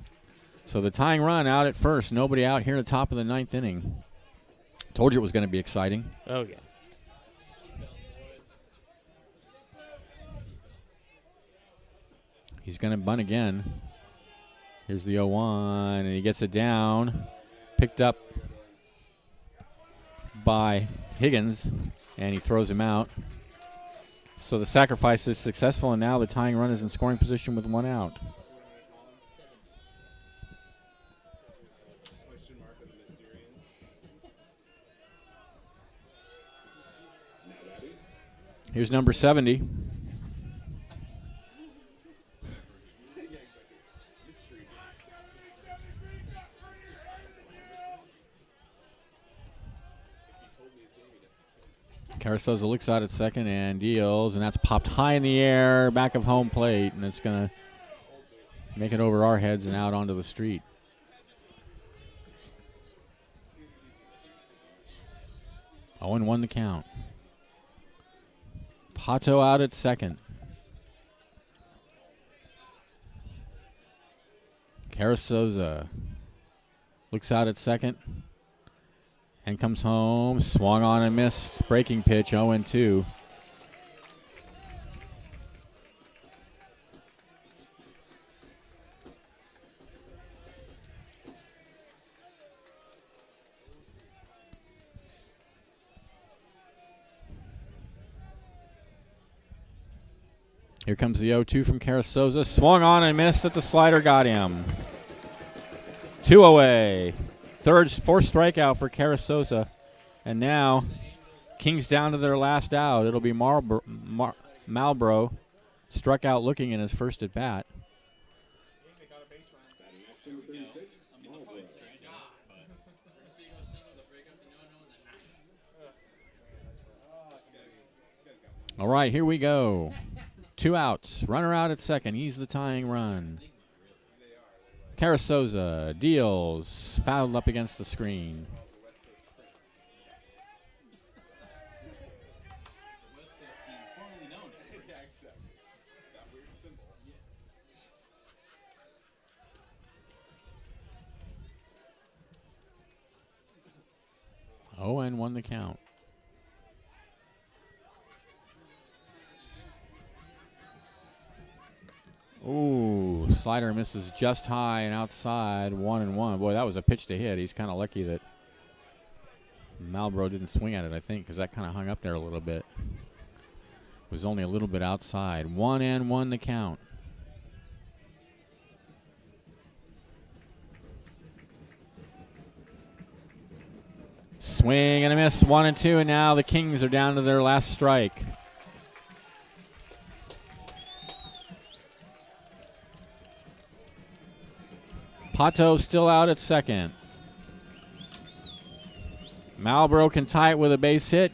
So the tying run out at first. Nobody out here at the top of the 9th inning. Told you it was going to be exciting. Oh, yeah. He's going to bunt again. Here's the 0-1, and he gets it down. Picked up by Higgins, and he throws him out. So the sacrifice is successful, and now the tying run is in scoring position with 1 out. Question mark of the Mysterians. Now batting. Here's number 70. Carrizosa looks out at second and deals, and that's popped high in the air, back of home plate, and it's going to make it over our heads and out onto the street. Owen won the count. Pato out at second. Carrizosa looks out at second. And comes home, swung on and missed. Breaking pitch, 0-2. Here comes the 0-2 from Carrizosa. Swung on and missed, at the slider got him. 2 away. Fourth strikeout for Carrizosa. And now, Kings down to their last out. It'll be Malbro struck out looking in his first at bat. All right, here we go. 2 outs. Runner out at second. He's the tying run. Carrizosa deals. Fouled up against the screen. Owen won the count. Ooh, slider misses just high and outside, 1-1. Boy, that was a pitch to hit. He's kind of lucky that Malbro didn't swing at it, I think, because that kind of hung up there a little bit. It was only a little bit outside. 1-1 the count. Swing and a miss, 1-2, and now the Kings are down to their last strike. Pato still out at second. Marlboro can tie it with a base hit.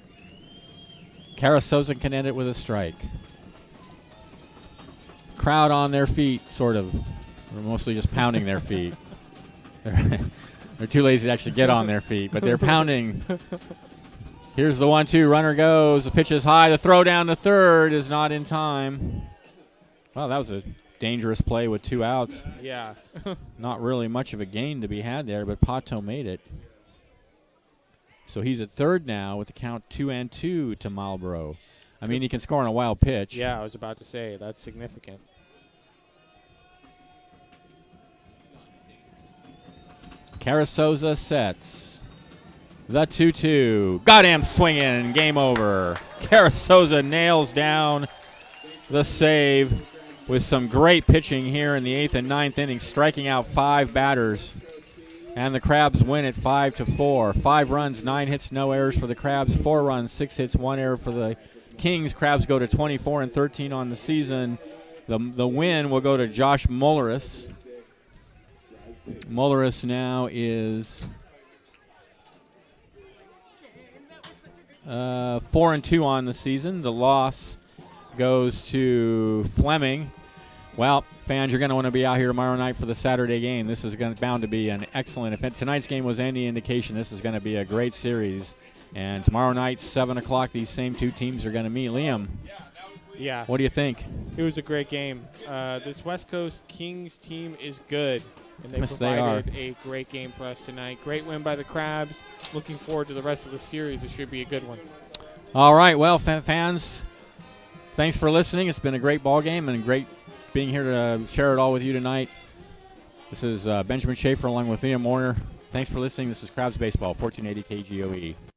Carrizosa can end it with a strike. Crowd on their feet, sort of. They're mostly just pounding their feet. They're too lazy to actually get on their feet, but they're pounding. Here's the 1-2. Runner goes. The pitch is high. The throw down to third is not in time. Wow, that was a dangerous play with 2 outs. Yeah. Not really much of a gain to be had there, but Pato made it. So he's at third now with the count 2-2 to Marlboro. I mean, he can score on a wild pitch. Yeah, I was about to say, that's significant. Carrizosa sets. The 2-2. Got him swinging. Game over. Carrizosa nails down the save with some great pitching here in the 8th and 9th innings, striking out 5 batters. And the Crabs win it 5-4. 5 runs, 9 hits, no errors for the Crabs. 4 runs, 6 hits, 1 error for the Kings. Crabs go to 24-13 on the season. The win will go to Josh Mulleris. Mulleris now is 4-2 on the season. The loss goes to Fleming. Well, fans, you're going to want to be out here tomorrow night for the Saturday game. This is bound to be an excellent event. Tonight's game was any indication. This is going to be a great series. And tomorrow night, 7 o'clock, these same 2 teams are going to meet. Liam, Yeah. what do you think? It was a great game. This West Coast Kings team is good, and they Yes, they are. provided a great game for us tonight. Great win by the Crabs. Looking forward to the rest of the series. It should be a good one. All right, well, fans, thanks for listening. It's been a great ball game and great being here to share it all with you tonight. This is Benjamin Schaefer along with Liam Warner. Thanks for listening. This is Crabs Baseball, 1480 KGOE.